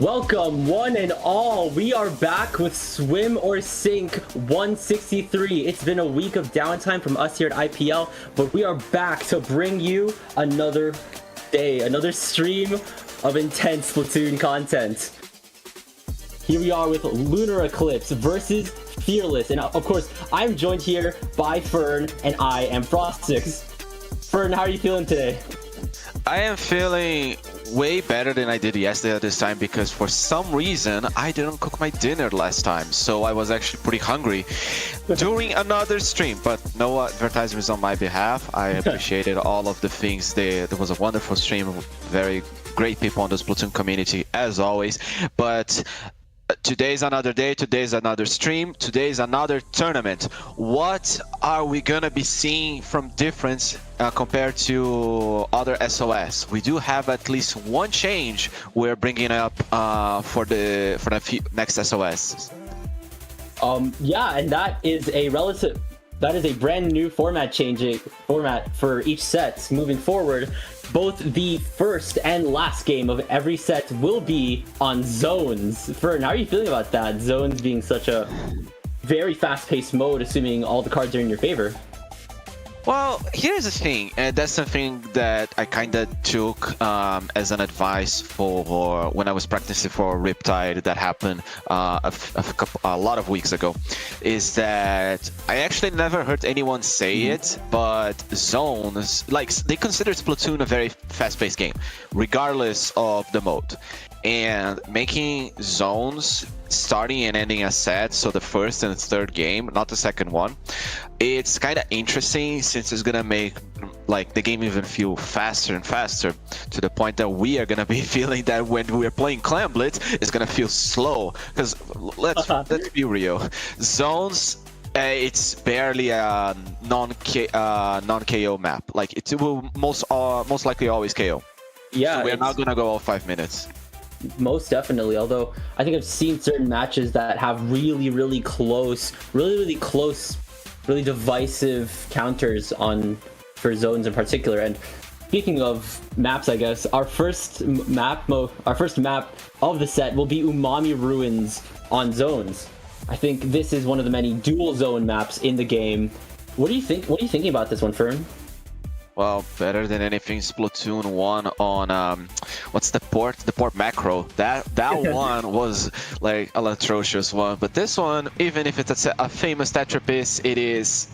Welcome, one and all. We are back with Swim or Sink 163. It's been a week of downtime from us here at IPL, but we are back to bring you another day, another stream of intense Splatoon content. Here we are with Lunar Eclipse versus Fearless, and of course, I'm joined here by Fern, and I am Frostix. Fern, how are you feeling today? I am feeling way better than I did yesterday at this time because for some reason I didn't cook my dinner last time, so I was actually pretty hungry during another stream, but no advertisements on my behalf. I appreciated all of the things. There was a wonderful stream, very great people on the Splatoon community as always, but today's another day, today's another stream, today's another tournament. What are we gonna be seeing from difference compared to other SOS? We do have at least one change we're bringing up for the next SOS. Yeah, and that is a brand new format for each set moving forward. Both the first and last game of every set will be on zones. Fern, how are you feeling about that? Zones being such a very fast-paced mode, assuming all the cards are in your favor. Well, here's the thing, and that's something that I kind of took as an advice for when I was practicing for Riptide that happened a lot of weeks ago, is that I actually never heard anyone say it, but zones, like, they consider Splatoon a very fast-paced game, regardless of the mode. And making zones starting and ending a set, so the first and third game, not the second one, it's kind of interesting since it's gonna make like the game even feel faster and faster, to the point that we are gonna be feeling that when we're playing Clan Blitz, it's gonna feel slow. Because let's be real, zones, it's barely a non-KO map. Like it will most likely always KO. Yeah, so we're not gonna go all 5 minutes. Most definitely, although I think I've seen certain matches that have really close, really divisive counters for zones in particular. And speaking of maps, I guess our first map of the set will be Umami Ruins on zones. I think this is one of the many dual zone maps in the game. What do you think? What are you thinking about this one, Fern? Well, better than anything Splatoon 1 on what's the port macro. That one was like an atrocious one, but this one, even if it's a famous Tetra piece, it is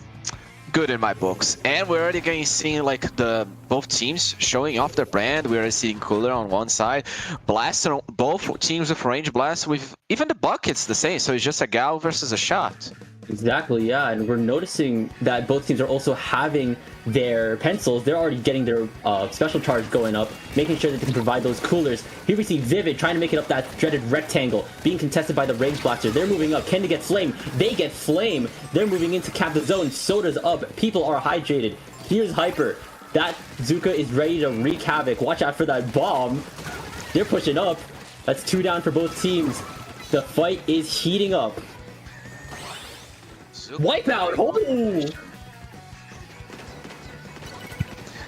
good in my books. And we're already getting seeing like both teams showing off their brand. We're already seeing Cooler on one side, Blast on both teams with range blast, with even the buckets the same, so it's just a gal versus a shot. Exactly, yeah, and we're noticing that both teams are also having their pencils. They're already getting their special charge going up, making sure that they can provide those coolers. Here we see Vivid trying to make it up that dreaded rectangle, being contested by the Range Blaster. They're moving up. Can they get Flame? They get Flame. They're moving in to cap the zone. Soda's up. People are hydrated. Here's Hyper. That Zuka is ready to wreak havoc. Watch out for that bomb. They're pushing up. That's 2 down for both teams. The fight is heating up. Wipeout! Oh!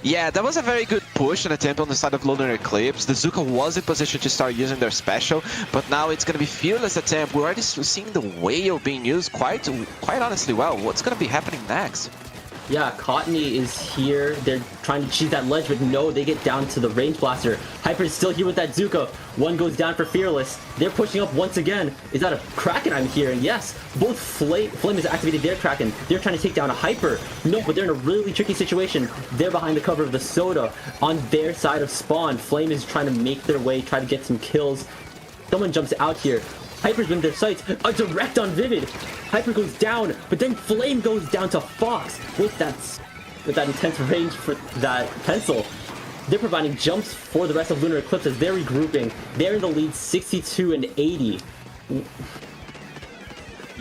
Yeah, that was a very good push and attempt on the side of Lunar Eclipse. The Zuka was in position to start using their special, but now it's going to be Fearless attempt. We're already seeing the whale being used quite honestly well. What's going to be happening next? Yeah, Cottony is here. They're trying to cheese that ledge, but no, they get down to the Range Blaster. Hyper is still here with that Zuka. One goes down for Fearless. They're pushing up once again. Is that a Kraken I'm hearing? Yes, both Flame has activated their Kraken. They're trying to take down a Hyper. No, but they're in a really tricky situation. They're behind the cover of the Soda on their side of spawn. Flame is trying to make their way, try to get some kills. Someone jumps out here. Hyper's been their sights. A direct on Vivid. Hyper goes down, but then Flame goes down to Fox with that intense range for that pencil. They're providing jumps for the rest of Lunar Eclipse as they're regrouping. They're in the lead 62 and 80.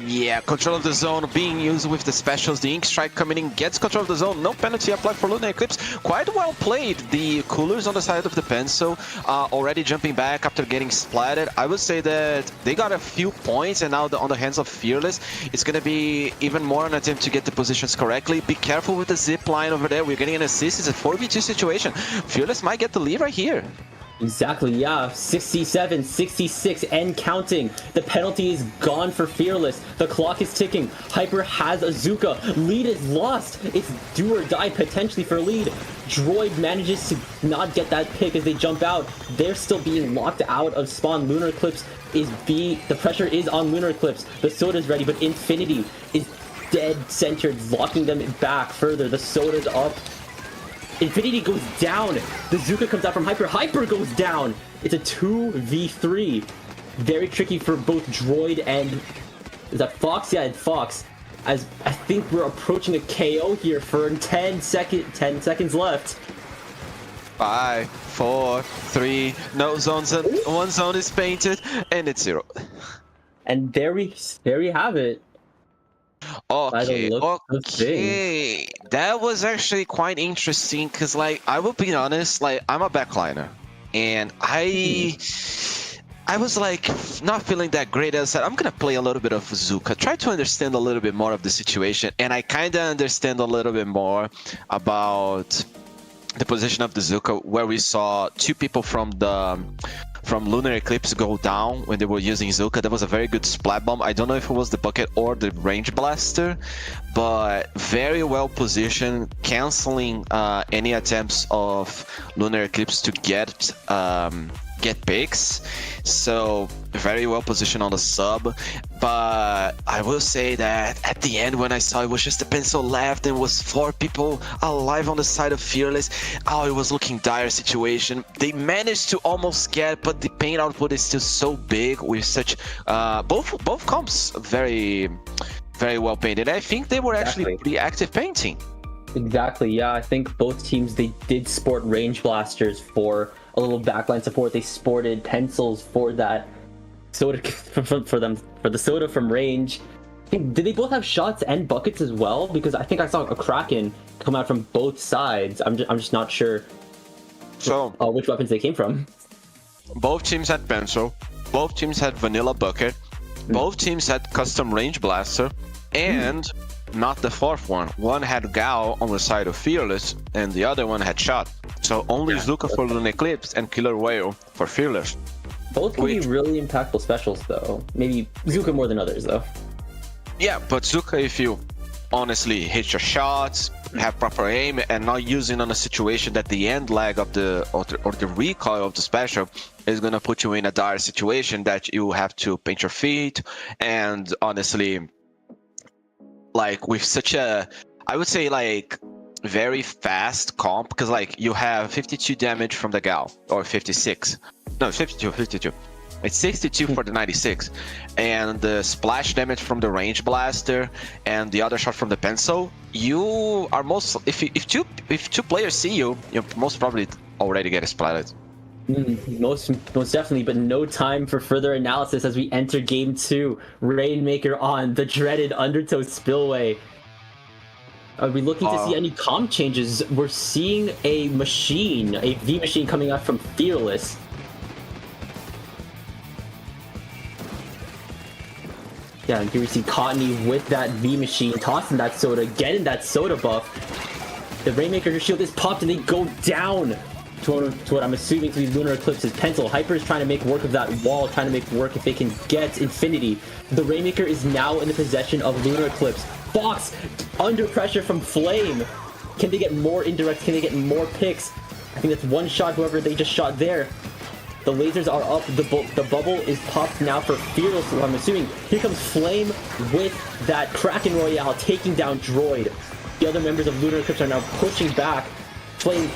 Yeah, control of the zone being used with the specials. The Ink Strike coming in, gets control of the zone. No penalty applied for Lunar Eclipse. Quite well played. The Coolers on the side of the pencil already jumping back after getting splatted. I would say that they got a few points, and now on the hands of Fearless, it's going to be even more an attempt to get the positions correctly. Be careful with the zip line over there. We're getting an assist. It's a 4v2 situation. Fearless might get the lead right here. Exactly, yeah. 67, 66, and counting. The penalty is gone for Fearless. The clock is ticking. Hyper has Azuka. Lead is lost. It's do or die potentially for lead. Droid manages to not get that pick as they jump out. They're still being locked out of spawn. Lunar Eclipse is the pressure is on Lunar Eclipse. The Soda's ready, but Infinity is dead centered, locking them back further. The Soda's up. Infinity goes down. The Zuka comes out from Hyper. Hyper goes down. It's a 2v3. Very tricky for both Droid and... Is that Fox? Yeah, it's Fox. As I think we're approaching a KO here for 10 seconds left. 5, 4, 3, no zones. One zone is painted, and it's 0. And there we have it. Okay, that was actually quite interesting because, like, I will be honest, like, I'm a backliner, and I was like not feeling that great. As I said, I'm gonna play a little bit of Zuka, try to understand a little bit more of the situation, and I kind of understand a little bit more about the position of the Zuka, where we saw 2 people from Lunar Eclipse go down when they were using Zuka. That was a very good splat bomb. I don't know if it was the bucket or the range blaster, but very well positioned, canceling any attempts of Lunar Eclipse to get picks. So very well positioned on the sub. But I will say that at the end, when I saw it was just a pencil left and was 4 people alive on the side of Fearless, oh, it was looking dire situation. They managed to almost get, but the paint output is still so big with such both comps very well painted. I think they were actually pretty active painting. Exactly, yeah. I think both teams, they did sport range blasters for a little backline support. They sported pencils for that soda for the soda from range. Did they both have shots and buckets as well? Because I think I saw a Kraken come out from both sides. I'm just not sure. So which weapons they came from. Both teams had pencil. Both teams had vanilla bucket. Both teams had custom range blaster, and not the 4th one. One had Gal on the side of Fearless, and the other one had shot. So only Zuka for Lunar Eclipse and Killer Whale for Fearless. Both can be really impactful specials, though. Maybe Zuka more than others, though. Yeah, but Zuka, if you honestly hit your shots, have proper aim, and not using on a situation that the end lag of the or the recoil of the special is gonna put you in a dire situation that you have to paint your feet. And honestly, like with such a, I would say, like, very fast comp, because like you have 52 damage from the Gal, or 56. No, 52. It's 62 for the 96, and the splash damage from the range blaster and the other shot from the pencil. You are most, if two players see you most probably already get splatted. Most definitely, but no time for further analysis as we enter game 2. Rainmaker on the dreaded Undertow Spillway. Are we looking to see any comp changes? We're seeing a V machine coming out from Fearless. Yeah, and here we see Cottony with that V machine, tossing that soda, getting that soda buff. The Rainmaker's shield is popped and they go down to what I'm assuming to be Lunar Eclipse's pencil. Hyper is trying to make work of that wall, trying to make work if they can get Infinity. The Rainmaker is now in the possession of Lunar Eclipse. Fox, under pressure from Flame. Can they get more indirects? Can they get more picks? I think that's one shot, whoever they just shot there. The lasers are up. The bubble is popped now for Fearless, who I'm assuming. Here comes Flame with that Kraken Royale, taking down Droid. The other members of Lunar Eclipse are now pushing back. Flame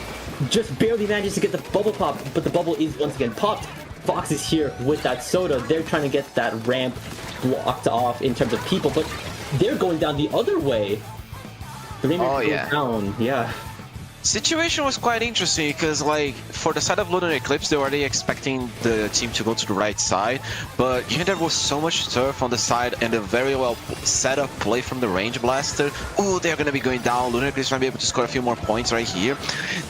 just barely manages to get the bubble pop, but the bubble is once again popped. Fox is here with that soda. They're trying to get that ramp blocked off in terms of people, but they're going down the other way. The Rainmaker goes down, yeah. Situation was quite interesting because, like, for the side of Lunar Eclipse, they were already expecting the team to go to the right side, but given there was so much turf on the side and a very well set up play from the range blaster, oh, they're gonna be going down. Lunar Eclipse might be able to score a few more points right here.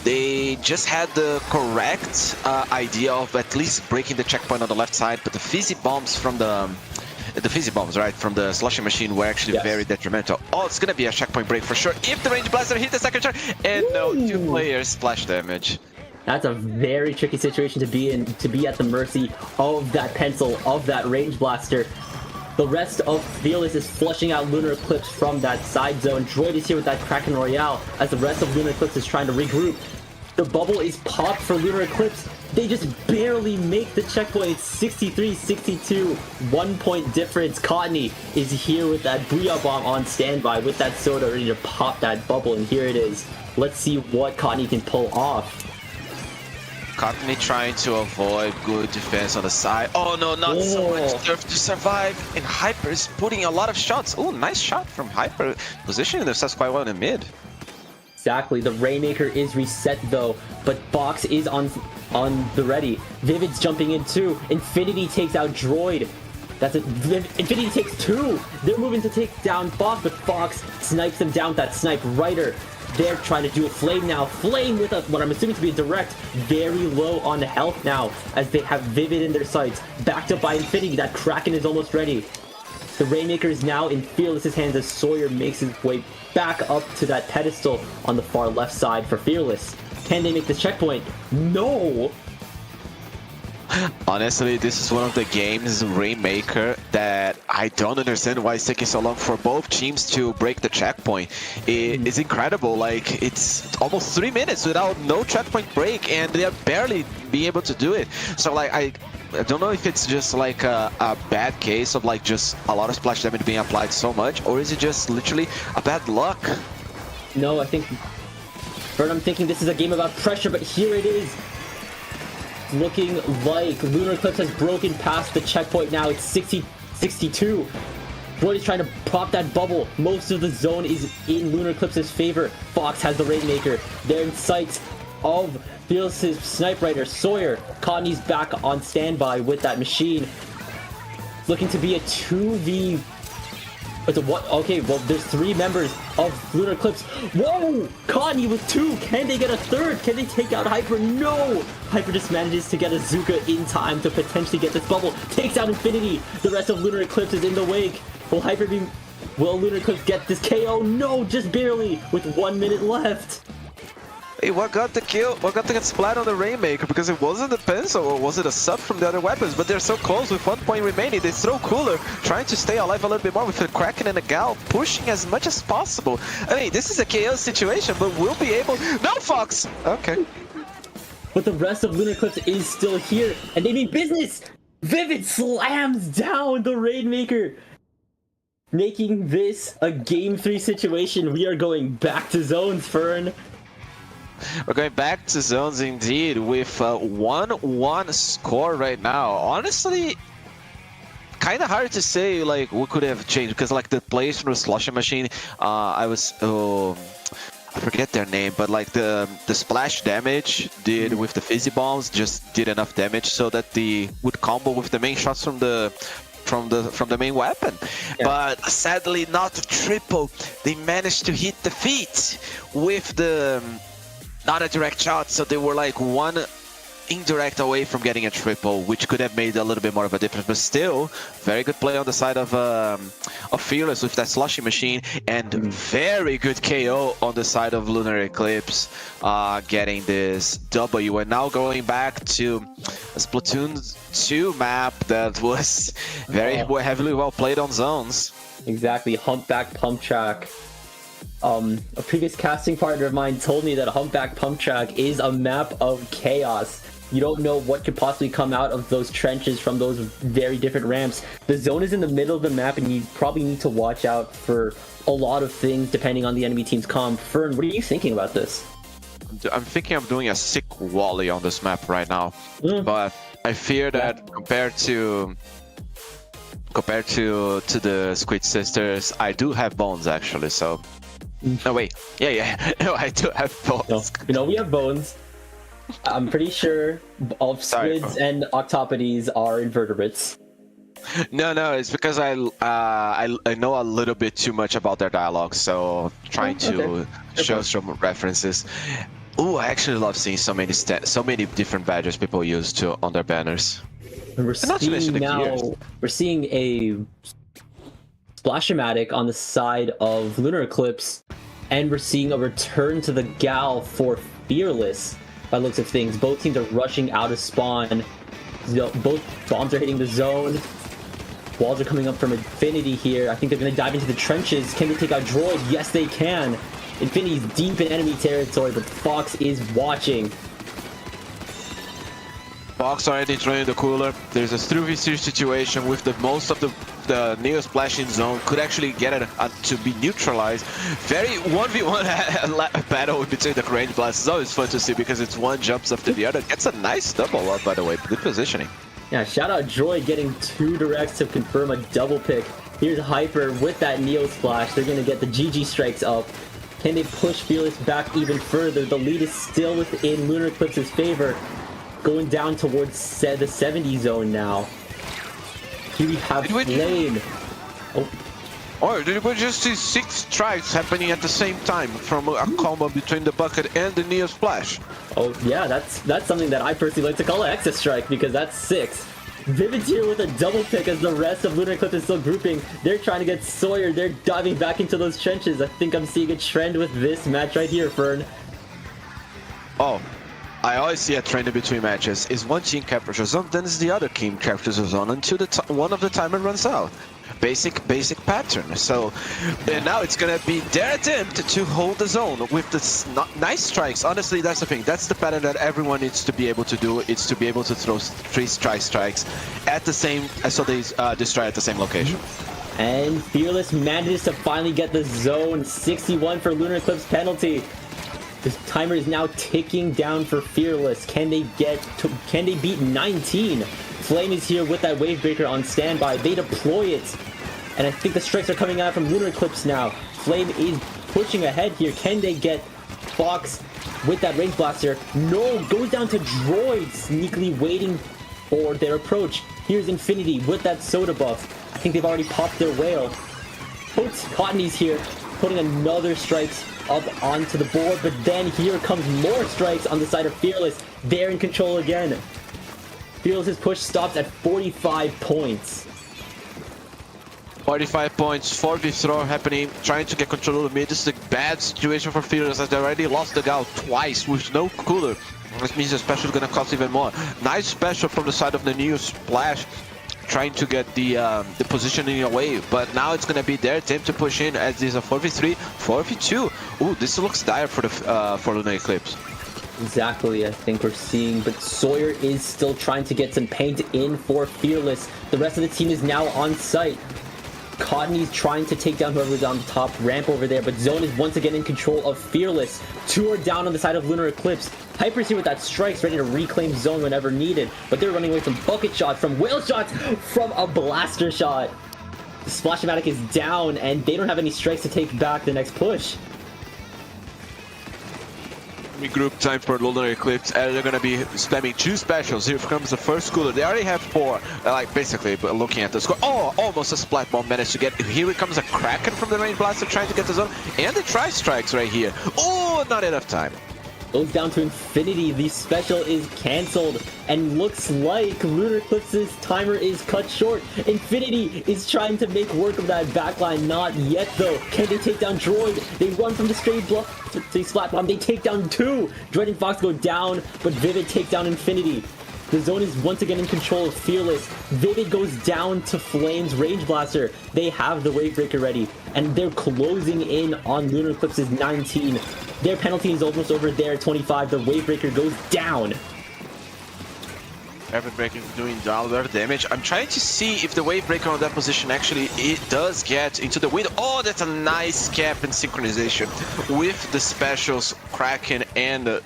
They just had the correct idea of at least breaking the checkpoint on the left side, but the fizzy bombs from the fizzy bombs, right, from the slushy machine were actually very detrimental. Oh, it's gonna be a checkpoint break for sure if the range blaster hit the second shot, and no, 2 players splash damage. That's a very tricky situation to be in, to be at the mercy of that pencil, of that range blaster. The rest of Fearless is flushing out Lunar Eclipse from that side zone. Droid is here with that Kraken Royale as the rest of Lunar Eclipse is trying to regroup. The bubble is popped for Lunar Eclipse. They just barely make the checkpoint. It's 63-62, 1 point difference. Cottony is here with that Booyah Bomb on standby with that soda ready to pop that bubble, and here it is. Let's see what Cottony can pull off. Cottony trying to avoid good defense on the side. Oh no, not so much turf to survive. And Hyper is putting a lot of shots. Oh, nice shot from Hyper. Positioning themselves quite well in the mid. Exactly. The Rainmaker is reset though, but Box is on the ready. Vivid's jumping in too. Infinity takes out Droid. That's it. Infinity takes two. They're moving to take down Fox, but Fox snipes them down with that snipe rider. They're trying to do a Flame now. Flame with what I'm assuming to be a direct. Very low on health now as they have Vivid in their sights. Backed up by Infinity. That Kraken is almost ready. The Rainmaker is now in Fearless's hands as Sawyer makes his way back up to that pedestal on the far left side for Fearless. Can they make this checkpoint? No! Honestly, this is one of the games, Rainmaker, that I don't understand why it's taking so long for both teams to break the checkpoint. It's incredible, like it's almost 3 minutes without no checkpoint break and they are barely being able to do it. So like I don't know if it's just like a bad case of like just a lot of splash damage being applied so much, or is it just literally a bad luck? No, I think, Bert, I'm thinking this is a game about pressure, but here it is. Looking like Lunar Eclipse has broken past the checkpoint now. It's 60-62. Droid is trying to pop that bubble. Most of the zone is in Lunar Eclipse's favor. Fox has the Rainmaker. They're in sight of Fearless's Snipe Rider. Sawyer, Cottony's back on standby with that machine. Looking to be a 2v... It's a what? Okay, well, there's 3 members of Lunar Eclipse. Whoa! Cottony with 2. Can they get a 3rd? Can they take out Hyper? No! Hyper just manages to get a Zuka in time to potentially get this bubble. Takes out Infinity. The rest of Lunar Eclipse is in the wake. Will Hyper be... Will Lunar Eclipse get this KO? No, just barely with 1 minute left. Hey, what got the kill? What got the splat on the Rainmaker? Because it wasn't the pencil, or was it a sub from the other weapons? But they're so close with 1 point remaining. They throw Cooler, trying to stay alive a little bit more with a Kraken and a Gal, pushing as much as possible. I mean, this is a KO situation, but we'll be able... No, Fox! Okay. But the rest of Lunar Eclipse is still here, and they mean business! Vivid slams down the Rainmaker! Making this a Game 3 situation. We are going back to zones, Fern. We're going back to zones indeed with a 1-1 score right now. Honestly, kind of hard to say like what could have changed because like the place from the sloshing machine, I forget their name, but like the splash damage did with the fizzy bombs just did enough damage so that the would combo with the main shots from the main weapon. Yeah. But sadly not triple. They managed to hit the feet with the not a direct shot, so they were like 1 indirect away from getting a triple, which could have made a little bit more of a difference. But still, very good play on the side of Fearless with that sloshing machine, and very good KO on the side of Lunar Eclipse, getting this W. And now going back to a Splatoon 2 map that was very heavily well played on zones. Exactly, Humpback Pump Track. A previous casting partner of mine told me that Humpback Pump Track is a map of chaos. You don't know what could possibly come out of those trenches from those very different ramps. The zone is in the middle of the map, and you probably need to watch out for a lot of things depending on the enemy team's comp. Fern, what are you thinking about this? I'm thinking of doing a sick Wally on this map right now, but I fear that compared to the Squid Sisters, I do have bones actually, so... No, wait. Yeah. No, I do have bones. No, we have bones. I'm pretty sure all squids and octopodes are invertebrates. No, it's because I know a little bit too much about their dialogue, so trying to show some references. Oh, I actually love seeing so many different badges people use on their banners. And we're seeing a Splash-O-Matic on the side of Lunar Eclipse, and we're seeing a return to the Gal for Fearless. by the looks of things. Both teams are rushing out of spawn. Both bombs are hitting the zone. Walls are coming up from Infinity here. I think they're going to dive into the trenches. Can they take out Droid? Yes, they can. Infinity's deep in enemy territory, but Fox is watching. Fox already joined the cooler. There's a 3v3 situation with the most of the Neo Splash in zone. Could actually get it to be neutralized. Very 1v1 battle between the range blasts. It's always fun to see because it's one jumps after the other. Gets a nice double up, by the way. Good positioning. Yeah, shout out Droid getting 2 directs to confirm a double pick. Here's Hyper with that Neo Splash. They're going to get the GG strikes up. Can they push Fearless back even further? The lead is still within Lunar Eclipse's favor. Going down towards the 70 zone now. Here we have Flame. Oh. Or did we just see 6 strikes happening at the same time from a combo between the bucket and the Neo Splash? Oh yeah, that's something that I personally like to call an Excess Strike because that's 6. Vivid's here with a double pick as the rest of Lunar Eclipse is still grouping. They're trying to get Sawyer. They're diving back into those trenches. I think I'm seeing a trend with this match right here, Fern. Oh, I always see a trend in between matches. Is one team captures a zone, then is the other team captures a zone until one of the timer runs out. Basic pattern. So now it's gonna be their attempt to hold the zone with the nice strikes. Honestly, that's the thing. That's the pattern that everyone needs to be able to do. It's to be able to throw 3 strikes at the same, so they destroy at the same location. And Fearless manages to finally get the zone. 61 for Lunar Eclipse penalty. This timer is now ticking down for Fearless. Can they beat 19? Flame is here with that Wave Breaker on standby. They deploy it. And I think the strikes are coming out from Lunar Eclipse now. Flame is pushing ahead here. Can they get Fox with that Range Blaster? No, goes down to Droid, sneakily waiting for their approach. Here's Infinity with that Soda buff. I think they've already popped their whale. Cottony's here, putting another strikes up onto the board, but then here comes more strikes on the side of Fearless. They're in control again. Fearless's push stops at 45 points. 45 points, 4v throw happening, trying to get control of the mid. This is a bad situation for Fearless as they already lost the gal twice with no cooler. This means the special is gonna cost even more. Nice special from the side of the Neo Splash, trying to get the positioning away, but now it's gonna be their attempt to push in as there's a 4v3, 4v2. Ooh, this looks dire for Lunar Eclipse. Exactly, I think we're seeing, but Sawyer is still trying to get some paint in for Fearless. The rest of the team is now on site. Cottony's trying to take down whoever's on the top ramp over there, but Zone is once again in control of Fearless. 2 are down on the side of Lunar Eclipse. Hyper's here with that strikes, ready to reclaim Zone whenever needed, but they're running away from bucket shots, from whale shots, from a blaster shot. The Splash-O-Matic is down, and they don't have any strikes to take back the next push. Regroup time for Lunar Eclipse, and they're gonna be spamming 2 specials. Here comes the first cooler. They already have 4, like basically, but looking at the score. Oh, almost a splat bomb managed to get. Here comes a Kraken from the Range Blaster trying to get the zone, and the tri-strikes right here. Oh, not enough time. Goes down to Infinity. The special is cancelled, and looks like Lunar Eclipse's timer is cut short. Infinity is trying to make work of that backline. Not yet, though. Can they take down Droid? They run from the straight bluff to the splat bomb. They take down 2. Droid and Fox go down, but Vivid take down Infinity. The zone is once again in control of Fearless. Vivid goes down to Flame's Range Blaster. They have the Wave Breaker ready, and they're closing in on Lunar Eclipse's 19. Their penalty is almost over there at 25. The Wave Breaker goes down. Wave Breaker doing down their damage. I'm trying to see if the Wave Breaker on that position actually it does get into the window. Oh, that's a nice cap and synchronization with the specials, Kraken and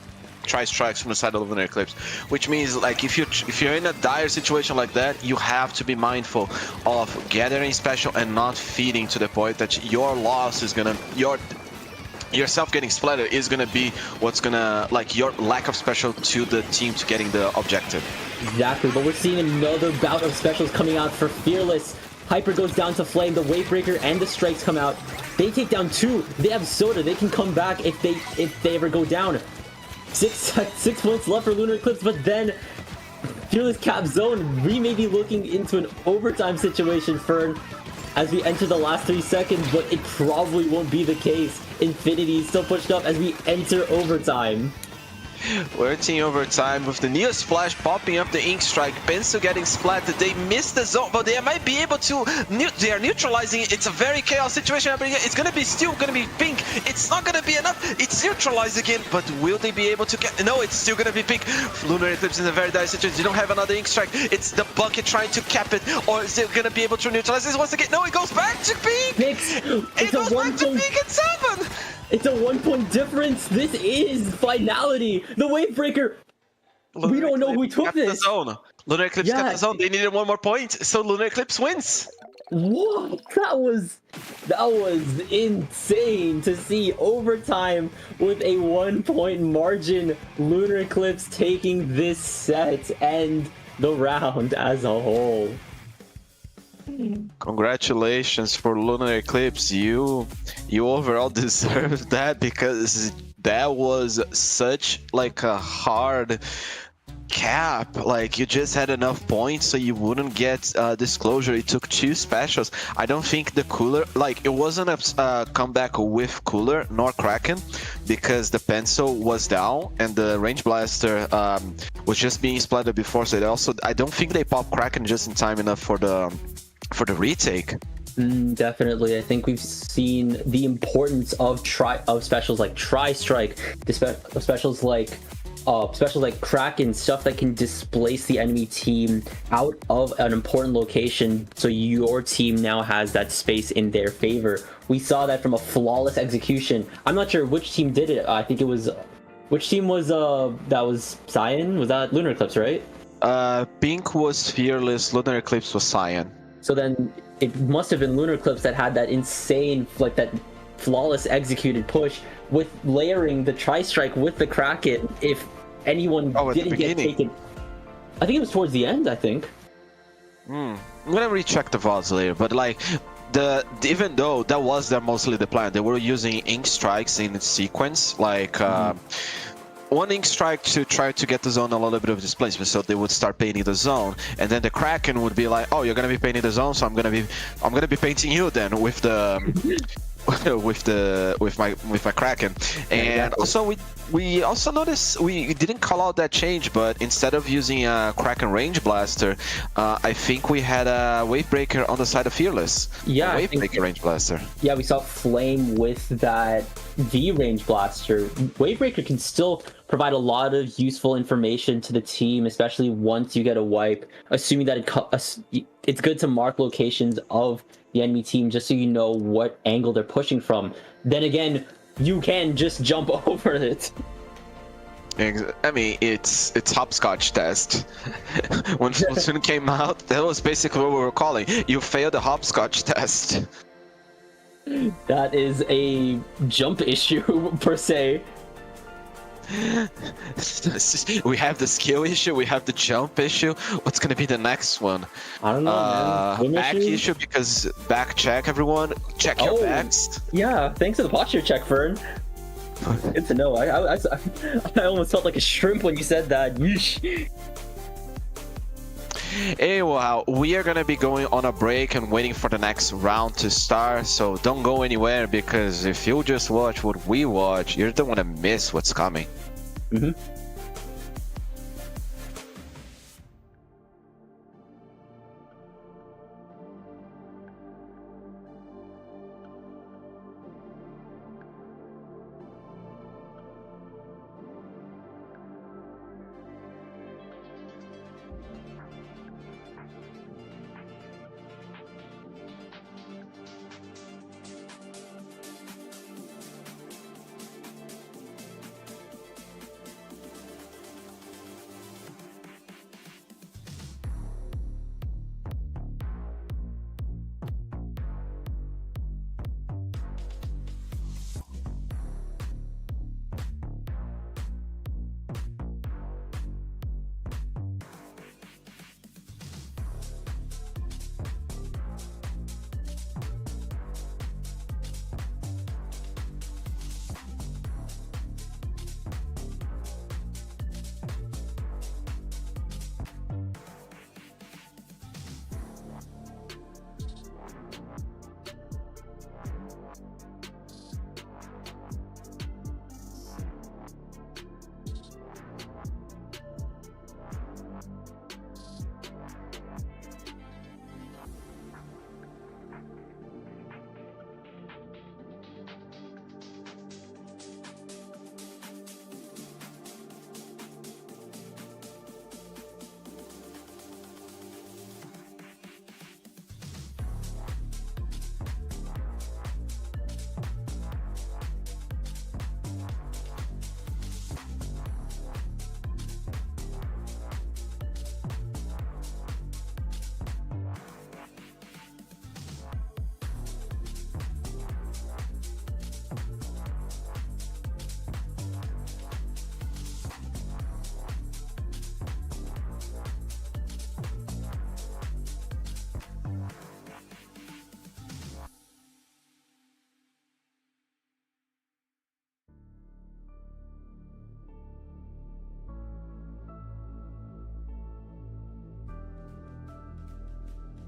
tri-strikes from the side of Lunar Eclipse, which means like if you're in a dire situation like that, you have to be mindful of gathering special and not feeding to the point that your loss is gonna yourself getting splattered is gonna be what's gonna like your lack of special to the team to getting the objective. Exactly, but we're seeing another bout of specials coming out for Fearless. Hyper goes down to Flame, the Wave Breaker and the strikes come out. They take down 2. They have Soda. They can come back if they ever go down. 6 points left for Lunar Eclipse, but then Fearless cap zone. We may be looking into an overtime situation, Fern, as we enter the last 3 seconds, but it probably won't be the case. Infinity is still pushed up as we enter overtime. We're seeing overtime with the Neo Splash popping up the Ink Strike. Bensu getting splatted. They missed the zone, but they might be able to. They are neutralizing it. It's a very chaos situation happening here. It's gonna be still gonna be pink. It's not gonna be enough. It's neutralized again, but will they be able to get? No, it's still gonna be pink. Lunar Eclipse in a very dire situation. You don't have another Ink Strike. It's the bucket trying to cap it, or is it gonna be able to neutralize this once again? No, it goes back to pink. It goes back to pink at 7. It's a 1-point difference. This is finality. The Wavebreaker. Lunar We don't know who took kept this. The zone. Lunar Eclipse kept the zone. They needed 1 more point, so Lunar Eclipse wins. What? That was insane to see overtime with a 1-point margin. Lunar Eclipse taking this set and the round as a whole. Congratulations for Lunar Eclipse. You overall deserve that, because that was such like a hard cap. Like, you just had enough points so you wouldn't get disclosure. It took 2 specials. I don't think the cooler, like, it wasn't a comeback with cooler nor Kraken, because the pencil was down and the range blaster was just being splattered before. So I don't think they popped Kraken just in time enough for the retake. Definitely, I think we've seen the importance of specials like Tri-Strike, specials like Kraken, stuff that can displace the enemy team out of an important location, so your team now has that space in their favor. We saw that from a flawless execution. I'm not sure which team did it. I think it was, which team was that was Cyan? Was that Lunar Eclipse, right? Pink was Fearless, Lunar Eclipse was Cyan. So then it must have been Lunar Eclipse that had that insane, like, that flawless executed push with layering the Tri-Strike with the Kraken. If anyone didn't get taken, I think it was towards the end. I think. I'm gonna recheck the VODs later, but like, even though that was mostly the plan, they were using Ink Strikes in sequence, like. 1 Ink Strike to try to get the zone a little bit of displacement, so they would start painting the zone, and then the Kraken would be like, "Oh, you're gonna be painting the zone, so I'm gonna be painting you then with the with my Kraken." And also we also noticed, we didn't call out that change, but instead of using a Kraken range blaster, I think we had a Wavebreaker on the side of Fearless. Yeah, Wavebreaker range blaster. Yeah, we saw Flame with that V range blaster. Wavebreaker can still provide a lot of useful information to the team, especially once you get a wipe, assuming that it's good to mark locations of the enemy team just so you know what angle they're pushing from. Then again, you can just jump over it. I mean, it's hopscotch test. When Splatoon came out, that was basically what we were calling. You failed the hopscotch test. That is a jump issue per se. We have the skill issue, we have the jump issue. What's gonna be the next one? I don't know, man. Back issue, because back check, everyone. Check your backs. Yeah, thanks for the posture check, Fern. Good to know. I almost felt like a shrimp when you said that. Yeesh. Anyhow, we are gonna be going on a break and waiting for the next round to start, so don't go anywhere, because if you just watch what we watch, you don't want to miss what's coming.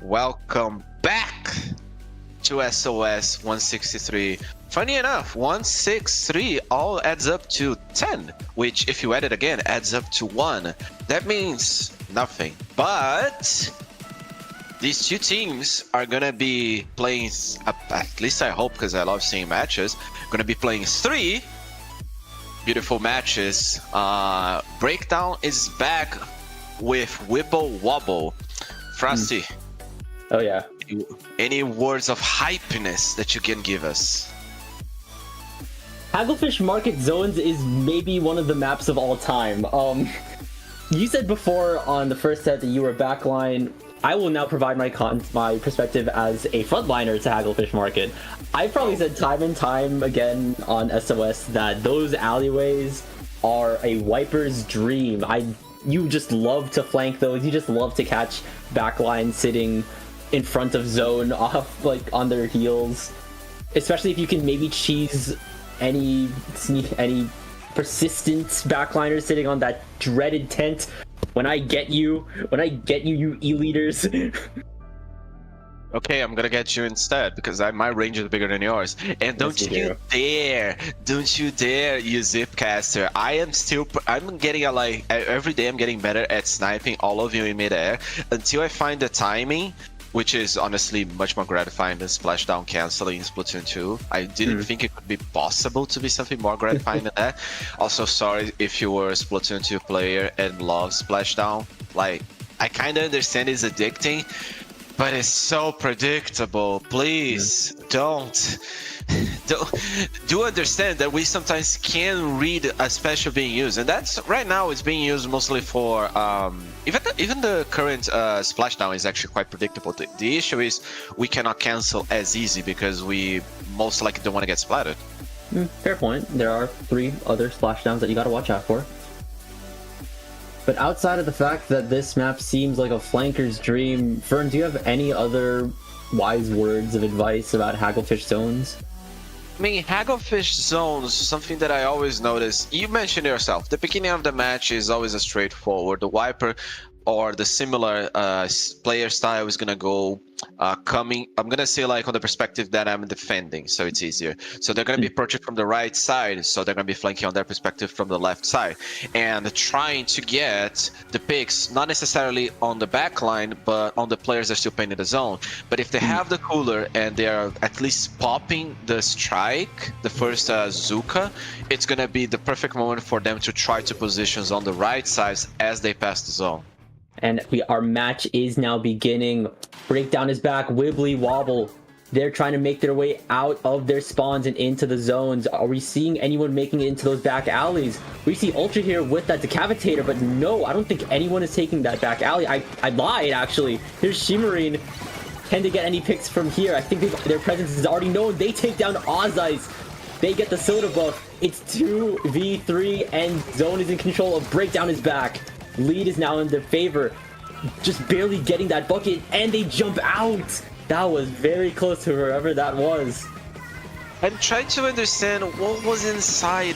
welcome back to SOS 163. Funny enough, 163 all adds up to 10, which if you add it again adds up to 1. That means nothing. But these two teams are gonna be playing, at least I hope, because I love seeing matches, gonna be playing 3 beautiful matches. Breakdown is back with Wibble Wobble. Frosty. Oh yeah. Any words of hypeness that you can give us? Hagglefish Market Zones is maybe one of the maps of all time. You said before on the first set that you were backline. I will now provide my perspective as a frontliner to Hagglefish Market. I've probably said time and time again on SOS that those alleyways are a wiper's dream. You just love to flank those. You just love to catch backline sitting in front of zone off like on their heels, especially if you can maybe cheese any persistent backliner sitting on that dreaded tent. When I get you, you e-leaders. Okay, I'm gonna get you instead because my range is bigger than yours. And don't you dare use Zipcaster. I'm getting every day I'm getting better at sniping all of you in midair until I find the timing, which is honestly much more gratifying than splashdown canceling in Splatoon 2. I didn't think it could be possible to be something more gratifying than that. Also, sorry if you were a Splatoon 2 player and love splashdown. Like, I kind of understand it's addicting, but it's so predictable. Please don't do understand that we sometimes can read a special being used, and that's right now it's being used mostly for even the current splashdown is actually quite predictable. The issue is we cannot cancel as easy because we most likely don't want to get splattered. Fair point. There are 3 other splashdowns that you gotta watch out for. But outside of the fact that this map seems like a flanker's dream, Fern, do you have any other wise words of advice about Hagglefish Zones? I mean, Hagglefish Zones, something that I always notice, you mentioned yourself, the beginning of the match is always a straightforward. The wiper or the similar player style is gonna go coming, I'm gonna say like on the perspective that I'm defending, so it's easier. So they're gonna be approaching from the right side, so they're gonna be flanking on their perspective from the left side, and trying to get the picks, not necessarily on the back line, but on the players that are still playing in the zone. But if they have the cooler and they are at least popping the strike, the first Zuka, it's gonna be the perfect moment for them to try to positions on the right sides as they pass the zone. And our match is now beginning. Breakdown is back. Wibbly Wobble. They're trying to make their way out of their spawns and into the zones. Are we seeing anyone making it into those back alleys? We see Ultra here with that decavitator, but no, I don't think anyone is taking that back alley. I lied, actually. Here's Shimmerine. Can they get any picks from here? I think their presence is already known. They take down Ozice. They get the soda buff. It's 2v3, and Zone is in control of Breakdown is back. Lead is now in their favor, just barely getting that bucket, and they jump out. That was very close to whoever that was. I'm trying to understand what was inside,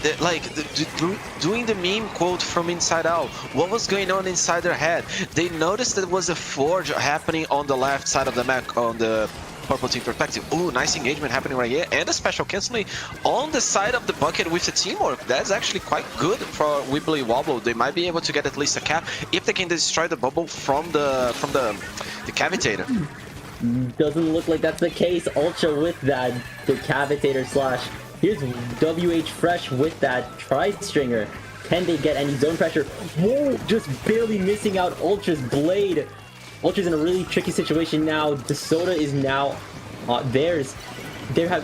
doing the meme quote from Inside Out. What was going on inside their head? They noticed there was a forge happening on the left side of the map, on the purple team perspective. Ooh, nice engagement happening right here, and a special canceling on the side of the bucket with the teamwork. That's actually quite good for Wibbly Wobble. They might be able to get at least a cap if they can destroy the bubble from the cavitator. Doesn't look like that's the case. Ultra with that decavitator slash. Here's WH Fresh with that tri-stringer. Can they get any zone pressure? Whoa, just barely missing out Ultra's blade. Ultra's in a really tricky situation now. The soda is now theirs. The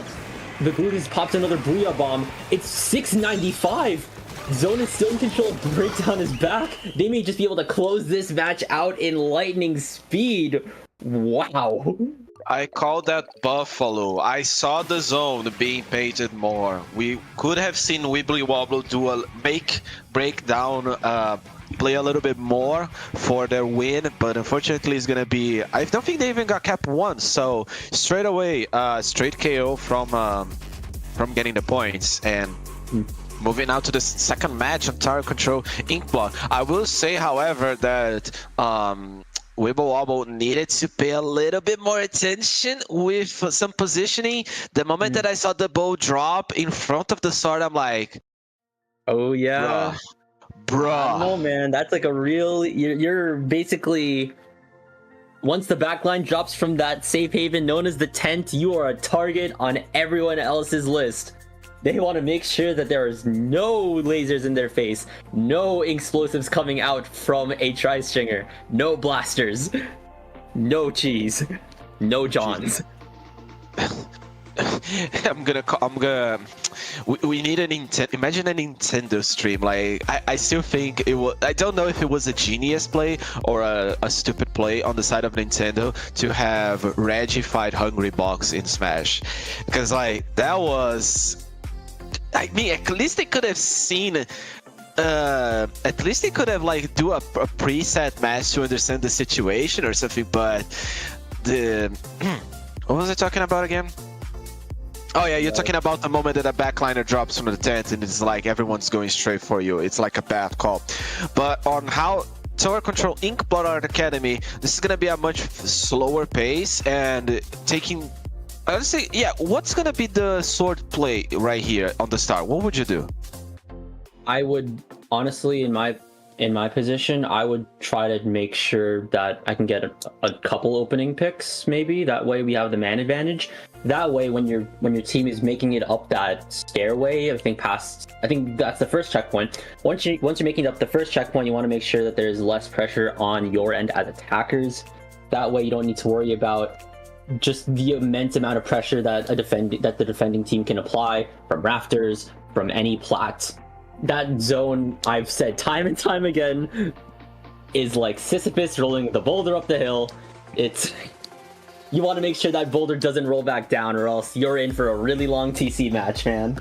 Glutis pops another Booyah Bomb. It's 695. Zone is still in control. Breakdown is back. They may just be able to close this match out in lightning speed. Wow. I call that Buffalo. I saw the zone being painted more. We could have seen Wibbly Wobble make Breakdown play a little bit more for their win, but unfortunately it's gonna be, I don't think they even got cap once, so straight away straight KO from getting the points. And moving out to the second match on Tower Control Inkblot. I will say, however, that Wibble Wobble needed to pay a little bit more attention with some positioning. The moment that I saw the bow drop in front of the sword, I'm like, oh yeah, bruh. I don't know, man. That's like a real. You're basically. Once the backline drops from that safe haven known as the tent, you are a target on everyone else's list. They want to make sure that there is no lasers in their face, no explosives coming out from a tri-stringer, no blasters, no cheese, no Johns. We need an Nintendo. Imagine a Nintendo stream. Like I still think it was. I don't know if it was a genius play or a stupid play on the side of Nintendo to have Reggie fight Hungry Box in Smash, because like that was. I mean, at least they could have seen. At least they could have like do a preset match to understand the situation or something. But the what was I talking about again? Oh yeah, you're talking about the moment that a backliner drops from the tent and it's like everyone's going straight for you. It's like a bad call. But on how Tower Control Inkblot Art Academy, this is gonna be a much slower pace and taking. Honestly, yeah. What's gonna be the sword play right here on the start? What would you do? I would honestly, in my position, I would try to make sure that I can get a couple opening picks, maybe. That way we have the man advantage. That way, when your team is making it up that stairway, I think that's the first checkpoint. Once you're making it up the first checkpoint, you want to make sure that there's less pressure on your end as attackers. That way, you don't need to worry about just the immense amount of pressure that the defending team can apply from rafters, from any plat. That zone, I've said time and time again, is like Sisyphus rolling the boulder up the hill. You want to make sure that boulder doesn't roll back down, or else you're in for a really long TC match, man.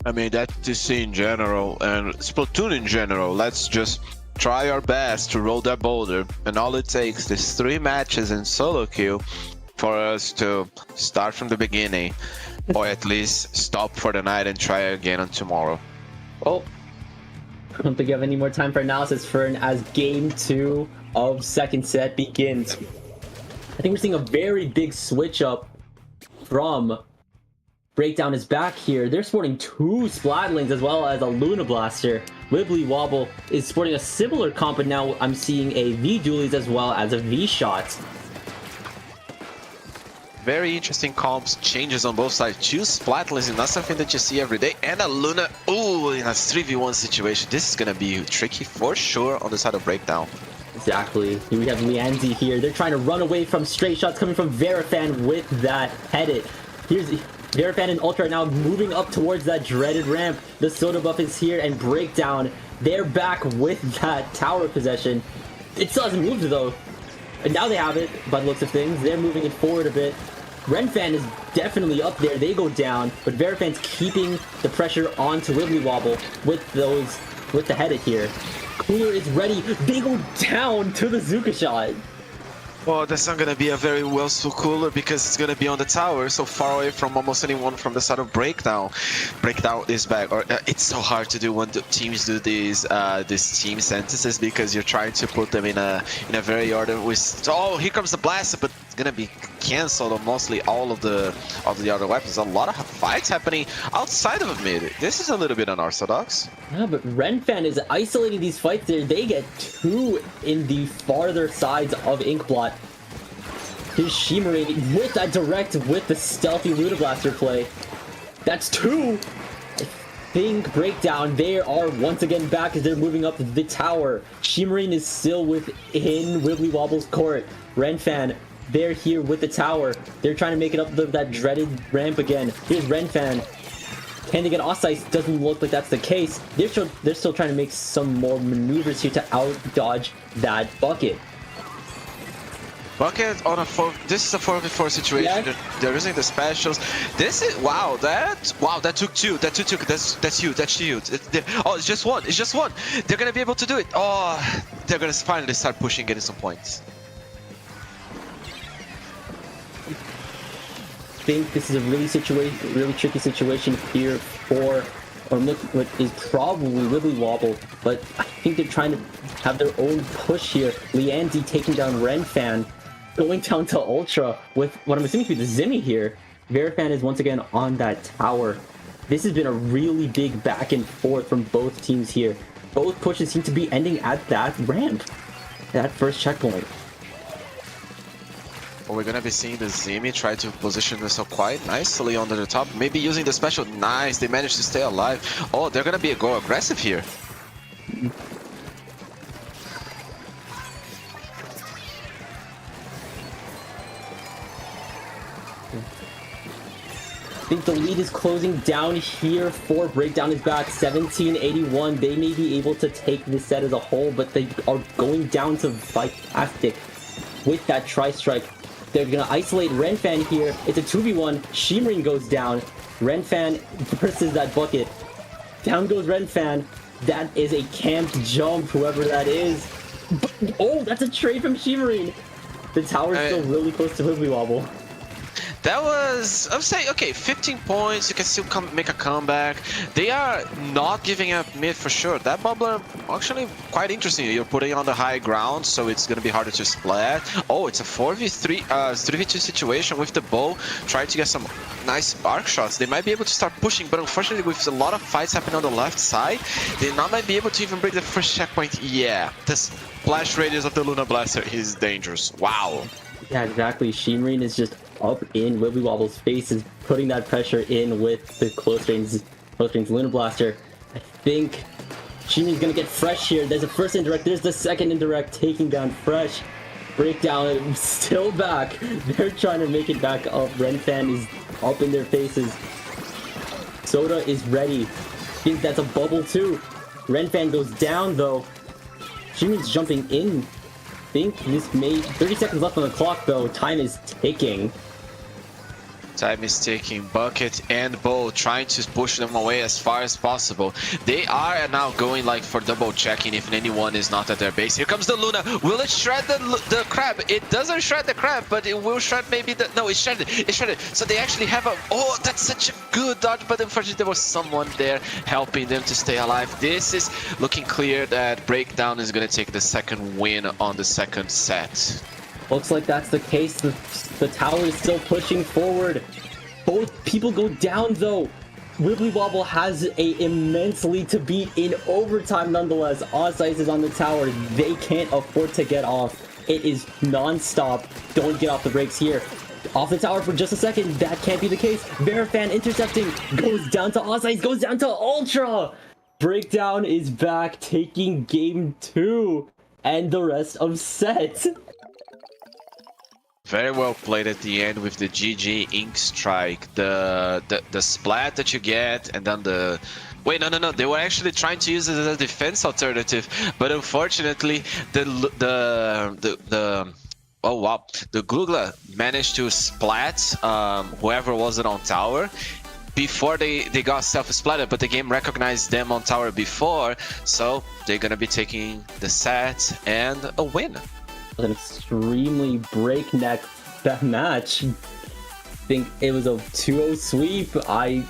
I mean, that's TC in general, and Splatoon in general. Let's just try our best to roll that boulder, and all it takes is 3 matches in solo queue for us to start from the beginning, or at least stop for the night and try again on tomorrow. Well, I don't think you have any more time for analysis, Fern, as game 2 of second set begins. I think we're seeing a very big switch up from Breakdown is back here. They're sporting 2 Splatlings as well as a Luna Blaster. Wibbly Wobble is sporting a similar comp, but now I'm seeing a V-Dualies as well as a V-Shot. Very interesting comps, changes on both sides. 2 Splatlings is not something that you see every day. And a Luna, ooh, in a 3v1 situation. This is gonna be tricky for sure on the side of Breakdown. Exactly. We have Lianzi here. They're trying to run away from straight shots coming from Verifan with that head it. Here's Verifan and Ultra now moving up towards that dreaded ramp. The soda buff is here, and Breakdown, they're back with that tower possession. It still hasn't moved though. And now they have it, by the looks of things. They're moving it forward a bit. Renfan is definitely up there. They go down, but Verifan's keeping the pressure onto Wibbly Wobble with the head it here. Cooler is ready. They go down to the Zuka shot. Well, that's not gonna be a very well-suited Cooler because it's gonna be on the tower, so far away from almost anyone from the side of Breakdown. Breakdown is back. It's so hard to do when the teams do these team sentences because you're trying to put them in a very order. Oh, here comes the blaster, but it's gonna be cancelled on mostly all of the other weapons. A lot of fights happening outside of mid. This is a little bit unorthodox. Yeah, but Renfan is isolating these fights there. They get 2 in the farther sides of Inkblot. Here's Shimmering with that direct with the stealthy Luna Blaster play. That's 2! I think Breakdown, they are once again back as they're moving up the tower. Shimmering is still within Wibbly Wobble's court. Renfan, they're here with the tower. They're trying to make it up that dreaded ramp again. Here's Renfan. Can they get Ossice? Doesn't look like that's the case. They're still trying to make some more maneuvers here to out-dodge that bucket. Bucket on this is a 4v4 situation. Yeah. They're using the specials. This is that took 2. That's huge. It's just 1. It's just 1. They're gonna be able to do it. Oh, they're gonna finally start pushing, getting some points. I think this is a really tricky situation here for, or look, what is probably Wibbly Wobble, but I think they're trying to have their own push here. Lianzi taking down Renfan, going down to Ultra with what I'm assuming to be the Zimmy here. Verifan is once again on that tower. This has been a really big back and forth from both teams here. Both pushes seem to be ending at that ramp, that first checkpoint. Well, we're gonna be seeing the Zimmy try to position themselves quite nicely under the top. Maybe using the special. Nice, they managed to stay alive. Oh, they're gonna be go aggressive here. I think the lead is closing down here for Breakdown is back 1781. They may be able to take this set as a whole, but they are going down to Vitastic with that tri-strike. They're gonna isolate Renfan here. It's a 2v1. Shimrin goes down. Renfan versus that bucket. Down goes Renfan. That is a camped jump, whoever that is. Oh, that's a trade from Shimrin. The tower's still really close to Wibbly Wobble. That was, I would say, okay, 15 points, you can still make a comeback. They are not giving up mid for sure. That bubbler, actually quite interesting. You're putting on the high ground, so it's going to be harder to splat. Oh, it's a 4v3, 3v2 situation with the bow, trying to get some nice arc shots. They might be able to start pushing, but unfortunately with a lot of fights happening on the left side, they not might be able to even break the first checkpoint. Yeah, this flash radius of the Lunar Blaster is dangerous. Wow. Yeah, exactly. Shimrin is just up in Wibbly Wobble's face, is putting that pressure in with the close range Lunar Blaster. I think Shimrin's gonna get Fresh here. There's a first indirect, there's the second indirect, taking down Fresh. Breakdown still back. They're trying to make it back up. Renfan is up in their faces. Soda is ready. I think that's a bubble too. Renfan goes down though. Shimrin's jumping in. I think this may 30 seconds left on the clock though. Time is ticking. Time is ticking. Bucket and Bow trying to push them away as far as possible. They are now going like for double checking if anyone is not at their base. Here comes the Luna. Will it shred the crab? It doesn't shred the crab, but it will shred maybe the... No, it shredded. It shredded. So they actually have a... Oh, that's such a good dodge, but unfortunately there was someone there helping them to stay alive. This is looking clear that Breakdown is going to take the second win on the second set. Looks like that's the case. The tower is still pushing forward. Both people go down though. Wibbly Wobble has a immense lead to beat in overtime nonetheless. Osice is on the tower. They can't afford to get off. It is non-stop. Don't get off the brakes here. Off the tower for just a second. That can't be the case. Verifan intercepting. Goes down to Osice. Goes down to Ultra. Breakdown is back, taking game 2 and the rest of set. Very well played at the end with the GG Ink Strike, the splat that you get, and then the... Wait, no, they were actually trying to use it as a defense alternative, but unfortunately oh wow, the Glugla managed to splat whoever wasn't on tower before they got self-splatted, but the game recognized them on tower before, so they're gonna be taking the set and a win. An extremely breakneck match. I think it was a 2-0 sweep. I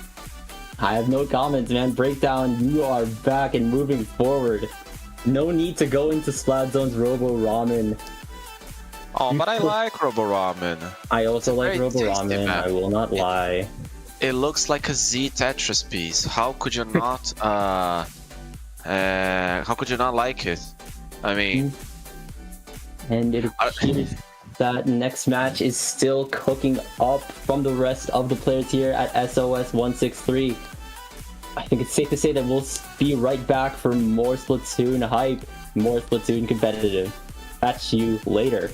have no comments, man. Breakdown, you are back and moving forward. No need to go into Splat Zone's Robo Ramen. Oh, but I like Robo Ramen. I also like Robo Ramen, I will not lie. It looks like a Z Tetris piece. How could you not how could you not like it? I mean, and it appears that next match is still cooking up from the rest of the players here at SOS 163. I think it's safe to say that we'll be right back for more Splatoon hype, more Splatoon competitive. Catch you later.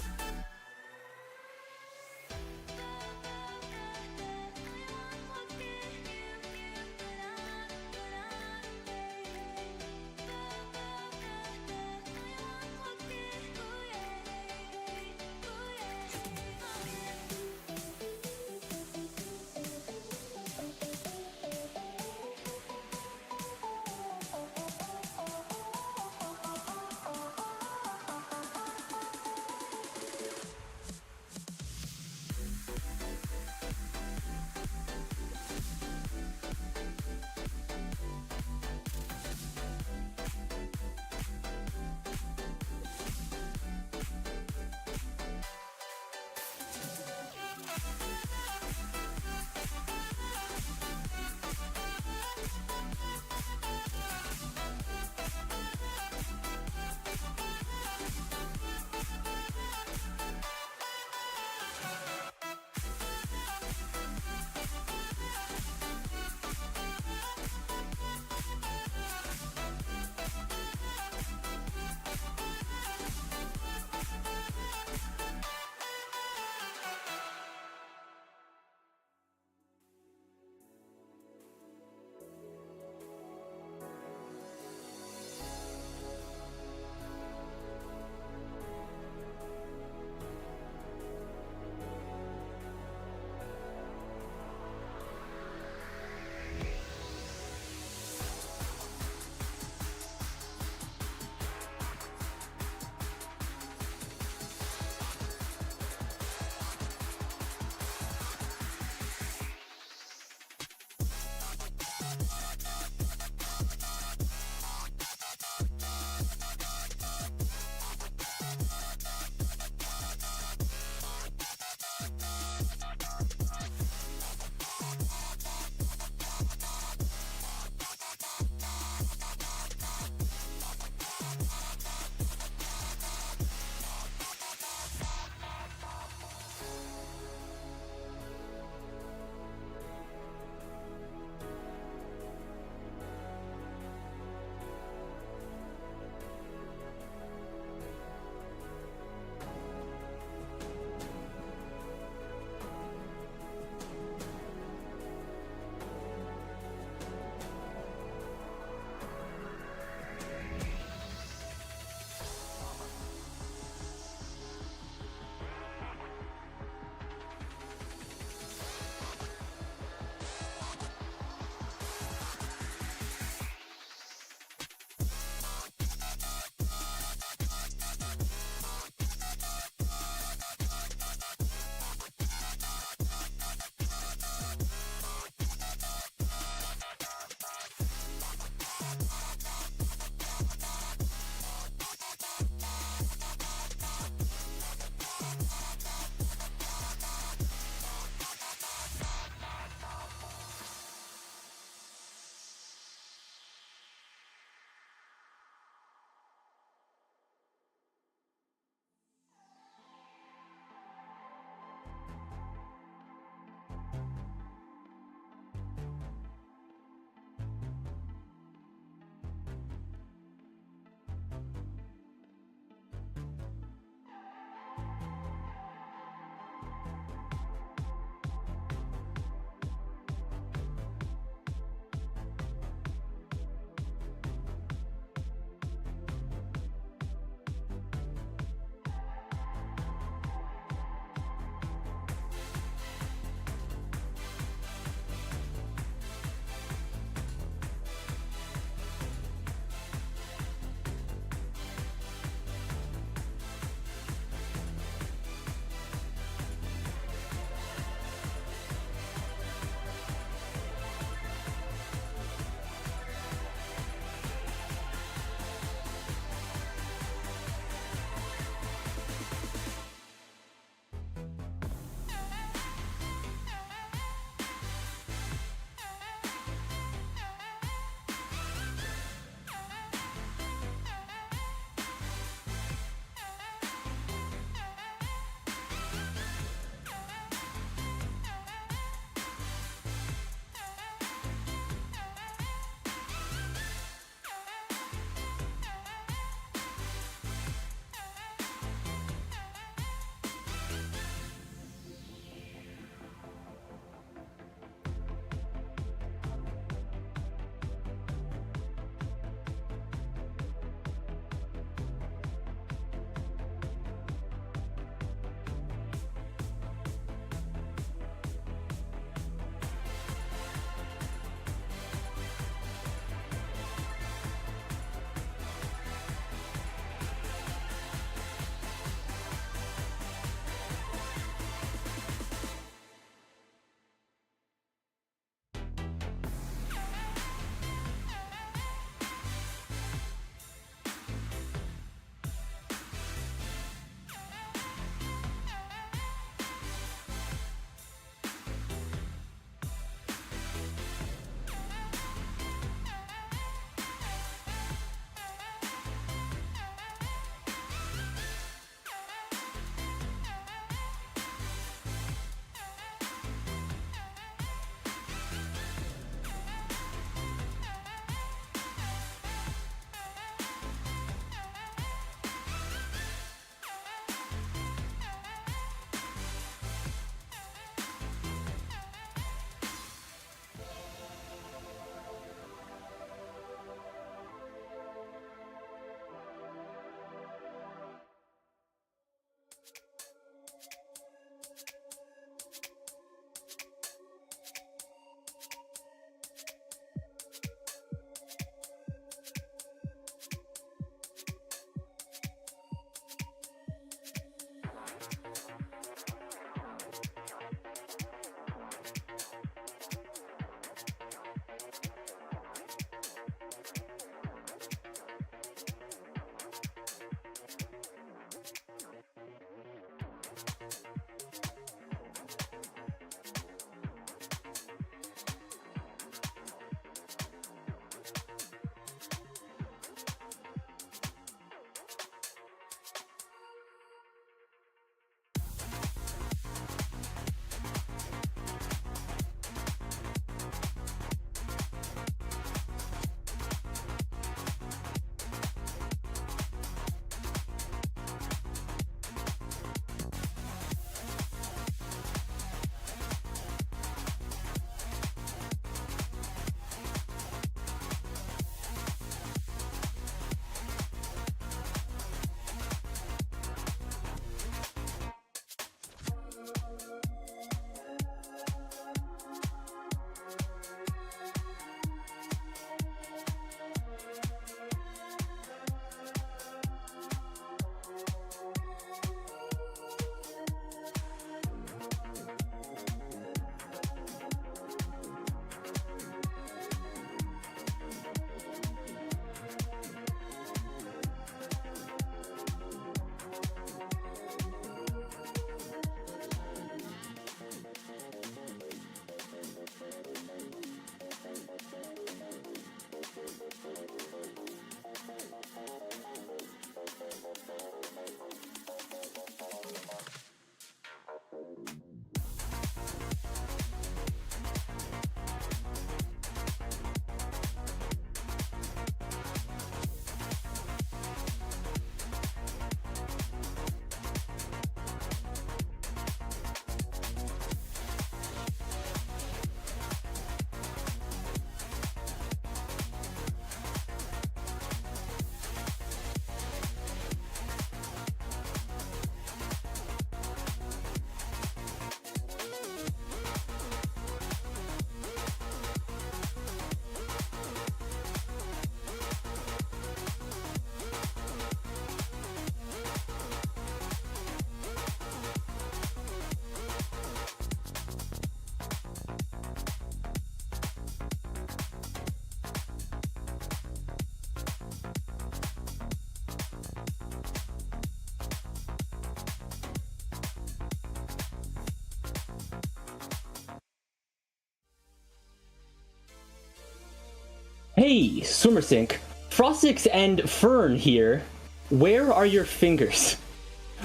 Hey, SwimmerSync, Frostix and Fern here. Where are your fingers?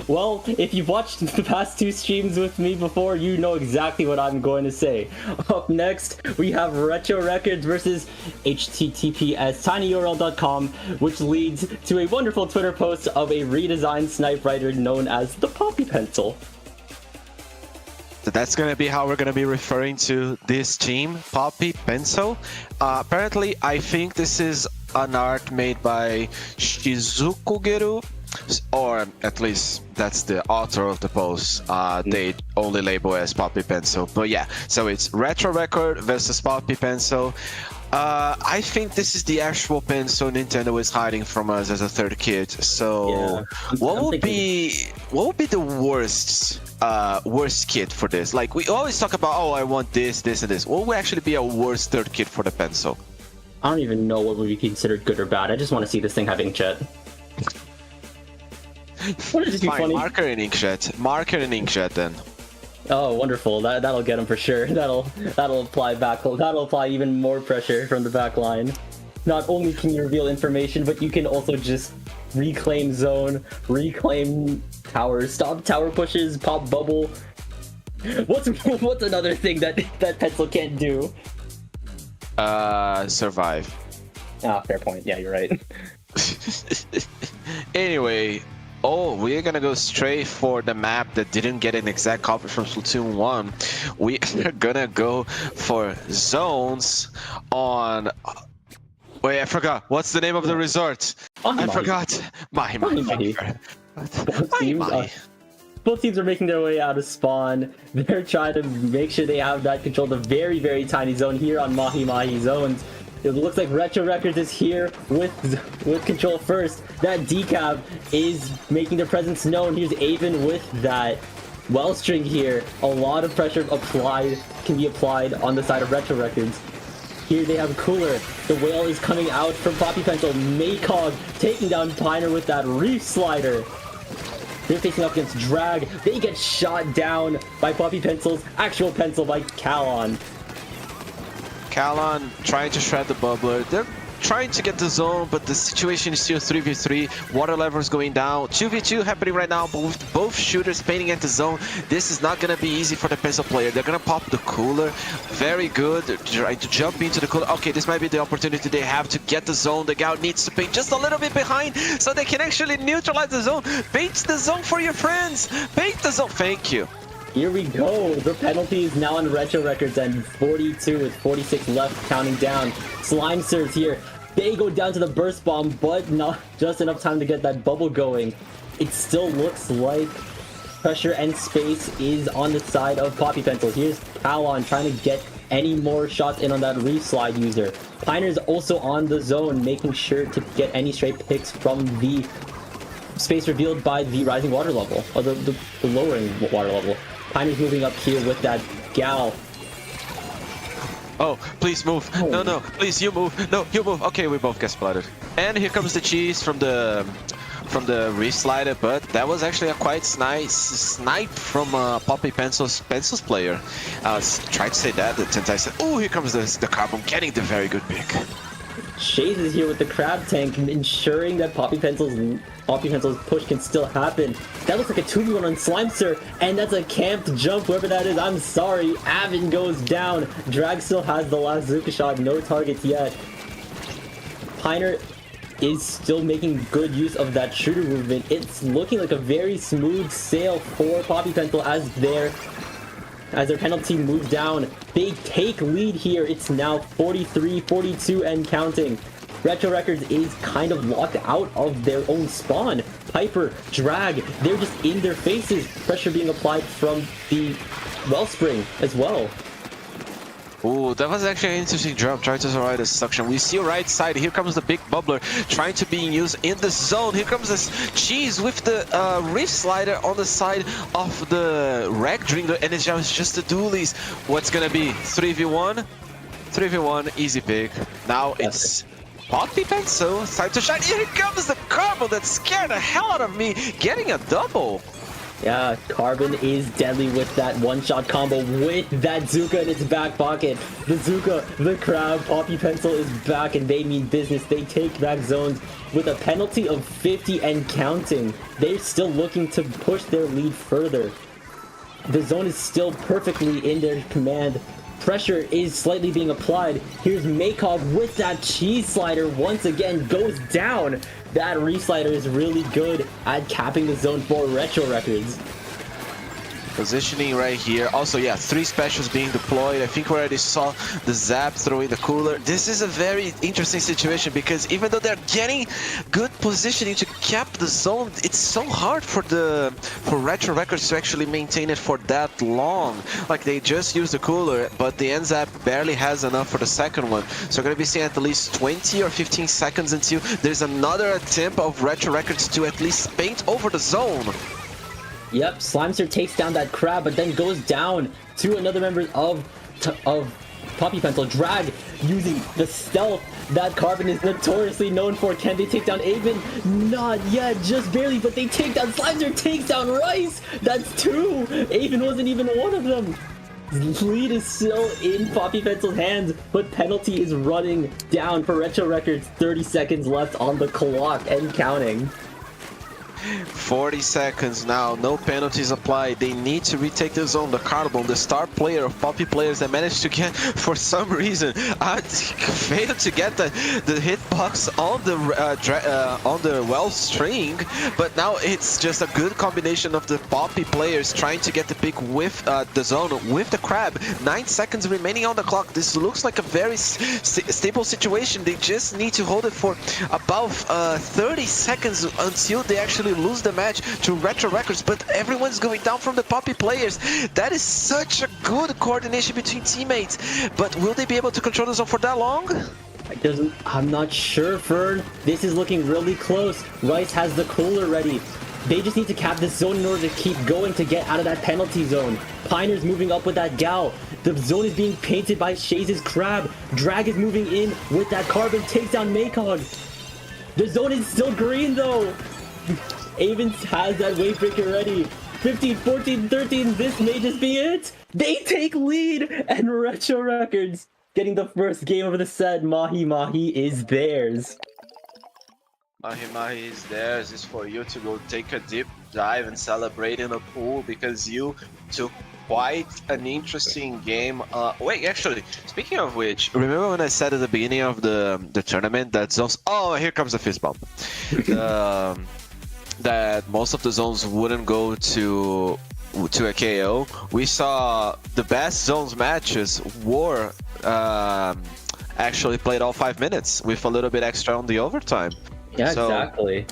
Well, if you've watched the past 2 streams with me before, you know exactly what I'm going to say. Up next, we have Retro Records versus https://tinyurl.com, which leads to a wonderful Twitter post of a redesigned snipe writer known as the Poppy Pencil. So that's going to be how we're going to be referring to this team, Poppy Pencil. Apparently, I think this is an art made by Shizukugeru, or at least that's the author of the post. They only label as Poppy Pencil. But yeah, so it's Retro Record versus Poppy Pencil. I think this is the actual pencil Nintendo is hiding from us as a third kit. So Yeah, what would be the worst kit for this? Like, we always talk about, oh, I want this, this, and this. What would actually be a worst third kit for the pencil? I don't even know what would be considered good or bad. I just want to see this thing have inkjet. Wouldn't it just be Fine, funny? marker and inkjet. Marker and inkjet then. Oh, wonderful! That'll get him for sure. That'll apply That'll apply even more pressure from the back line. Not only can you reveal information, but you can also just reclaim zone, reclaim towers, stop tower pushes, pop bubble. What's another thing that pencil can't do? Survive. Ah, fair point. Yeah, you're right. Anyway, we're gonna go straight for the map that didn't get an exact copy from Splatoon 1. We are gonna go for zones on... Wait, I forgot. What's the name of the resort? I forgot. Mahi. Both teams are making their way out of spawn. They're trying to make sure they have that control the very, very tiny zone here on Mahi zones. It looks like Retro Records is here with control first. That decap is making their presence known. Here's Avon with that Wellstring here. A lot of pressure can be applied on the side of Retro Records. Here they have Cooler. The whale is coming out from Poppy Pencil. Maycog taking down Piner with that Reef Slider. They're facing up against Drag. They get shot down by Poppy Pencil's actual pencil by Kalon. Kalon trying to shred the bubbler. They're trying to get the zone, but the situation is still 3v3. Water level is going down. 2v2 happening right now, both shooters painting at the zone. This is not going to be easy for the pencil player. They're going to pop the cooler. Very good. They're trying to jump into the cooler. Okay, this might be the opportunity they have to get the zone. The Gout needs to paint just a little bit behind so they can actually neutralize the zone. Paint the zone for your friends. Paint the zone. Thank you. Here we go. The penalty is now on Retro Records and 42 with 46 left, counting down. Slime serves here. They go down to the burst bomb, but not just enough time to get that bubble going. It still looks like pressure and space is on the side of Poppy Pencil. Here's Kalon trying to get any more shots in on that Reef Slide user. Piner's also on the zone, making sure to get any straight picks from the space revealed by the rising water level, or the lowering water level. Piner's moving up here with that Gal. Oh, please move. Oh. No, please, you move. No, you move. Okay, we both get splattered. And here comes the cheese from the Reef Slider, but that was actually a quite nice snipe from Poppy Pencil's player. Tried to say that, the Tentai said, oh, here comes the Carbon getting the very good pick. Shaze is here with the crab tank, ensuring that Poppy Pencil's push can still happen. That looks like a 2v1 on Slimester, and that's a camped jump, whoever that is. I'm sorry. Avon goes down. Drag still has the last Zuka shot, no targets yet. Piner is still making good use of that shooter movement. It's looking like a very smooth sail for Poppy Pencil as their penalty moves down. They take lead here. It's now 43, 42 and counting. Retro Records is kind of locked out of their own spawn. Piper, Drag, they're just in their faces. Pressure being applied from the Wellspring as well. Ooh, that was actually an interesting jump, trying to survive the suction. We see right side, here comes the big bubbler, trying to be used in the zone. Here comes this cheese with the Reef Slider on the side of the Rag Drinker, and it's just the dualies. What's gonna be? 3v1? 3v1, easy pick. Now it's Poppy Pencil, time to shine. Here comes the Carbon that scared the hell out of me, getting a double. Yeah, Carbon is deadly with that one-shot combo with that Zuka in its back pocket. The Zuka, the Crab, Poppy Pencil is back and they mean business. They take back zones with a penalty of 50 and counting. They're still looking to push their lead further. The zone is still perfectly in their command. Pressure is slightly being applied. Here's Maycog with that cheese slider once again goes down. That re-slider is really good at capping the zone for Retro Records. Positioning right here. Also, yeah, 3 specials being deployed. I think we already saw the Zap throwing the cooler. This is a very interesting situation because even though they're getting good positioning to cap the zone, it's so hard for Retro Records to actually maintain it for that long. Like, they just used the cooler, but the end Zap barely has enough for the second one. So we're going to be seeing at least 20 or 15 seconds until there's another attempt of Retro Records to at least paint over the zone. Yep, Slimester takes down that Crab, but then goes down to another member of Poppy Pencil. Drag using the stealth that Carbon is notoriously known for. Can they take down Avon? Not yet, just barely, but they take down Slimester, takes down Rice. That's 2. Avon wasn't even one of them. Lead is still in Poppy Pencil's hands, but penalty is running down for Retro Records. 30 seconds left on the clock and counting. 40 seconds now, no penalties applied. They need to retake the zone. The Carbon, the star player of Poppy players that managed to get, for some reason, failed to get the hitbox on the well string. But now it's just a good combination of the Poppy players trying to get the pick with the zone with the Crab. 9 seconds remaining on the clock. This looks like a very stable situation. They just need to hold it for about 30 seconds until they actually lose the match to Retro Records, but everyone's going down from the Poppy players. That is such a good coordination between teammates, but will they be able to control the zone for that long? I'm not sure, Fern. This is looking really close. Rice has the cooler ready. They just need to cap this zone in order to keep going to get out of that penalty zone. Piner's moving up with that Gal. The zone is being painted by Shaze's Crab. Drag is moving in with that Carbon, takes down Maycog. The zone is still green though. Avon has that wavebreaker ready. 15, 14, 13, this may just be it. They take lead, and Retro Records getting the first game of the set. Mahi Mahi is theirs. Mahi Mahi is theirs. It's for you to go take a deep dive and celebrate in a pool because you took quite an interesting game. Wait, actually, speaking of which, remember when I said at the beginning of the tournament that zones... Oh, here comes the fist bump. That most of the zones wouldn't go to a KO. We saw the best zones matches were actually played all 5 minutes with a little bit extra on the overtime. Yeah, so, exactly.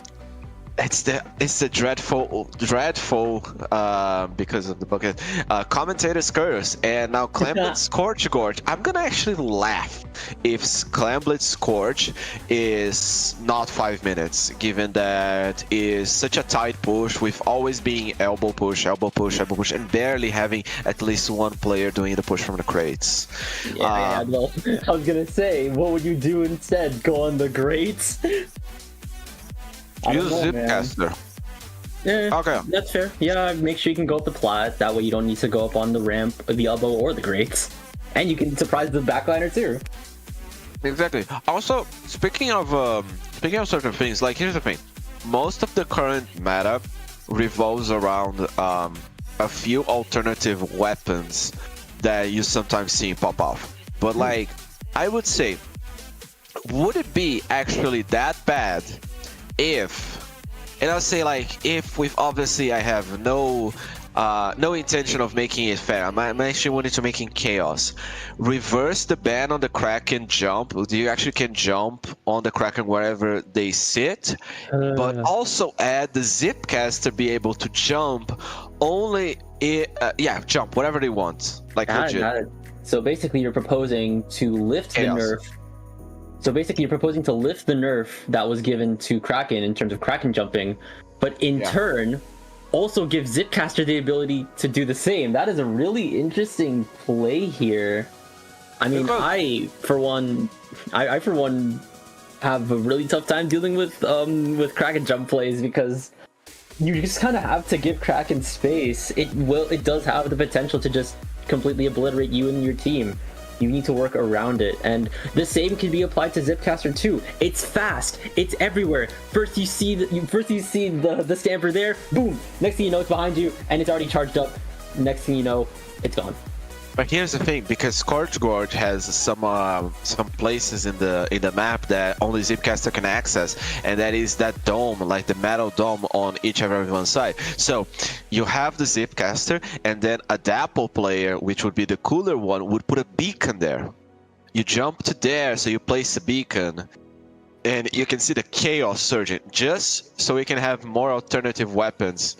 It's the dreadful because of the bucket commentator's curse, and now Clamblitz Scorch Gorge. I'm gonna actually laugh if Clamblitz Scorch is not 5 minutes, given that is such a tight push with always being elbow push, and barely having at least one player doing the push from the crates. Yeah, well, I was gonna say, what would you do instead? Go on the grates? Use Zipcaster. Yeah, okay. That's fair. Yeah, make sure you can go up the plat. That way you don't need to go up on the ramp, the elbow, or the grates. And you can surprise the backliner too. Exactly. Also, speaking of certain things, like here's the thing. Most of the current meta revolves around a few alternative weapons that you sometimes see pop off. But like, I would say, would it be actually that bad if, and I'll say like, if with obviously I have no intention of making it fair. I'm actually wanting to making chaos. Reverse the ban on the Kraken jump. You actually can jump on the Kraken wherever they sit, but also add the Zipcast to be able to jump only, jump whatever they want. Like legit. So basically, you're proposing to lift chaos. The nerf. So basically, you're proposing to lift the nerf that was given to Kraken in terms of Kraken jumping, but in turn, also give Zipcaster the ability to do the same. That is a really interesting play here. I mean, I for one have a really tough time dealing with Kraken jump plays because You just kind of have to give Kraken space. It does have the potential to just completely obliterate you and your team. You need to work around it, and the same can be applied to Zipcaster too. It's fast, it's everywhere. First you see the Stamper there, boom. Next thing you know, it's behind you, and it's already charged up. Next thing you know, it's gone. But here's the thing, because Scorch Gorge has some places in the map that only Zipcaster can access, and that is that dome, like the metal dome on each and every one side. So you have the Zipcaster, and then a Dapple player, which would be the cooler one, would put a beacon there. You jump to there, so you place a beacon, and you can see the Chaos surging, just so we can have more alternative weapons.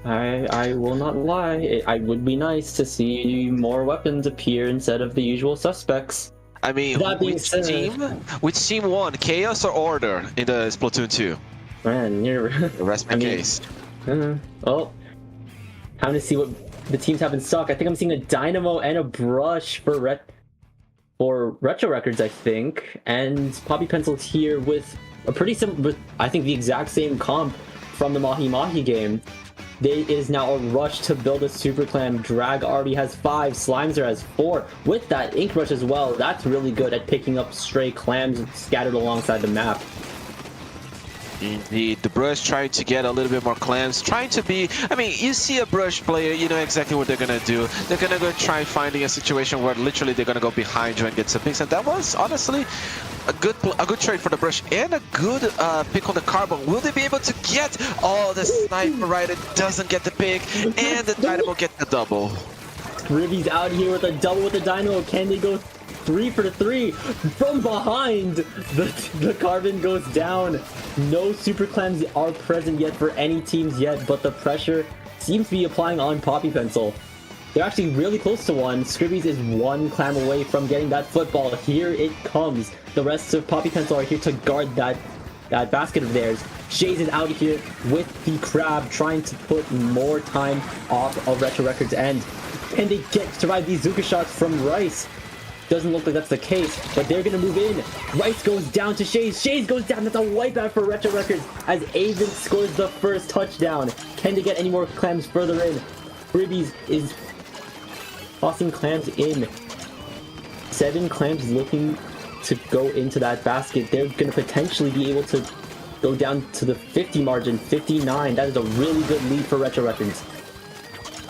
I will not lie. It would be nice to see more weapons appear instead of the usual suspects. I mean, which team won, Chaos or Order in the Splatoon 2? Man, you're... Rest my case. Oh, time to see what the teams have in stock. I think I'm seeing a Dynamo and a Brush for Retro Records, I think, and Poppy Pencil here with a pretty similar, I think the exact same comp from the Mahi Mahi game. It is now a rush to build a super clan. Drag already has 5, Slimezer has 4. With that Ink Rush as well, that's really good at picking up stray clams scattered alongside the map. Indeed, the Brush trying to get a little bit more clams, trying to be, I mean, you see a Brush player, you know exactly what they're gonna do. They're gonna go try finding a situation where literally they're gonna go behind you and get some picks, and that was honestly a good trade for the Brush and a good pick on the Carbon. Will they be able to get the Sniper Rider doesn't get the pick, and the Dynamo get the double. Ribby's out here with a double with the Dynamo. Can they go 3 for 3 from behind? The Carbon goes down. No super clams are present yet for any teams yet, but the pressure seems to be applying on Poppy Pencil. They're actually really close to one. Scribby's is 1 clam away from getting that football. Here it comes. The rest of Poppy Pencil are here to guard that basket of theirs. Shaze is out here with the Crab, trying to put more time off of Retro Records' end. Can they survive these Zuka shots from Rice? Doesn't look like that's the case, but they're gonna move in. Rice goes down to Shaze. Shaze goes down. That's a wipeout for Retro Records as Avon scores the first touchdown. Can they get any more clams further in? Ribbies is tossing clams in. 7 clams looking to go into that basket. They're gonna potentially be able to go down to the 50 margin, 59. That is a really good lead for Retro Records.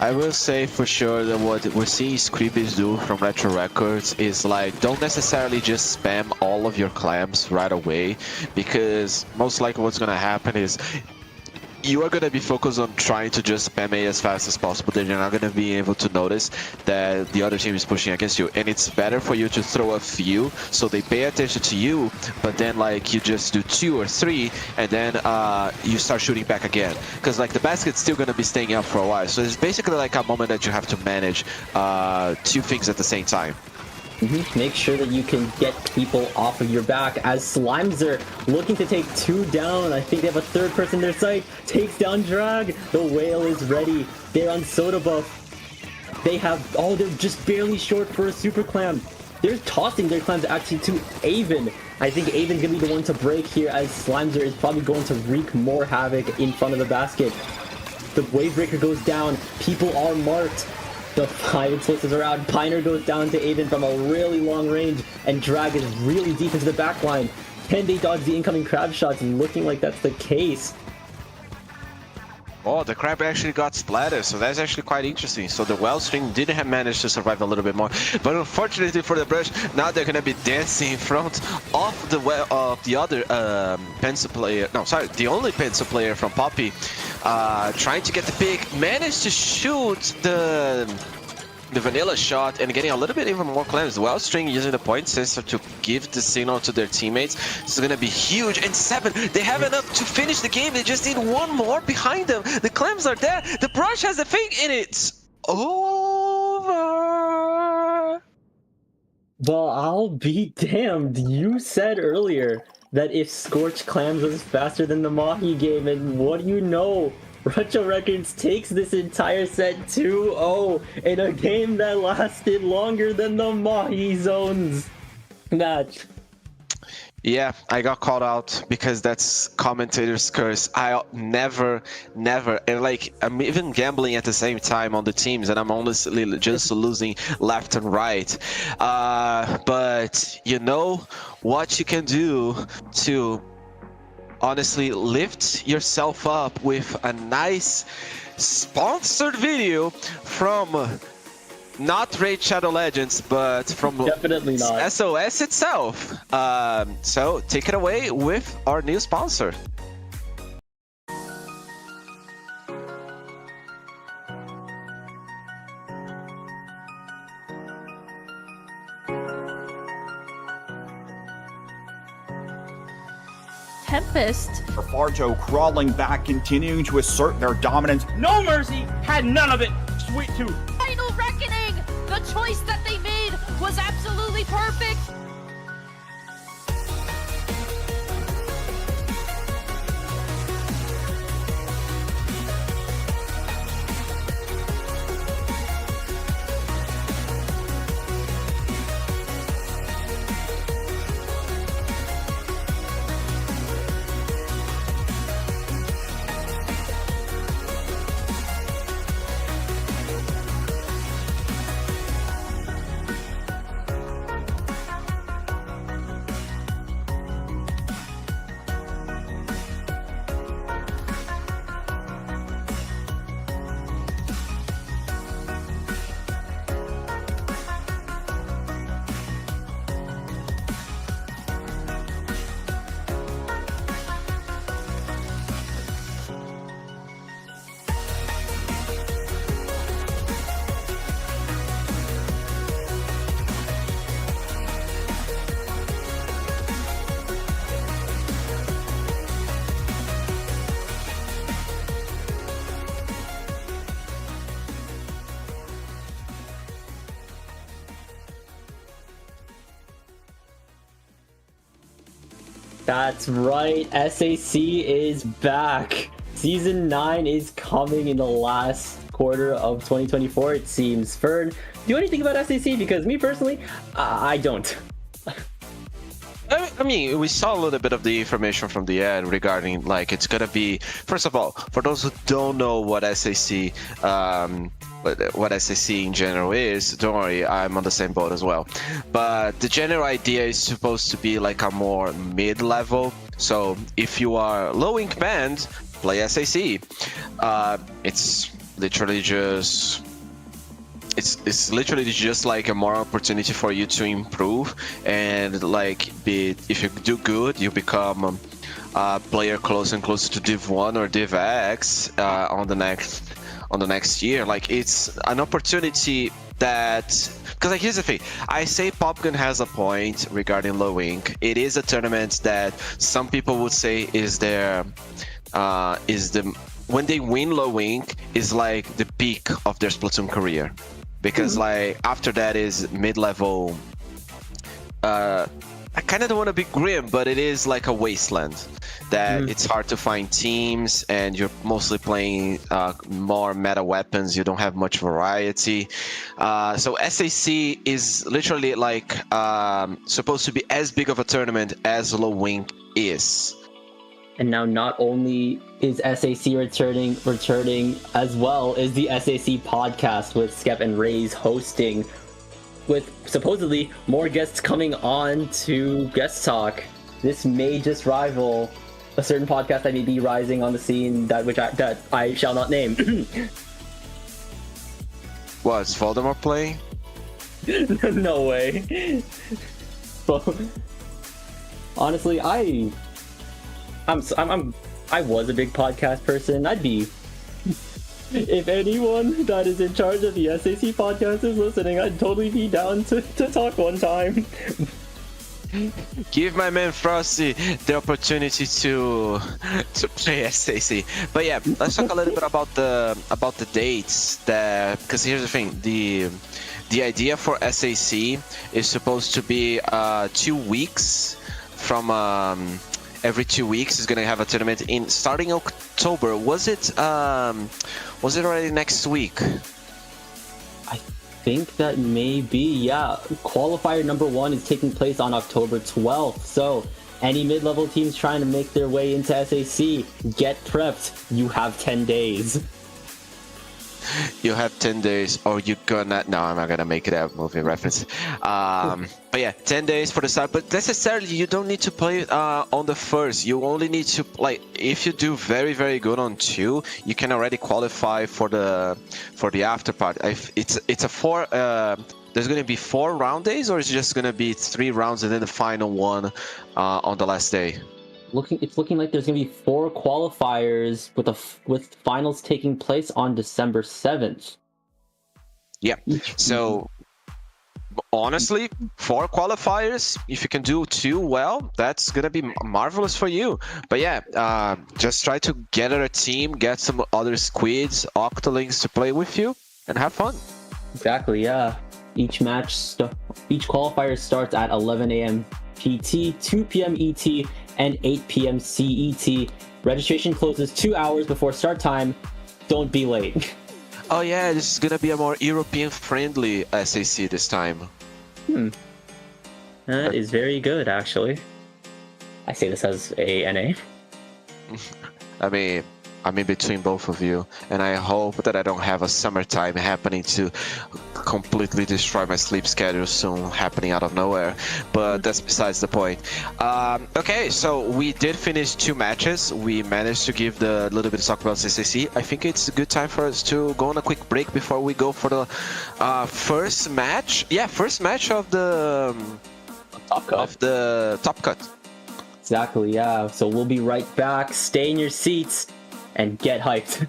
I will say for sure that what we're seeing Scribbies do from Retro Records is like, don't necessarily just spam all of your clams right away, because most likely what's gonna happen is you are going to be focused on trying to just spam A as fast as possible, then you're not going to be able to notice that the other team is pushing against you. And it's better for you to throw a few so they pay attention to you, but then like you just do 2 or 3 and then you start shooting back again. Because like the basket's still going to be staying up for a while. So it's basically like a moment that you have to manage 2 things at the same time. Make sure that you can get people off of your back as Slimezer looking to take 2 down. I think they have a 3rd person in their sight. Takes down Drag. The Whale is ready. They're on Soda Buff. They have, they're just barely short for a Super Clam. They're tossing their clams actually to Avon. I think Avon's going to be the one to break here as Slimezer is probably going to wreak more havoc in front of the basket. The Wave Breaker goes down. People are marked. The 5 explosives are out. Piner goes down to Avon from a really long range, and Drag is really deep into the back line. Can they dodge the incoming crab shots? Looking like that's the case. Oh, the crab actually got splattered, so that's actually quite interesting. So the Wellstring did have managed to survive a little bit more, but unfortunately for the Brush, now they're gonna be dancing in front of the other pencil player. No, sorry, the only pencil player from Poppy, trying to get the pick. Managed to shoot the vanilla shot and getting a little bit even more clams. Wellstring using the point sensor to give the signal to their teammates. This is gonna be huge. And 7, they have enough to finish the game. They just need 1 more behind them. The clams are there. The Brush has the thing, and it's over. Well, I'll be damned. You said earlier that if Scorched Clams was faster than the Mahi game, and what do you know? Retro Records takes this entire set 2-0 in a game that lasted longer than the Mahi Zones match. Yeah, I got called out because that's commentator's curse. I never, and like I'm even gambling at the same time on the teams, and I'm honestly just losing left and right. But you know what you can do to honestly lift yourself up with a nice sponsored video from not Raid Shadow Legends, but from Definitely not. SOS itself. So take it away with our new sponsor. Tempest. Farjo crawling back, continuing to assert their dominance. No mercy, had none of it. Sweet tooth. Final reckoning! The choice that they made was absolutely perfect! That's right, SAC is back. Season 9 is coming in the last quarter of 2024, it seems. Fern, do you know anything about SAC? Because me personally, I don't. I mean, we saw a little bit of the information from the ad regarding, like, it's gonna be, first of all, for those who don't know what SAC, what SAC in general is, don't worry, I'm on the same boat as well. But the general idea is supposed to be like a more mid-level. So if you are low ink band, play SAC. It's literally just it's literally just like a more opportunity for you to improve, and like if you do good, you become a player closer and closer to Div 1 or Div X on the next year. Like, it's an opportunity that, because like, here's the thing, I say Popgun has a point regarding low ink. It is a tournament that some people would say is when they win low ink is like the peak of their Splatoon career, because like after that is mid-level. I kind of don't want to be grim, but it is like a wasteland that it's hard to find teams, and you're mostly playing more meta weapons. You don't have much variety. So SAC is literally like supposed to be as big of a tournament as low ink is. And now not only is SAC returning as well as the SAC podcast with Skep and Rays hosting, with supposedly more guests coming on to guest talk. This may just rival a certain podcast that may be rising on the scene that I shall not name. What, is Voldemort playing? No way. Well, honestly, I was a big podcast person. I'd be, if anyone that is in charge of the SAC podcast is listening, I'd totally be down to talk one time. Give my man Frosty the opportunity to play SAC. But yeah, let's talk a little bit about the dates. Because here's the thing, the idea for SAC is supposed to be 2 weeks from. Every 2 weeks is gonna have a tournament in starting October. Was it already next week? I think that may be, yeah. Qualifier number 1 is taking place on October 12th. So Any mid-level teams trying to make their way into SAC, get prepped. You have 10 days. You have 10 days, or you're gonna. No, I'm not gonna make it a movie reference. But yeah, 10 days for the start. But necessarily, you don't need to play on the first. You only need to play. If you do very, very good on 2, you can already qualify for the after part. It's a 4. There's gonna be 4 round days, or it's just gonna be 3 rounds and then the final one on the last day. It's looking like there's gonna be 4 qualifiers with finals taking place on December 7th. Yeah. So honestly, 4 qualifiers. If you can do 2 well, that's gonna be marvelous for you. But yeah, just try to gather a team, get some other squids, octolings to play with you, and have fun. Exactly. Yeah. Each qualifier starts at 11 a.m. PT, 2 p.m. ET, and 8 p.m. CET. Registration closes 2 hours before start time. Don't be late. Oh yeah, this is gonna be a more European-friendly SAC this time. That is very good, actually. I say this as a NA. I mean, I'm in between both of you, and I hope that I don't have a summertime happening to completely destroy my sleep schedule soon, happening out of nowhere. But that's besides the point. Okay, so we did finish 2 matches. We managed to give the little bit of talk about CCC. I think it's a good time for us to go on a quick break before we go for the first match. Yeah, first match of the Top cut. Of the top cut. Exactly, yeah. So we'll be right back. Stay in your seats and get hyped.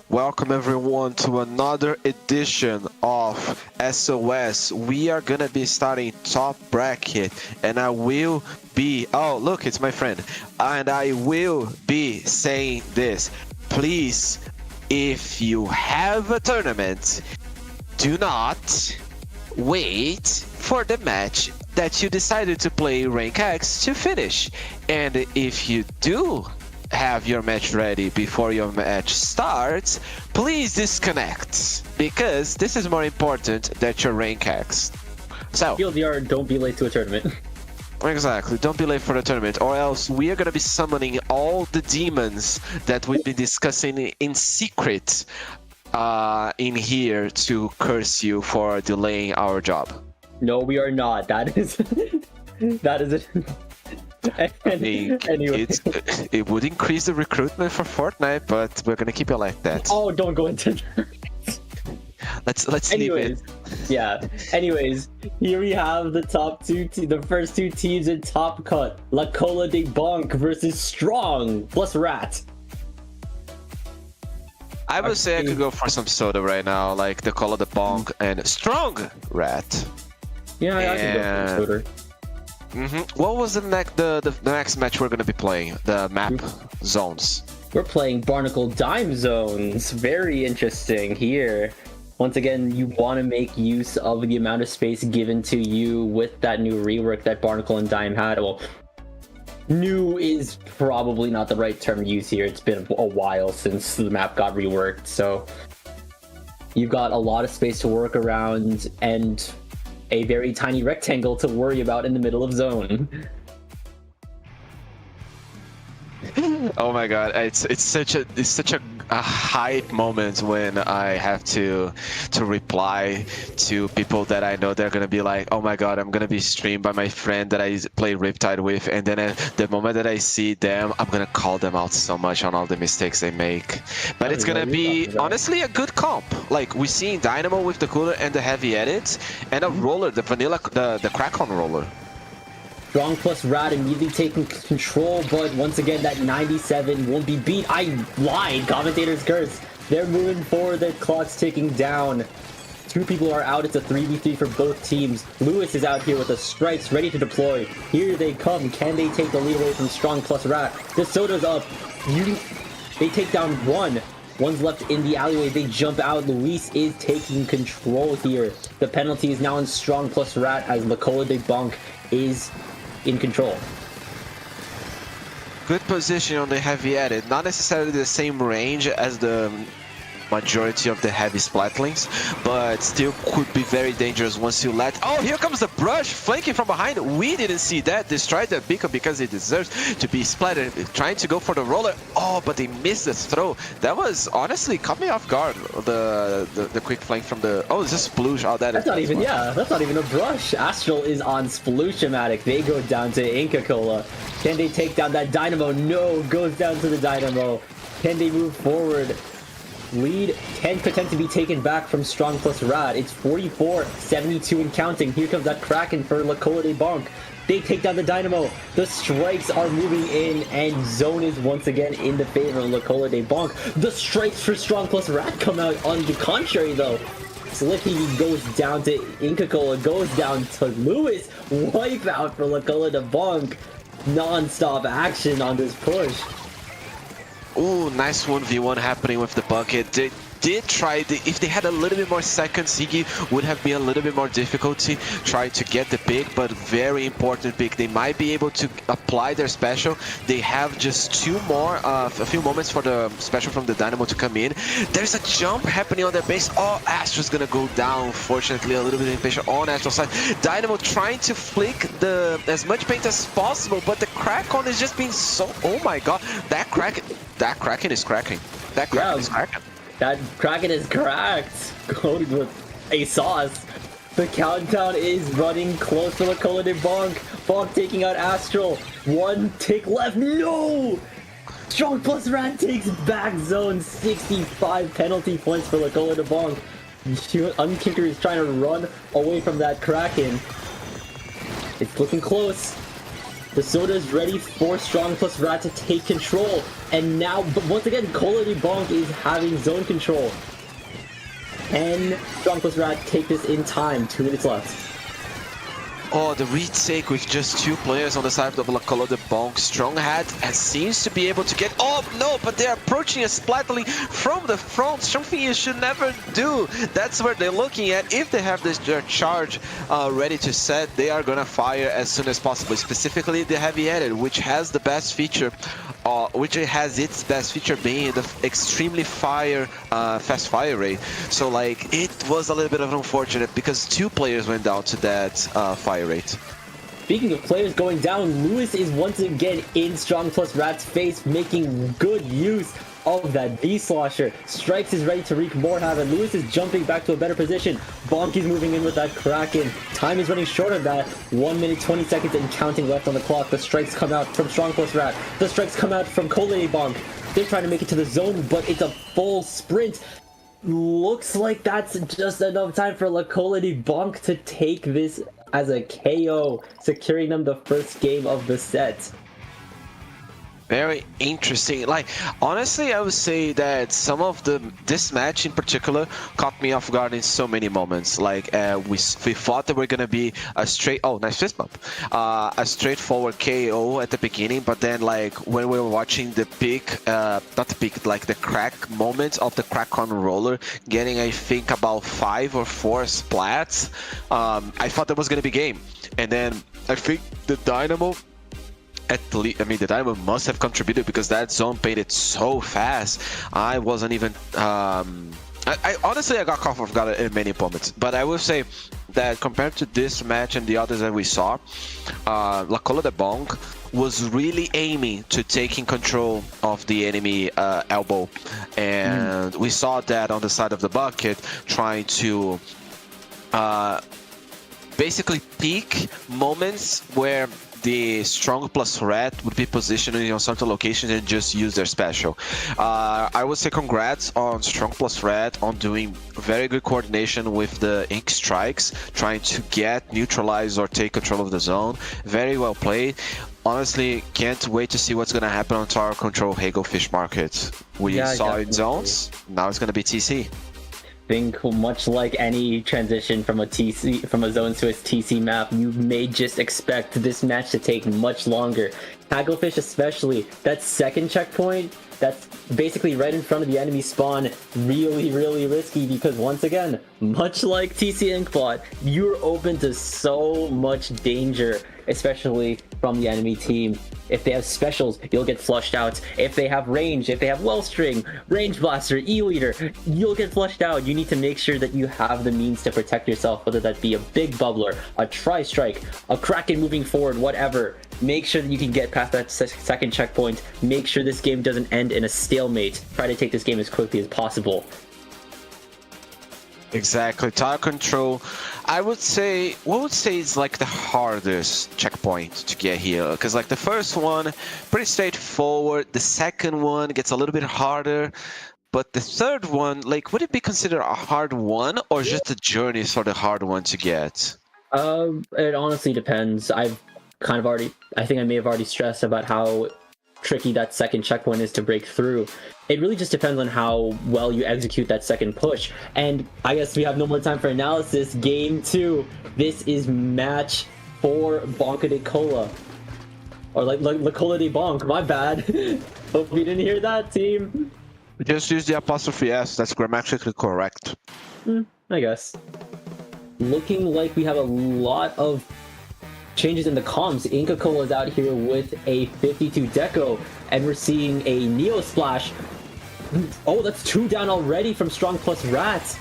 Welcome everyone to another edition of SOS. We are gonna be starting top bracket, and I will be, oh look, it's my friend, and I will be saying this. Please, if you have a tournament, do not wait for the match that you decided to play Rank X to finish. And if you do have your match ready before your match starts, please disconnect, because this is more important than your Rank X. So, TLDR, don't be late to a tournament. exactly, don't be late for the tournament, or else we are gonna be summoning all the demons that we've been discussing in secret in here to curse you for delaying our job. No, we are not. That is that is it. Anyway. It would increase the recruitment for Fortnite, but we're gonna keep it like that. Oh, don't go into Let's leave it. Yeah. Anyways, here we have the top two, the first two teams in top cut: Kola De Bonk versus Strong plus Rat. I would say I could go for some soda right now, like the Kola De Bonk and Strong Rat. Yeah, I can go for soda. What was the next match we're gonna be playing? The map zones. We're playing Barnacle Dime Zones. Very interesting here. Once again, you want to make use of the amount of space given to you with that new rework that Barnacle and Dime had. Well, new is probably not the right term to use here. It's been a while since the map got reworked, so you've got a lot of space to work around and a very tiny rectangle to worry about in the middle of zone. Oh my god, it's such a hype moment when I have to reply to people that I know they're gonna be like, oh my god, I'm gonna be streamed by my friend that I play Riptide with, and then the moment that I see them, I'm gonna call them out so much on all the mistakes they make. But it's gonna be honestly a good comp. Like we see in Dynamo with the cooler and the heavy edits, and a roller, the vanilla, the crack-on roller. Strong plus Rat immediately taking control, but once again, that 97 won't be beat. I lied. Commentators curse. They're moving forward. The clock's ticking down. Two people are out. It's a 3v3 for both teams. Lewis is out here with the strikes ready to deploy. Here they come. Can they take the lead away from Strong plus Rat? The soda's up. They take down one. One's left in the alleyway. They jump out. Luis is taking control here. The penalty is now on Strong plus Rat as Kola De Bonk is in control. Good position on the heavy edit, not necessarily the same range as the majority of the heavy splatlings, but still could be very dangerous once you let... Oh, here comes the brush, flanking from behind. We didn't see that. Destroyed the beacon because it deserves to be splattered. Trying to go for the roller. Oh, but they missed the throw. That was honestly caught me off guard. The quick flank from the... Oh, it's just sploosh. Oh, that's not even... Yeah, that's not even a brush. Astral is on Sploosh-o-matic. They go down to Inca Kola. Can they take down that Dynamo? No, goes down to the Dynamo. Can they move forward? Lead can potentially be taken back from Strong plus Rad. It's 44-72 and counting. Here comes that Kraken for Kola De Bonk. They take down the Dynamo. The strikes are moving in, and zone is once again in the favor of Kola De Bonk. The strikes for Strong plus Rad come out on the contrary, though. Slicky goes down to Inca Kola, goes down to Lewis. Wipeout for Kola De Bonk. Non-stop action on this push. Ooh, nice 1v1 happening with the bucket. They did try, if they had a little bit more seconds, Ziggy would have been a little bit more difficulty trying to get the pick, but very important pick. They might be able to apply their special. They have just two more, a few moments for the special from the Dynamo to come in. There's a jump happening on their base. Oh, Astra's gonna go down, unfortunately, a little bit impatient on Astra's side. Dynamo trying to flick as much paint as possible, but the crack-on is just being so... Oh my god, that Kraken is cracking. That Kraken is cracking. That Kraken is cracked. Coated with a sauce. The countdown is running close for Kola De Bonk. Bonk taking out Astral. One tick left. No! Strong plus Rat takes back zone. 65 penalty points for Kola De Bonk. Unkinker is trying to run away from that Kraken. It's looking close. The Soda is ready for Strong plus Rat to take control. And now, but once again, Kola De Bonk is having zone control. Can Strong plus Rat take this in time? 2 minutes left. Oh, the retake with just 2 players on the side of Kola De Bonk. Strong Hat seems to be able to get... Oh, no, but they're approaching us slightly from the front. Something you should never do. That's where they're looking at. If they have this their charge ready to set, they are going to fire as soon as possible. Specifically, the heavy-headed, which has the best feature, which has its best feature being the extremely fast fire rate. So, like, it was a little bit of unfortunate because 2 players went down to that fire rate. Speaking of players going down, Lewis is once again in Strong plus Rat's face, making good use of that V-Slosher. Strikes is ready to wreak more havoc. Lewis is jumping back to a better position. Bonk is moving in with that Kraken. Time is running short of that. 1 minute 20 seconds and counting left on the clock. The strikes come out from Strong plus Rat. The strikes come out from Kola De Bonk. They're trying to make it to the zone, but it's a full sprint. Looks like that's just enough time for Kola De Bonk to take this as a KO, securing them the first game of the set. Very interesting. Like, honestly, I would say that some of this match in particular caught me off guard in so many moments. Like, we thought that we're gonna be a straight... Oh, nice fist bump. A straightforward KO at the beginning, but then, like, when we were watching the peak, not the peak, like the crack moment of the crack on roller, getting, I think, about 5 or 4 splats, I thought that was gonna be game. And then I think the Dynamo... At least, I mean, the Dynamo must have contributed because that zone painted so fast. I wasn't even... I honestly, I got caught off guard in many moments. But I will say that compared to this match and the others that we saw, Kola De Bonk was really aiming to taking control of the enemy elbow. And we saw that on the side of the bucket, trying to basically peak moments where the Strong plus Rat would be positioned on certain locations and just use their special. I would say congrats on Strong plus Rat on doing very good coordination with the Ink strikes, trying to get, neutralize, or take control of the zone. Very well played. Honestly, can't wait to see what's going to happen on Tower Control Hagel Fish Market. We saw in zones, now it's going to be TC. Think much like any transition from a zone to a TC map, you may just expect this match to take much longer. Hagglefish especially, that second checkpoint, that's basically right in front of the enemy spawn, really, really risky because once again, much like TC Inkbot, you're open to so much danger, especially from the enemy team. If they have specials, you'll get flushed out. If they have range, if they have Wellstring, Range Blaster, E-Leader, you'll get flushed out. You need to make sure that you have the means to protect yourself, whether that be a big bubbler, a tri-strike, a Kraken moving forward, whatever. Make sure that you can get past that second checkpoint. Make sure this game doesn't end in a stalemate. Try to take this game as quickly as possible. Exactly. Tower control, I would say, what would say is like the hardest checkpoint to get here? Because like the first one, pretty straightforward. The second one gets a little bit harder. But the third one, like, would it be considered a hard one or just the journey is for the hard one to get? It honestly depends. I've kind of already, I think I may have already stressed about how tricky that second checkpoint is to break through. It really just depends on how well you execute that second push. And I guess we have no more time for analysis. Game 2. This is match 4 Bonka de Kola. Or like Kola De Bonk, my bad. Hope you didn't hear that, team. Just use the apostrophe S, that's grammatically correct. I guess. Looking like we have a lot of changes in the comms. Inca Kola is out here with a 52 deco, and we're seeing a Neo Splash. Oh, that's 2 down already from Strong plus Rats.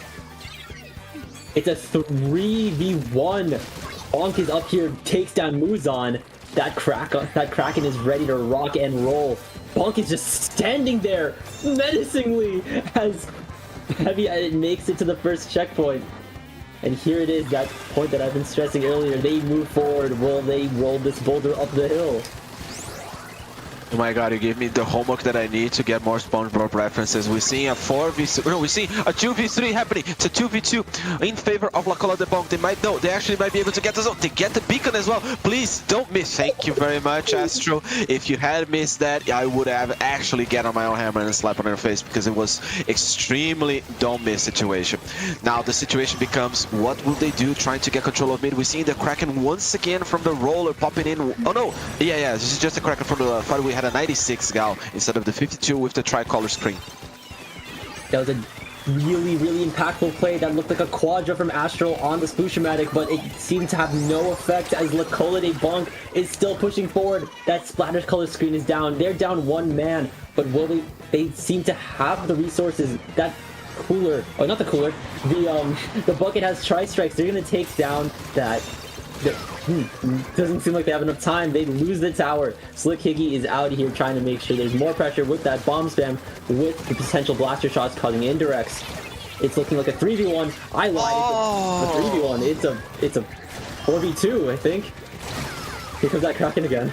It's a 3v1. Bonk is up here, takes down Muzan. That Kraken is ready to rock and roll. Bonk is just standing there menacingly as Heavy makes it to the first checkpoint. And here it is, that point that I've been stressing earlier. They move forward. Will they roll this boulder up the hill? Oh my god, you gave me the homework that I need to get more SpongeBob references. We're seeing a 4v... No, we're seeing a 2v3 happening. It's a 2v2 in favor of Kola De Bonk. They might... No, they actually might be able to get the zone. They get the beacon as well. Please, don't miss. Thank you very much, Astro. If you had missed that, I would have actually get on my own hammer and slap on her face because it was extremely don't miss situation. Now, the situation becomes, what will they do trying to get control of mid? We're seeing the Kraken once again from the roller popping in. Oh no, yeah, this is just a Kraken from the fight. We had a 96 gal instead of the 52 with the tricolor screen. That was a really impactful play that looked like a quadra from Astro on the Sploosh-o-matic, but it seemed to have no effect as Kola De Bonk is still pushing forward. That splatter color screen is down. They're down one man, but Wobbly, they seem to have the resources. That cooler, oh not the cooler, the bucket has tri-strikes. They're gonna take down that. Doesn't seem like they have enough time. They lose the tower. Slick Higgy is out here trying to make sure there's more pressure with that bomb spam, with the potential blaster shots causing indirects. It's looking like a 3v1. I lied. Oh. It's a 3v1. It's a 4v2, I think. Here comes that Kraken again.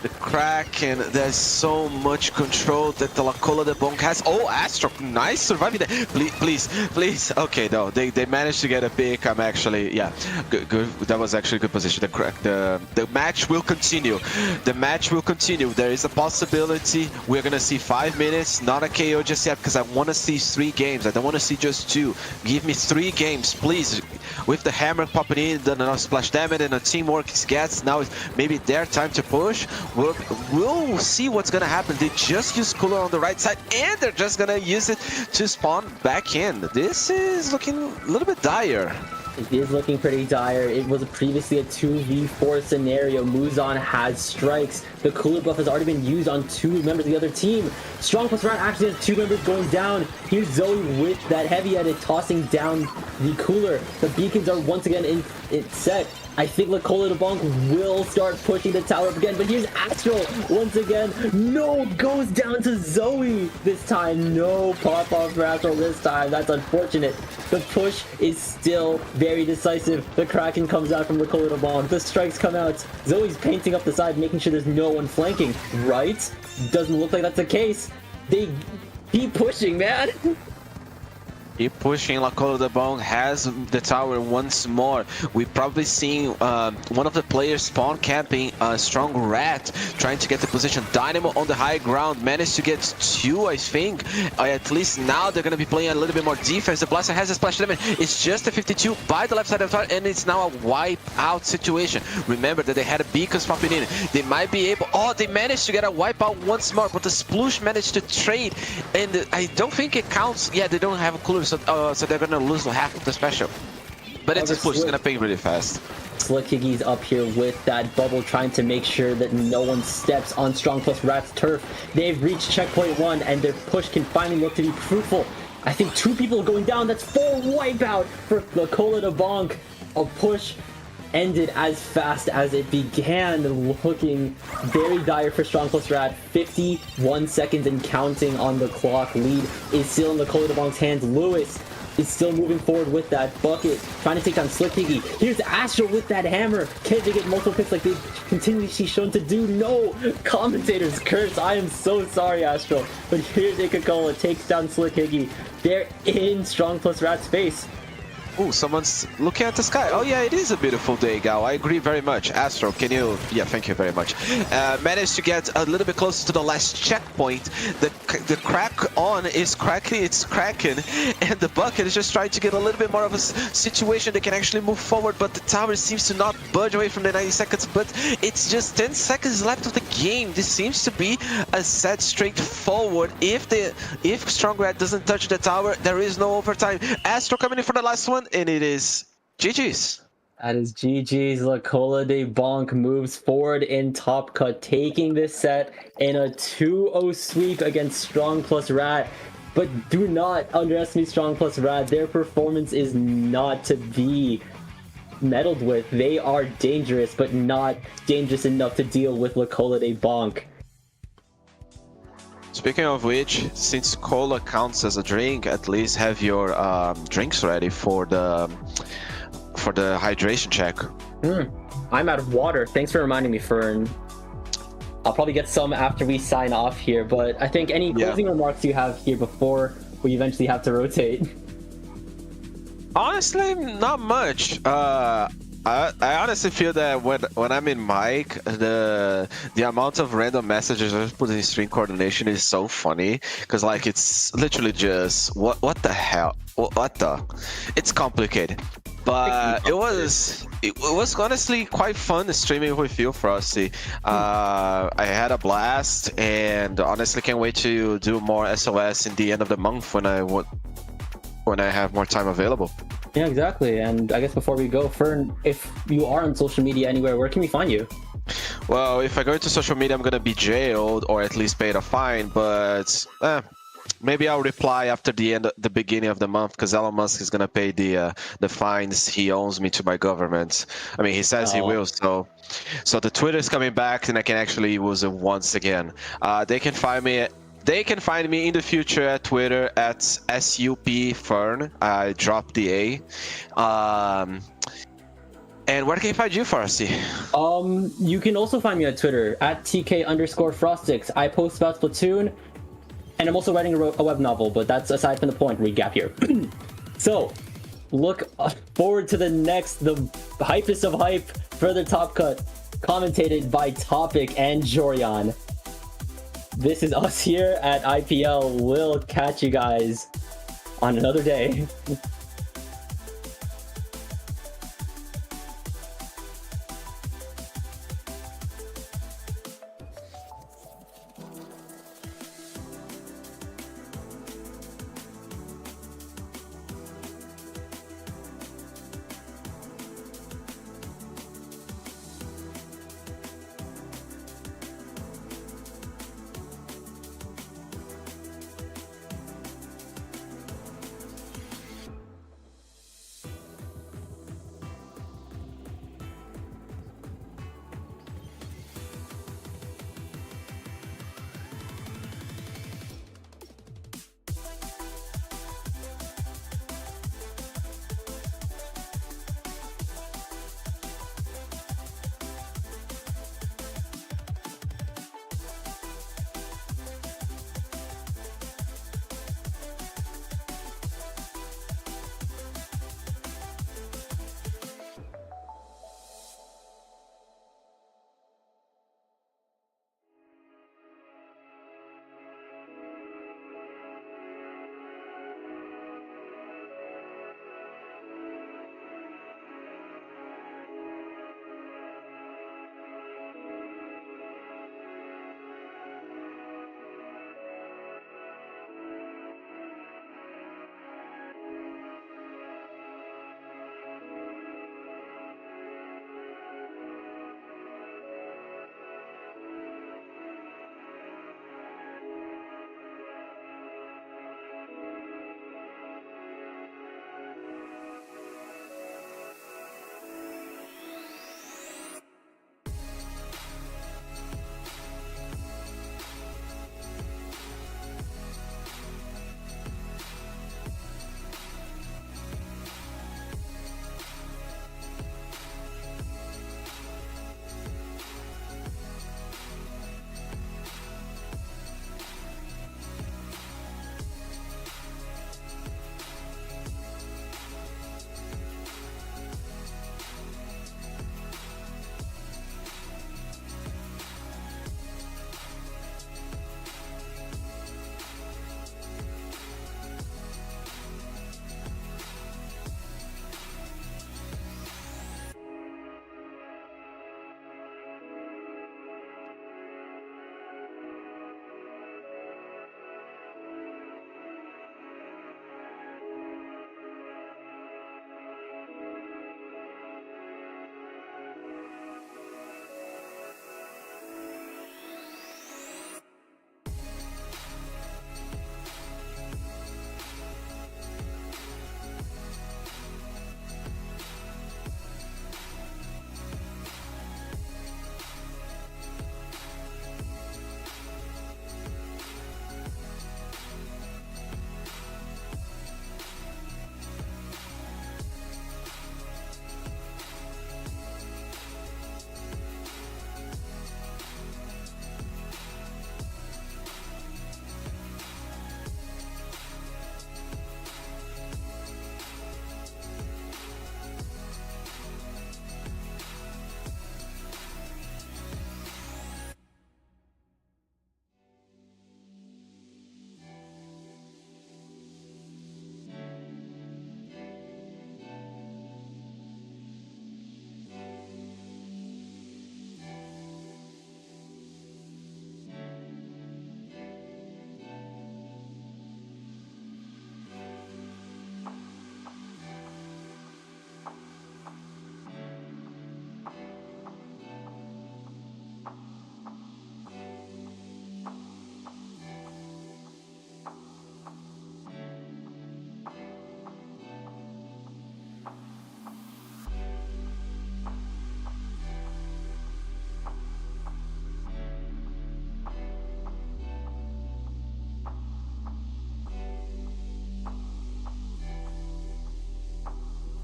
The Kraken, there's so much control that the Kola De Bonk has. Oh, Astro, nice surviving there. Please. Okay, no, they managed to get a pick. I'm actually, yeah, good. That was actually a good position. The match will continue. The match will continue. There is a possibility we're gonna see 5 minutes, not a KO just yet, because I want to see 3 games. I don't want to see just 2. Give me 3 games, please. With the hammer popping in, the splash damage, and the teamwork gets. Now it's maybe their time to push. We'll see what's gonna happen. They just use Cooler on the right side, and they're just gonna use it to spawn back in. This is looking a little bit dire. It is looking pretty dire. It was previously a 2v4 scenario. Muzan has strikes. The cooler buff has already been used on 2 members of the other team. Strong plus Rat actually has 2 members going down. Here's Zoe with that heavy-headed tossing down the cooler. The beacons are once again in set. I think Kola De Bonk will start pushing the tower up again, but here's Astro once again. No, goes down to Zoe this time. No pop-off for Astro this time. That's unfortunate. The push is still very decisive. The Kraken comes out from Kola De Bonk. The strikes come out. Zoe's painting up the side, making sure there's no one flanking. Right? Doesn't look like that's the case. They keep pushing, man. Keep pushing. Kola De Bonk has the tower once more. We're probably seeing one of the players spawn camping a strong rat, trying to get the position. Dynamo on the high ground managed to get 2, I think. At least now they're going to be playing a little bit more defense. The blaster has a splash damage. It's just a 52 by the left side of the tower, and it's now a wipe out situation. Remember that they had a beacons popping in. They might be able... Oh, they managed to get a wipe out once more, but the Sploosh managed to trade, and I don't think it counts. Yeah, they don't have a cooler. So they're gonna lose half of the special. But it's a push, it's gonna ping really fast. Slick Higgy's up here with that bubble, trying to make sure that no one steps on Strong plus Rat's turf. They've reached checkpoint 1, and their push can finally look to be fruitful. I think 2 people are going down. That's 4 wipeout for Kola De Bonk. A push ended as fast as it began, looking very dire for Strong plus Rat. 51 seconds and counting on the clock. Lead is still in Kola De Bonk's hands. Lewis is still moving forward with that bucket, trying to take down Slick Higgy. Here's Astro with that hammer. Can they get multiple picks like they've continuously shown to do? No! Commentators curse. I am so sorry, Astro. But here's Coca-Cola, takes down Slick Higgy. They're in Strong plus Rat's face. Oh, someone's looking at the sky. Oh yeah, it is a beautiful day, Gal. I agree very much. Astro, can you... Yeah, thank you very much. Managed to get a little bit closer to the last checkpoint. The crack on is cracking. It's cracking. And the bucket is just trying to get a little bit more of a situation. They can actually move forward, but the tower seems to not budge away from the 90 seconds. But it's just 10 seconds left of the game. This seems to be a set straightforward. If Strong Rat doesn't touch the tower, there is no overtime. Astro coming in for the last one. And it is GG's. That is GG's. Kola De Bonk moves forward in top cut, taking this set in a 2-0 sweep against Strong plus Rat. But do not underestimate Strong plus Rat. Their performance is not to be meddled with. They are dangerous, but not dangerous enough to deal with Kola De Bonk. Speaking of which, since cola counts as a drink, at least have your drinks ready for the hydration check. I'm out of water. Thanks for reminding me, Fern. I'll probably get some after we sign off here, but I think any closing remarks you have here before we eventually have to rotate? Honestly, not much. I honestly feel that when I'm in mic, the amount of random messages I put in stream coordination is so funny because like it's literally just what the hell, what the, it's complicated. But it was honestly quite fun streaming with you, Frosty. I had a blast, and honestly can't wait to do more SOS in the end of the month when I have more time available. Yeah, exactly. And I guess before we go, Fern, if you are on social media anywhere, where can we find you? Well, if I go into social media, I'm gonna be jailed or at least paid a fine. But maybe I'll reply after the beginning of the month, because Elon Musk is gonna pay the fines he owes me to my government. I mean, he says he will. So the Twitter is coming back, and I can actually use it once again. They can find me. They can find me in the future at Twitter at SUPFern. I dropped the A. And where can you find you, Farsi? You can also find me on Twitter at TK_Frostix. I post about Splatoon, and I'm also writing a web novel, but that's aside from the point. Read gap here. So, look forward to the hypest of hype, further Top Cut, commentated by Topic and Jorian. This is us here at IPL. We'll catch you guys on another day.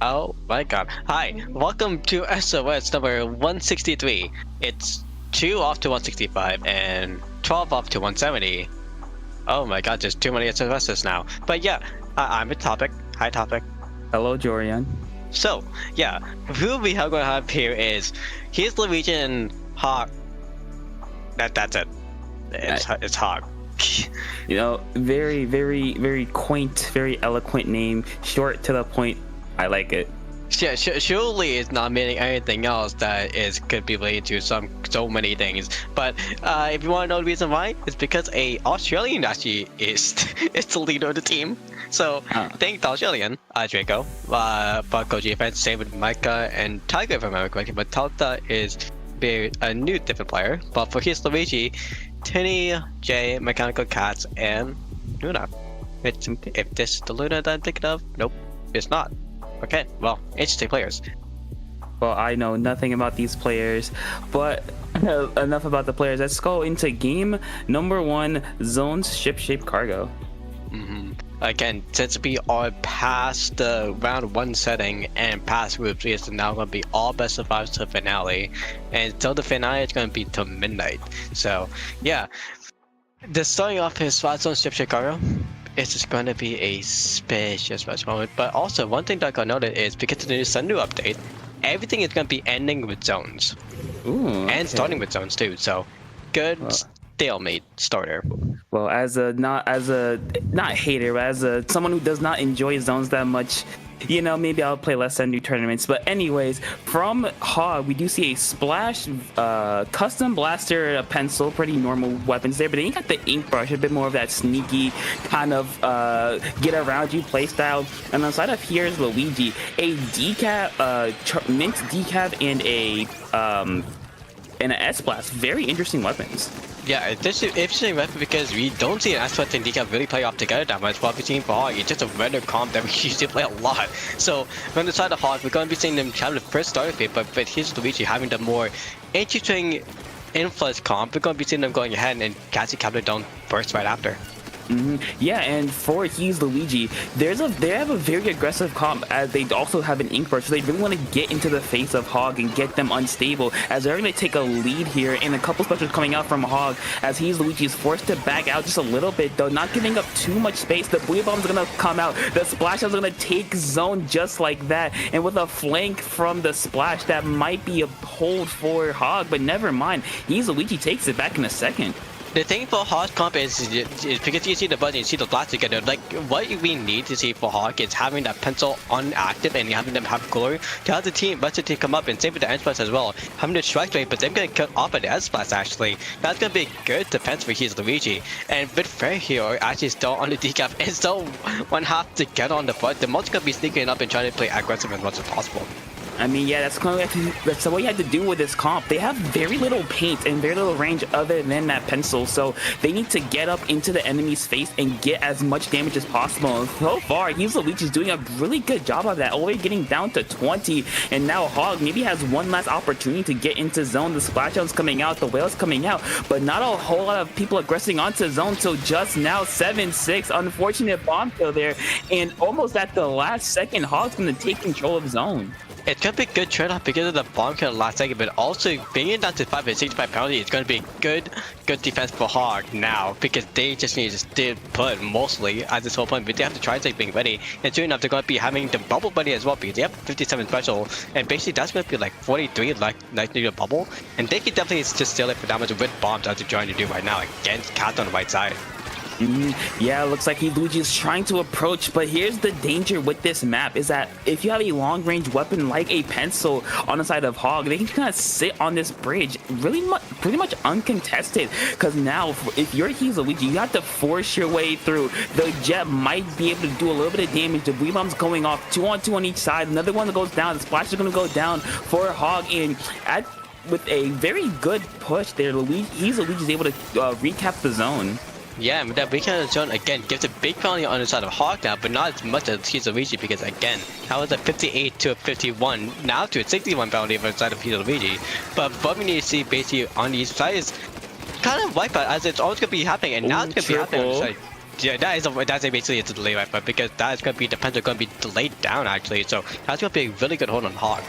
Oh my god. Hi, welcome to SOS number 163. It's 2 off to 165 and 12 off to 170. Oh my god, there's too many SOSs now. But yeah, I'm a Topic. Hi Topic. Hello, Jorian. So, yeah, who we are going to have here is, here's Luigi and Hog. That's it. It's Hog. You know, very, very, very quaint, very eloquent name. Short to the point. I like it. Yeah, surely it's not meaning anything else that could be related to so many things. But if you want to know the reason why, it's because a Australian actually is the leader of the team. So thank the Australian, Draco, but Koji fans, same with Micah and Tiger from America, but Talta is a new different player. But for his Luigi, Tinny, Jay, Mechanical Cats, and Lunar. If this is the Lunar that I'm thinking of, nope, it's not. Okay, well, interesting players. Well, I know nothing about these players, but enough about the players. Let's go into game number 1, Zones Ship-Shaped Cargo. Again, since we are past the round 1 setting and past groups, it's now going to be all best of 5 to finale. And until the finale, it's going to be till midnight. So, yeah. The starting off is Zone Ship-Shaped Cargo. It's just going to be a spacious moment. But also, one thing that I got noted is because of the new Sundu update, everything is going to be ending with zones. Ooh, okay. And starting with zones too. So, good stalemate starter. Well, as a not hater, but as someone who does not enjoy zones that much, you know, maybe I'll play less Sundu tournaments. But anyways, from Hog, we do see a splash, custom blaster, a pencil, pretty normal weapons there. But then you got the ink brush, a bit more of that sneaky kind of get around you playstyle. And on the side of here is Luigi, a decaf, mint decaf, and an S-Blast. Very interesting weapons. Yeah, this is interesting weapon because we don't see an aspect and decaf really play off together that much. What we've seen for Hog, it's just a random comp that we usually play a lot. So on the side of Hog, we're going to be seeing them have the first starter phase, but here's Luigi having the more interesting influence comp. We're going to be seeing them going ahead and catching Captain down first right after. Yeah, and for He's Luigi, they have a very aggressive comp as they also have an ink brush, so they really want to get into the face of Hog and get them unstable as they're going to take a lead here, and a couple specials coming out from Hog as He's Luigi is forced to back out just a little bit though, not giving up too much space. The Booyah Bomb's going to come out, the Splash is going to take zone just like that, and with a flank from the Splash that might be a hold for Hog, but never mind, He's Luigi takes it back in a second. The thing for Hog's comp is because you see the button, you see the blast together. Like what we need to see for Hog is having that pencil unactive and having them have glory to have the team, let the team come up, and same with the S-Blast as well. Having the strike rate, but they're gonna cut off at the S-Blast actually. That's gonna be a good defense for He's Luigi. And with Fair here actually still on the decaf and still one half to get on the foot. The most gonna be sneaking up and trying to play aggressive as much as possible. I mean, yeah, that's what you have to do with this comp. They have very little paint and very little range other than that pencil, so they need to get up into the enemy's face and get as much damage as possible. And so far, He's Luigi's doing a really good job of that, already getting down to 20, and now Hog maybe has one last opportunity to get into zone. The Splash Zone's coming out, the Whale's coming out, but not a whole lot of people aggressing onto zone till just now. 7-6, unfortunate bomb kill there, and almost at the last second, Hog's going to take control of zone. It's going to be a good trade-off because of the bomb kill last second, but also bringing it down to 5 and 65 penalty is going to be good defense for Hog now because they just need to stay put mostly at this whole point, but they have to try to being ready. And soon enough, they're going to be having the bubble buddy as well because they have 57 special, and basically that's going to be like 43 like near the bubble, and they can definitely just steal it for damage with bombs as they're trying to do right now against Cat on the right side. Yeah, it looks like Luigi is trying to approach, but here's the danger with this map is that if you have a long-range weapon like a pencil on the side of Hog, they can kind of sit on this bridge pretty much uncontested, because now if you're He's Luigi, you have to force your way through. The Jet might be able to do a little bit of damage. The Booyah Bomb's going off 2-on-2 on each side. Another one that goes down. The Splash is going to go down for Hog, and with a very good push there, He's Luigi's able to recap the zone. Yeah, but that weekend zone again gives a big penalty on the side of Hog now, but not as much as He's Luigi because again, that was a 58 to a 51, now to a 61 penalty on the side of He's Luigi. But what we need to see basically on the side is kind of wipeout as it's always going to be happening, and now it's going to be happening on the side. Yeah, that's basically it's a delay right, but because that's gonna be the pencil gonna be delayed down actually, so that's gonna be a really good hold on Hog.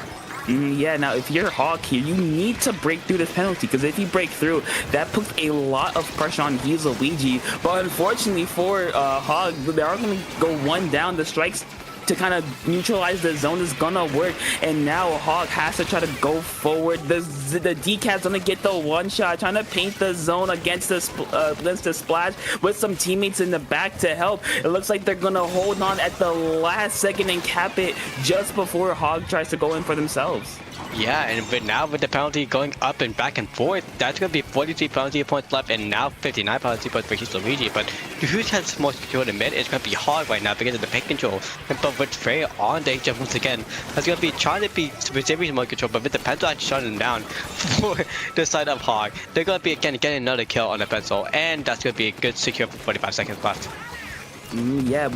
Yeah, now if you're Hog here, you need to break through this penalty, because if you break through, that puts a lot of pressure on Luigi. But unfortunately for Hog, they are going to go one down. The strikes to kind of neutralize the zone is gonna work, and now Hog has to try to go forward. The decap's gonna get the one shot, trying to paint the zone against the splash with some teammates in the back to help. It looks like they're gonna hold on at the last second and cap it just before Hog tries to go in for themselves. Yeah, but now with the penalty going up and back and forth, that's going to be 43 penalty points left and now 59 penalty points for Luigi. But who has most control in mid? It's going to be Hog right now because of the pick control. But with Frey on danger once again, that's going to be trying to be receiving more control, but with the pencil actually shutting them down for the side of Hog, they're going to be again getting another kill on the pencil, and that's going to be a good secure for 45 seconds left. Yeah,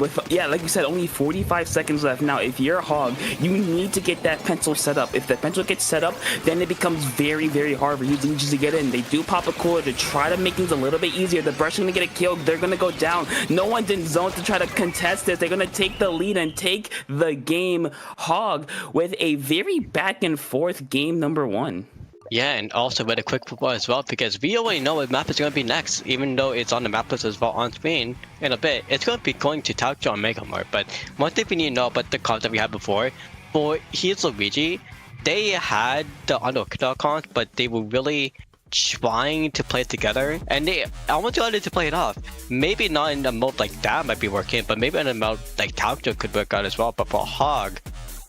like you said, only 45 seconds left. Now, if you're Hog, you need to get that pencil set up. If the pencil gets set up, then it becomes very, very hard for Luigi to get in. They do pop a cooler to try to make things a little bit easier. The brush is going to get a kill. They're going to go down. No one's in zone to try to contest this. They're going to take the lead and take the game. Hog with a very back and forth game number 1. Yeah, and also with a quick football as well, because we already know what map is going to be next, even though it's on the map list as well on screen in a bit. It's going to be going to Taucho and Megamart, but one thing we need to know about the cards that we had before, for Here's Luigi, they had the underdog cards, but they were really trying to play it together, and they almost wanted to play it off. Maybe not in a mode like that might be working, but maybe in a mode like Taucho could work out as well. But for Hog,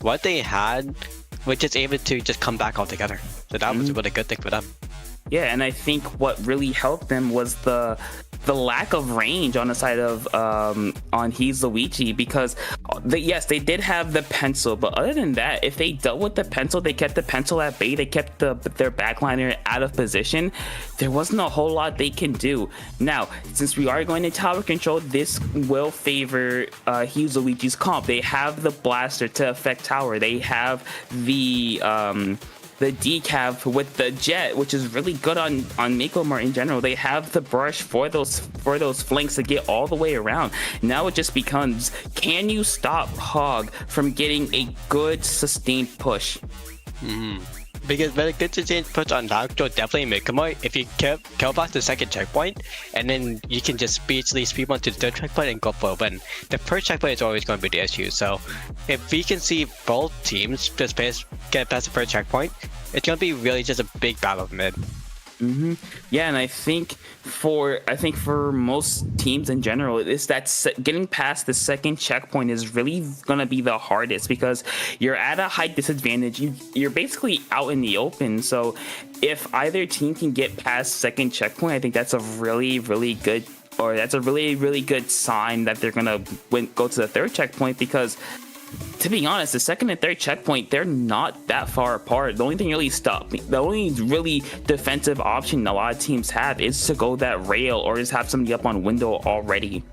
what they had was just able to just come back all together. So that was a really good thing for them. Yeah, and I think what really helped them was the lack of range on the side of on He's Luigi, because yes, they did have the pencil, but other than that, if they dealt with the pencil, they kept the pencil at bay, they kept their backliner out of position, there wasn't a whole lot they can do. Now, since we are going to tower control, this will favor He's Luigi's comp. They have the blaster to affect tower. They have the decav with the jet, which is really good on Megamart in general. They have the brush for those flanks to get all the way around. Now it just becomes, can you stop Hog from getting a good sustained push? Because with a good sustained push on Taucho, definitely Megamart, if you kill back the second checkpoint, and then you can just speed on to the third checkpoint and go for a win. The first checkpoint is always going to be the issue, so if we can see both teams just get past the first checkpoint, it's going to be really just a big battle of mid. Yeah, and I think for most teams in general, it's that getting past the second checkpoint is really gonna be the hardest, because you're at a height disadvantage. You're basically out in the open. So if either team can get past second checkpoint, I think that's a really, really good, or that's a really, really good sign that they're gonna go to the third checkpoint, because to be honest, the second and third checkpoint, they're not that far apart. The only really defensive option a lot of teams have is to go that rail or just have somebody up on window already.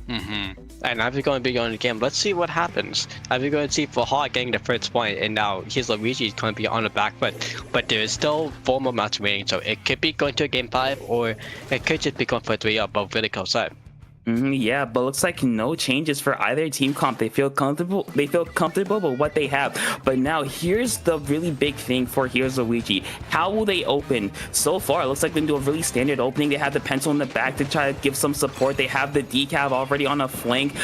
And as we're going to be going to the game, let's see what happens. As we're going to see for Hog getting the first point, and now Here's Luigi is going to be on the back foot, but there is still 4 more matches remaining, so it could be going to a game 5, or it could just be going for a 3-up, but really close set. Yeah, but looks like no changes for either team comp. They feel comfortable with what they have. But now here's the really big thing for Here's Luigi. How will they open? So far, it looks like they do a really standard opening. They have the pencil in the back to try to give some support. They have the decav already on a flank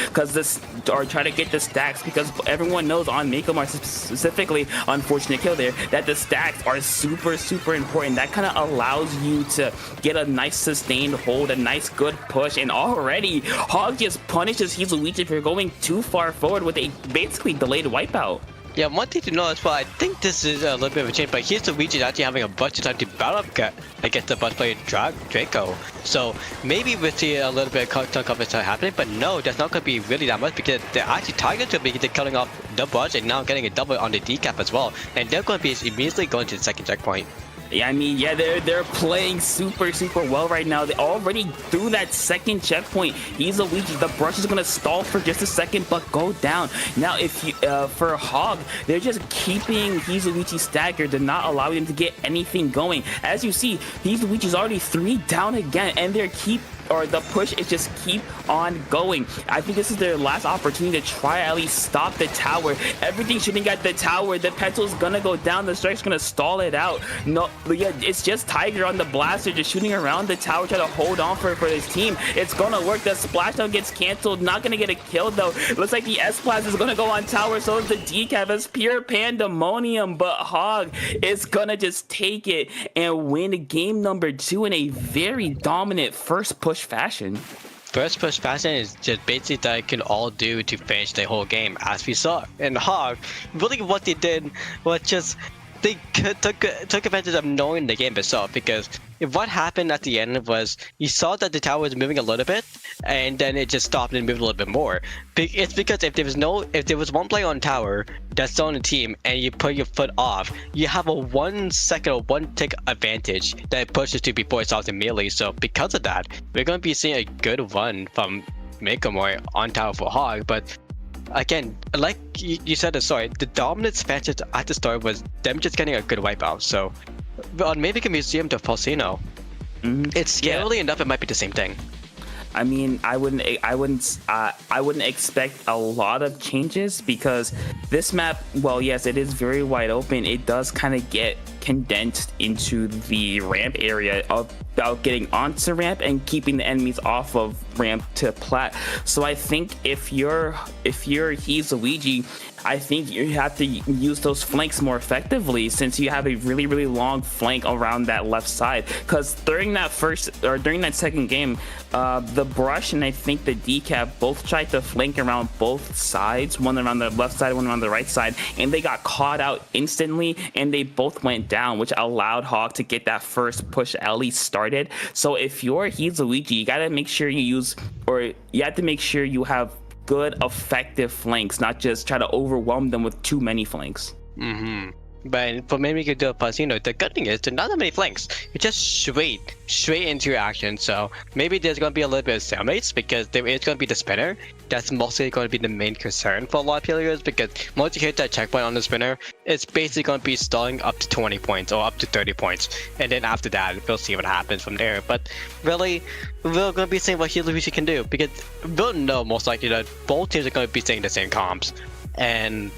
or try to get the stacks, because everyone knows on Megamart specifically, unfortunate kill there, that the stacks are super, super important. That kind of allows you to get a nice sustained hold, a nice good push, and already Hog just punishes He's Luigi for going too far forward with a basically delayed wipeout. Yeah, one thing to know as well, I think this is a little bit of a change, but Here's Luigi is actually having a bunch of time to battle up against the bus player Draco. So maybe we'll see a little bit of ton coverage happening, but no, that's not going to be really that much, because they're actually targeted to be killing off the brush and now getting a double on the decap as well. And they're going to be immediately going to the second checkpoint. I mean, yeah, they're playing super, super well right now. They already through that second checkpoint. He's Luigi. The brush is gonna stall for just a second, but go down. Now, if you for Hog, they're just keeping He's Luigi staggered. They're not allowing him to get anything going. As you see, He's Luigi's already 3 down again, and they're push is just keep on going. I think this is their last opportunity to try at least stop the tower. Everything shooting at the tower. The pencil's gonna go down. The strike's gonna stall it out. No, yeah, it's just Tiger on the blaster, just shooting around the tower, trying to hold on for his team. It's gonna work. The splashdown gets canceled. Not gonna get a kill though. Looks like the S-Blast is gonna go on tower. So is the decaf. It's pure pandemonium. But Hog is gonna just take it and win game number 2 in a very dominant first push fashion. First push fashion is just basically that it can all do to finish the whole game, as we saw. And Hog, really what they did was just they took advantage of knowing the game itself, because if what happened at the end was you saw that the tower was moving a little bit and then it just stopped and moved a little bit more. It's because if there was one player on tower that's still on the team and you put your foot off, you have a 1 second or 1 tick advantage that it pushes to before it stops immediately. So because of that, we're going to be seeing a good run from Makemoy on tower for Hog. But again, like you said, sorry, the dominant expansion at the start was them just getting a good wipeout. So on maybe a museum to Falsino, it's scarily enough it might be the same thing. I mean, I wouldn't expect a lot of changes, because this map, well, yes, it is very wide open. It does kind of get condensed into the ramp area about getting onto ramp and keeping the enemies off of ramp to plat. So I think if you're Luigi, I think you have to use those flanks more effectively, since you have a really, really long flank around that left side. Because during that second game, the Brush and I think the Decap both tried to flank around both sides, one around the left side, one around the right side, and they got caught out instantly, and they both went down, which allowed Hog to get that first push at least started. So if you're Luigi, you gotta make sure you have to make sure you have good effective flanks, not just try to overwhelm them with too many flanks. But for maybe you could do a Falsino, the good thing is there's not that many flanks. You're just straight into your action. So maybe there's going to be a little bit of stalemates, because there is going to be the spinner. That's mostly going to be the main concern for a lot of players, because once you hit that checkpoint on the spinner, it's basically going to be stalling up to 20 points or up to 30 points. And then after that, we'll see what happens from there. But really, we're going to be seeing what Luigi can do, because we'll know most likely that both teams are going to be seeing the same comps. And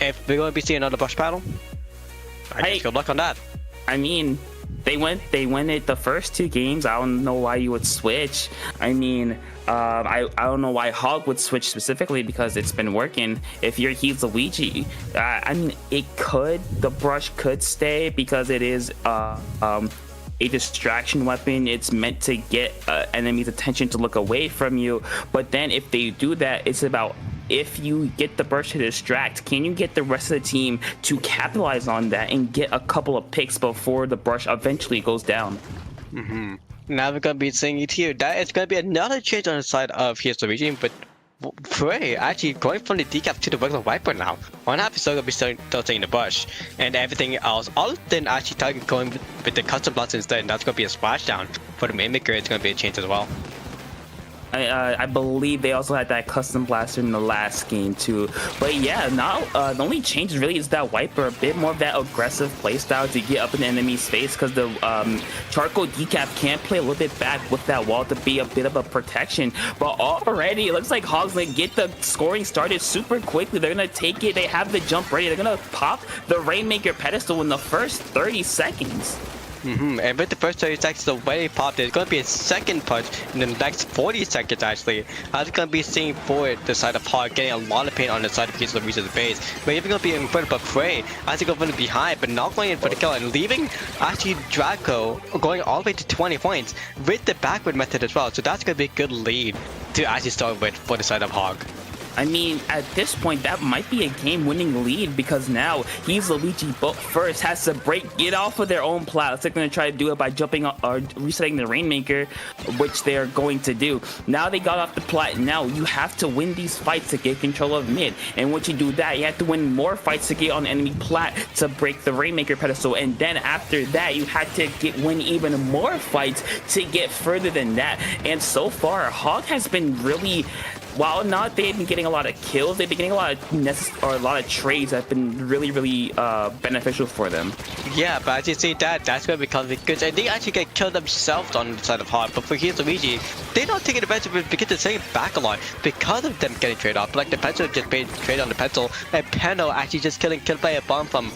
if we're going to be seeing another Brush battle, good luck on that. I mean, they went it the first 2 games. I don't know why you would switch. I mean, I don't know why Hog would switch specifically, because it's been working. If you're Luigi, I mean, the Brush could stay, because it is a distraction weapon. It's meant to get enemies' attention to look away from you. But then if they do that, it's about, if you get the Brush to distract, can you get the rest of the team to capitalize on that and get a couple of picks before the Brush eventually goes down? Now we're going to be seeing it here. That is going to be another change on the side of Luigi, but Frey actually going from the decap to the regular wiper now. One half is still going to be still taking the Brush, and everything else, all then actually target going with the custom blast instead, and that's going to be a splashdown. For the main maker, it's going to be a change as well. I believe they also had that custom blaster in the last game too. But yeah, now the only change really is that wiper, a bit more of that aggressive playstyle to get up in the enemy's face, because the charcoal decap can play a little bit back with that wall to be a bit of a protection. But already it looks like Hog's gonna get the scoring started super quickly. They're gonna take it, they have the jump ready, they're gonna pop the Rainmaker pedestal in the first 30 seconds. And with the first 30 seconds, the way it popped, there's going to be a second punch in the next 40 seconds, actually. I was going to be seeing forward the side of Hog, getting a lot of pain on the side of Luigi's base. But even going to be in front of Frey, actually going from behind, but not going in for the kill, and leaving actually Draco going all the way to 20 points with the backward method as well. So that's going to be a good lead to actually start with for the side of Hog. I mean, at this point, that might be a game-winning lead, because now Luigi first has to get off of their own plat. They're going to try to do it by jumping or resetting the Rainmaker, which they're going to do. Now they got off the plat. Now you have to win these fights to get control of mid. And once you do that, you have to win more fights to get on enemy plat to break the Rainmaker pedestal. And then after that, you have to win even more fights to get further than that. And so far, Hog has been really while not they've been getting a lot of kills, they've been getting a lot of trades that have been really beneficial for them. Yeah, but as you see that's going to become good. And they actually get killed themselves on the side of Hard. But for here's Luigi, they're not taking advantage of it because they're staying back a lot because of them getting trade off. Like the pencil just made trade on the pencil, and Peno actually just killed by a bomb from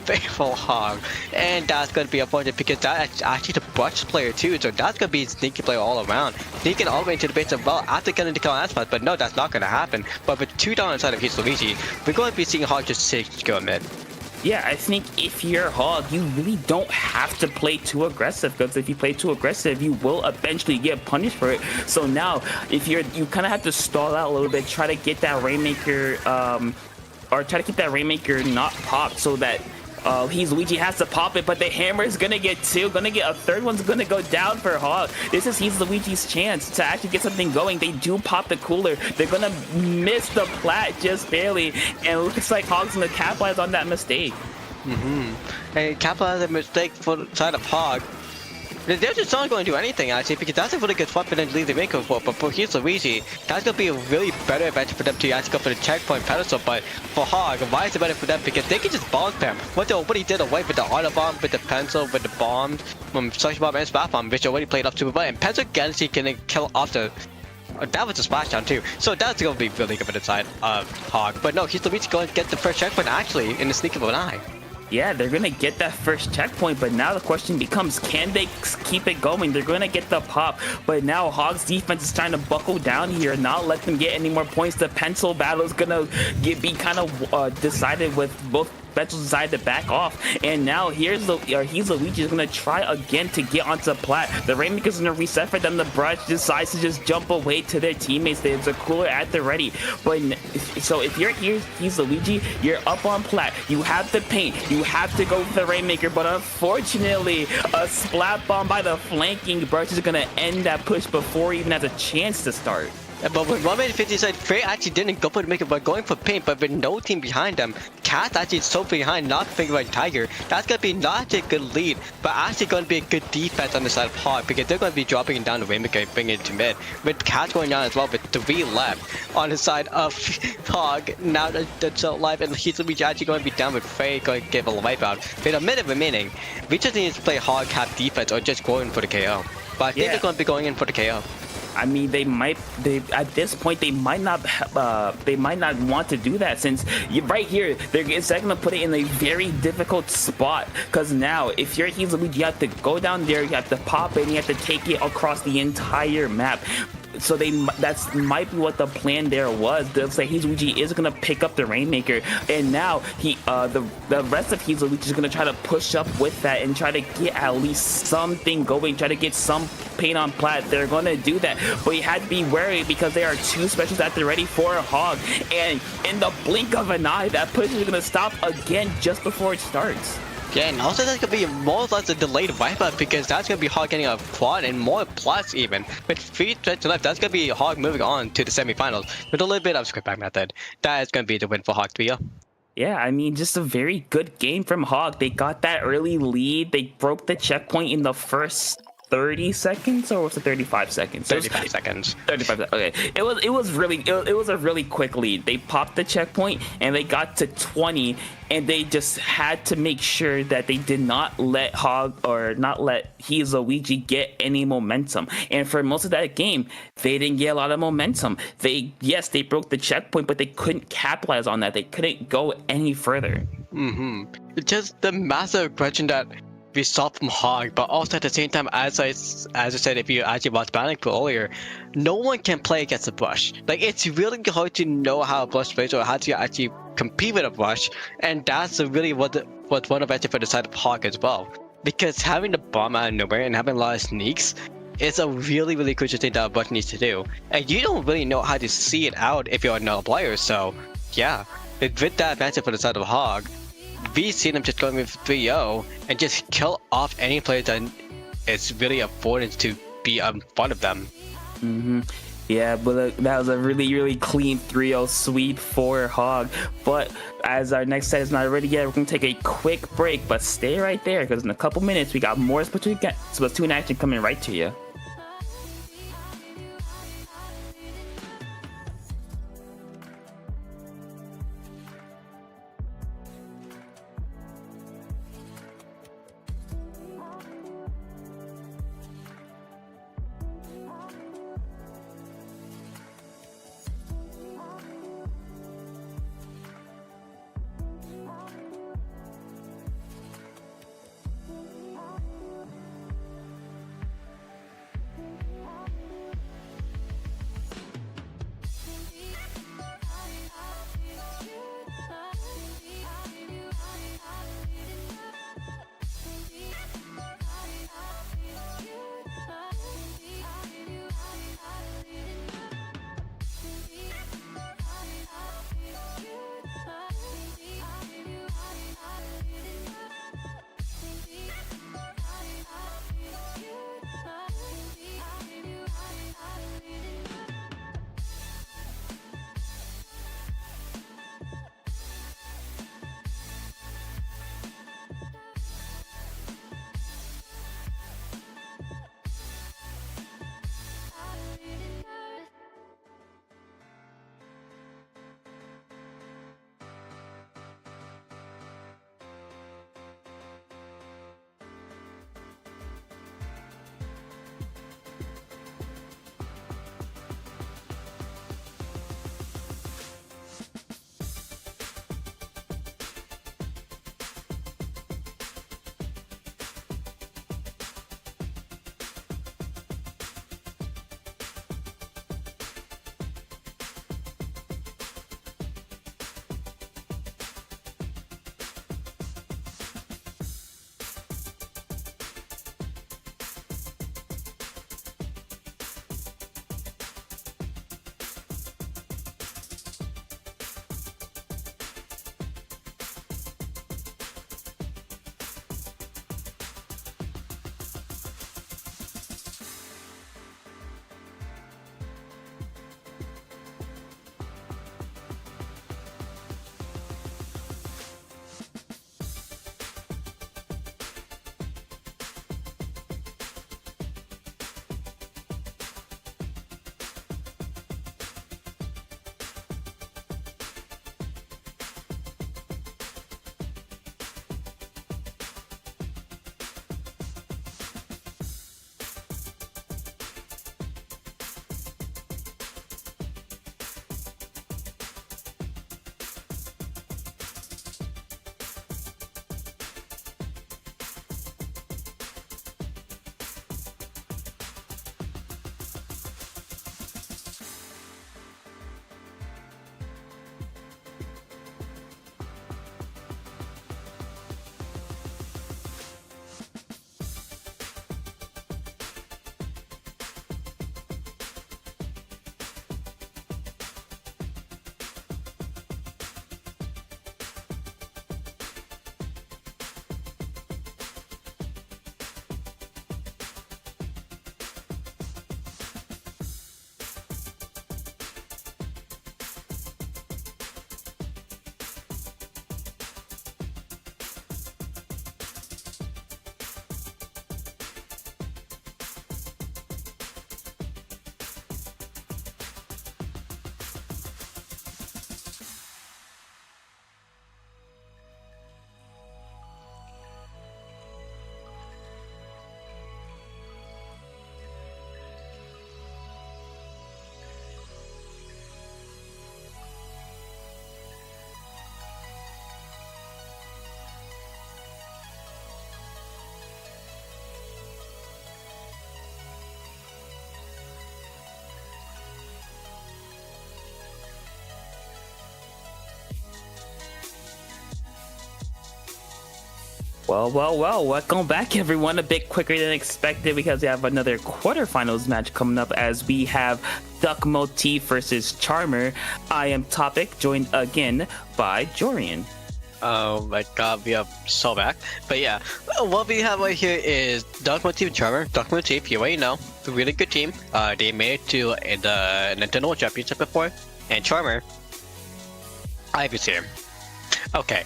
faithful Hog, and that's going to be unfortunate because that's actually the Brush player too, so that's going to be sneaky player all around, sneaking all the way into the base as well after getting the kill on Aspas, but no, that's not going to happen. But with 2 down inside of his Luigi, we're going to be seeing Hog just go mid. Yeah, I think if you're Hog, you really don't have to play too aggressive, because if you play too aggressive, you will eventually get punished for it. So now, if you kind of have to stall out a little bit, try to get that Rainmaker, or try to keep that Rainmaker not popped so that Luigi has to pop it, but the hammer is gonna get 2, gonna get a 3rd one's gonna go down for Hog. This is Luigi's chance to actually get something going. They do pop the cooler. They're gonna miss the plat just barely, and it looks like Hog's gonna capitalize on that mistake. And capitalize the mistake for the side of Hog. They're just not going to do anything actually, because that's a really good spot for them to leave the maker for. But for here's Luigi, that's going to be a really better advantage for them to actually go for the checkpoint pedestal. But for Hog, why is it better for them? Because they can just bomb spam. What he did away with the auto bomb, with the pencil, with the bombs, from Suction Bomb and Splat Bomb, which already played off super well. And pencil actually can kill off the. That was a splashdown too, so that's going to be really good for the side of Hog. But no, here's Luigi going to get the first checkpoint actually in the sneak of an eye. Yeah, they're gonna get that first checkpoint, but now the question becomes, can they keep it going? They're gonna get the pop, but now Hog's defense is trying to buckle down here, not let them get any more points. The pencil battle is gonna be kind of decided with both Pencils decided to back off, and now he's Luigi is gonna try again to get onto plat. The Rainmaker's gonna reset for them. The Brush decides to just jump away to their teammates. There's a cooler at the ready, but so if you're here, he's Luigi, you're up on plat. You have the paint. You have to go for the Rainmaker, but unfortunately, a splat bomb by the flanking Brush is gonna end that push before he even has a chance to start. But with 1 minute 50 side, Frey actually didn't go for the maker by going for paint, but with no team behind them, Cat actually so behind, not figuring out Tiger. That's going to be not a good lead, but actually going to be a good defense on the side of Hog, because they're going to be dropping it down the Rainmaker and bringing it to mid. With Cat going down as well, with 3 left on the side of Hog. Now that's alive, and he's actually going to be down with Frey going to give a wipeout. With a minute remaining, we just need to play Hog Cat defense or just going for the KO. But I think they're going to be going in for the KO. I mean, at this point they might not want to do that, since right here it's going to put it in a very difficult spot. Because now if you're Luigi, you have to go down there, you have to pop it, and you have to take it across the entire map. So that's might be what the plan there was. They'll say Luigi is gonna pick up the Rainmaker, and now the rest of Luigi is gonna try to push up with that and try to get at least something going, try to get some paint on plat. They're gonna do that, but you had to be wary because there are 2 specials at the ready for a Hog, and in the blink of an eye, that push is gonna stop again just before it starts. Yeah, and also that's going to be more or less a delayed wipeout, because that's going to be Hog getting a quad and more plus even. With 3 threats left, that's going to be Hog moving on to the semifinals with a little bit of script back method. That is going to be the win for Hog 3-0. Yeah, I mean, just a very good game from Hog. They got that early lead. They broke the checkpoint in the first 30 seconds, or was it 35 seconds? 35 seconds. 35. Okay, it was a really quick lead. They popped the checkpoint and they got to 20, and they just had to make sure that they did not let Luigi get any momentum. And for most of that game, they didn't get a lot of momentum. They broke the checkpoint, but they couldn't capitalize on that. They couldn't go any further. Just the massive aggression that we saw from Hog, but also at the same time, as I said, if you actually watched Battling Pool earlier, no one can play against a Brush. Like, it's really hard to know how a Brush plays or how to actually compete with a Brush, and that's really what's one advantage for the side of Hog as well. Because having the bomb out of nowhere and having a lot of sneaks is a really, really crucial thing that a Brush needs to do. And you don't really know how to see it out if you're another player, so yeah. With that advantage for the side of Hog, we see them just going with 3-0 and just kill off any player that is really afforded to be in front of them. Yeah, but that was a really, really clean 3-0 sweep for Hog. But as our next set is not ready yet, we're going to take a quick break, but stay right there, because in a couple minutes we got more Splatoon action coming right to you. Well, welcome back everyone. A bit quicker than expected because we have another quarterfinals match coming up as we have Duck Motif versus Charmer. I am Topic, joined again by Jorian. Oh my god, we are so back. But yeah, what we have right here is Duck Motif and Charmer. Duck Motif, you already know, it's a really good team. They made it to the Nintendo Championship before. And Charmer, Ivy's here. Okay,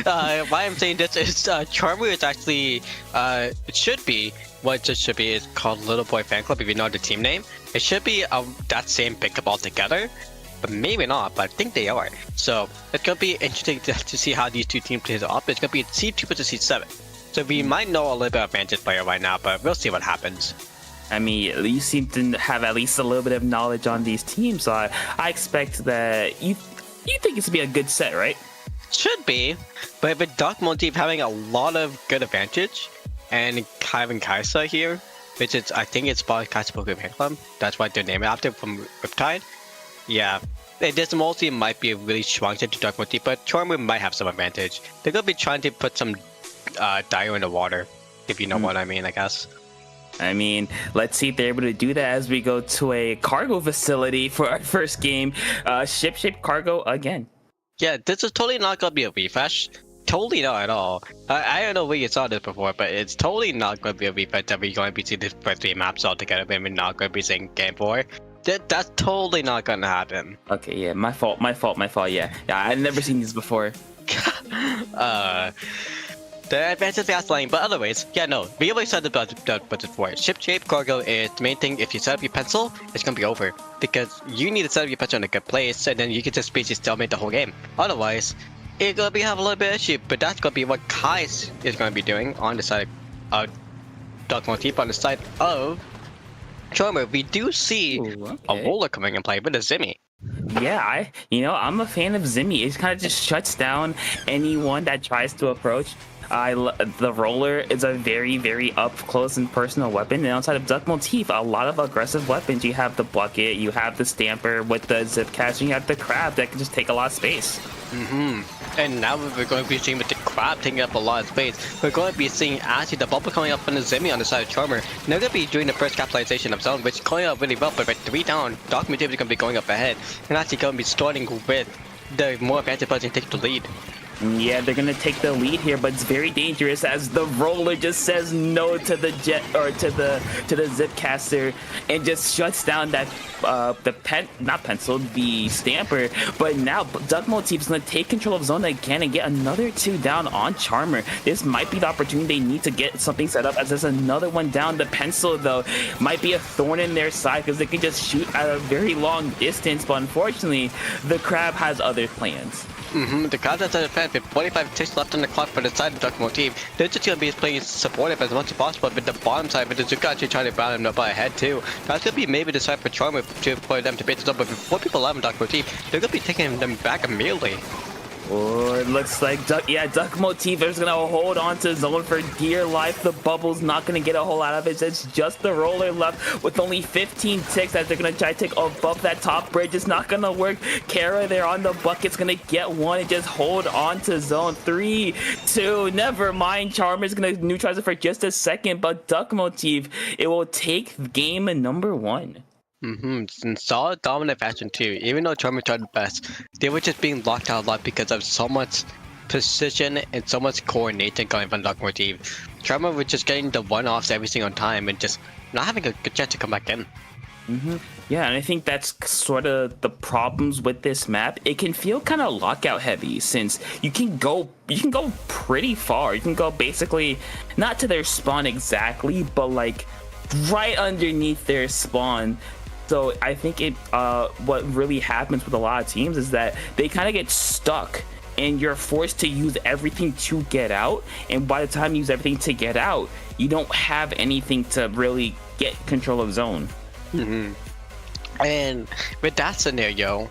why I'm saying this is Charmer is actually, it should be, what it should be is called Little Boy Fan Club if you know the team name. It should be that same pickup altogether, but maybe not, but I think they are. So it's going to be interesting to see how these two teams play up. It's going to be C2 versus C7. So we might know a little bit of Vantage Player right now, but we'll see what happens. I mean, you seem to have at least a little bit of knowledge on these teams, so I expect that you think it's going to be a good set, right? Should be, but with Duck Motif having a lot of good advantage and having Kaisa here, which is, I think it's by Kaisa Pokemon Fan Club, that's why they're named after from Riptide. Yeah, this multi might be a really strong set to Duck Motif, but Charmer might have some advantage. They're gonna be trying to put some Dio in the water, if you know what I mean, I guess. I mean, let's see if they're able to do that as we go to a cargo facility for our first game. Ship-shaped cargo again. Yeah, this is totally not gonna be a refresh. Totally not at all. I don't know where you saw this before, but it's totally not gonna be a refresh that we're going to be seeing the first 3 maps all together, but we're not gonna be seeing Game 4. That's totally not gonna happen. Okay, yeah, my fault, yeah. Yeah, I've never seen these before. The advantage fast lane, but otherwise, yeah, no, we always said about the budget for it. Ship-shaped cargo is the main thing. If you set up your pencil, it's gonna be over. Because you need to set up your pencil in a good place, and then you can just basically stalemate the whole game. Otherwise, it's gonna have a little bit of issue, but that's gonna be what Kais is gonna be doing on the side of Duck Motif. On the side of Charmer, we do see a roller coming in play with a Zimmy. Yeah, I'm a fan of Zimmy. It kind of just shuts down anyone that tries to approach. The roller is a very, very up close and personal weapon, and outside of Duck Motif, a lot of aggressive weapons. You have the bucket, you have the stamper with the zip cast, and you have the crab that can just take a lot of space. And now we're going to be seeing with the crab taking up a lot of space. We're going to be seeing actually the bubble coming up from the Zimmy on the side of Charmer. And they're going to be doing the first capitalization of zone, which is going up really well, but with 3 down, Duck Motif is going to be going up ahead. And actually going to be starting with the more advantage person take the lead. Yeah, they're gonna take the lead here, but it's very dangerous as the roller just says no to the jet or to the zip caster and just shuts down that the stamper. But now Duck Motif is gonna take control of zone again and get another 2 down on Charmer. This might be the opportunity they need to get something set up as there's another one down. The pencil though might be a thorn in their side because they can just shoot at a very long distance, but unfortunately the crab has other plans. The crowd has a fan with 45 ticks left on the clock for the side of Duck Motif. They're just going to be playing supportive as much as possible with the bottom side, with the Zuka actually trying to round him up ahead too. That's going to be maybe the side for Charmer for them to beat this up, but before people have Duck Motif, they're going to be taking them back immediately. Oh, it looks like Duck Motif is gonna hold on to zone for dear life. The bubble's not gonna get a whole lot of it. It's just the roller left with only 15 ticks that they're gonna try to take above that top bridge. It's not gonna work. Kara there on the bucket's gonna get one and just hold on to zone. 3, 2, never mind. Charmer's gonna neutralize it for just a second, but Duck Motif, it will take game number 1. In solid dominant fashion too. Even though Charmer tried the best, they were just being locked out a lot because of so much precision and so much coordination going from Duck Motif. Charmer was just getting the one-offs every single time and just not having a good chance to come back in. Yeah, and I think that's sort of the problems with this map. It can feel kind of lockout heavy since you can go pretty far. You can go basically not to their spawn exactly, but like right underneath their spawn. So I think what really happens with a lot of teams is that they kind of get stuck and you're forced to use everything to get out. And by the time you use everything to get out, you don't have anything to really get control of zone. And with that scenario,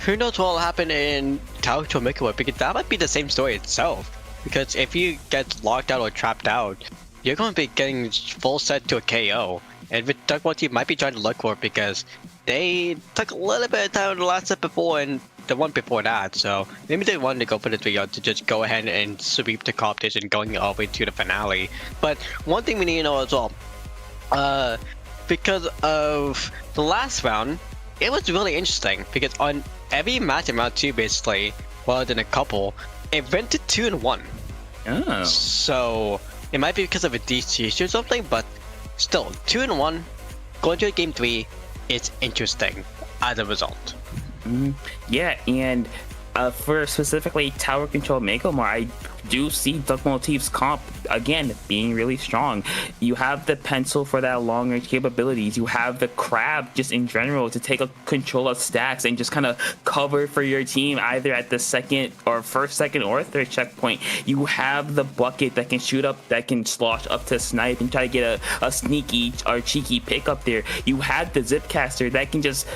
who knows what will happen in Tower to Mikowa, because that might be the same story itself. Because if you get locked out or trapped out, you're going to be getting full set to a KO. And with Duck Motif might be trying to look for it because they took a little bit of time in the last set before and the one before that. So maybe they wanted to go for the 3-0 to just go ahead and sweep the competition going all the way to the finale. But one thing we need to know as well, because of the last round, it was really interesting because on every match in round 2 basically, well than a couple, it went to 2-1. Oh. So it might be because of a DC issue or something, but still 2-1 going to game 3 is interesting as a result. Yeah, and for specifically Tower Control Megomar, I do see Duck Motif's comp again being really strong. You have the pencil for that long range capabilities. You have the crab just in general to take a control of stacks and just kind of cover for your team either at the first, second, or third checkpoint. You have the bucket that can shoot up, that can slosh up to snipe and try to get a sneaky or cheeky pick up there. You have the Zipcaster that can just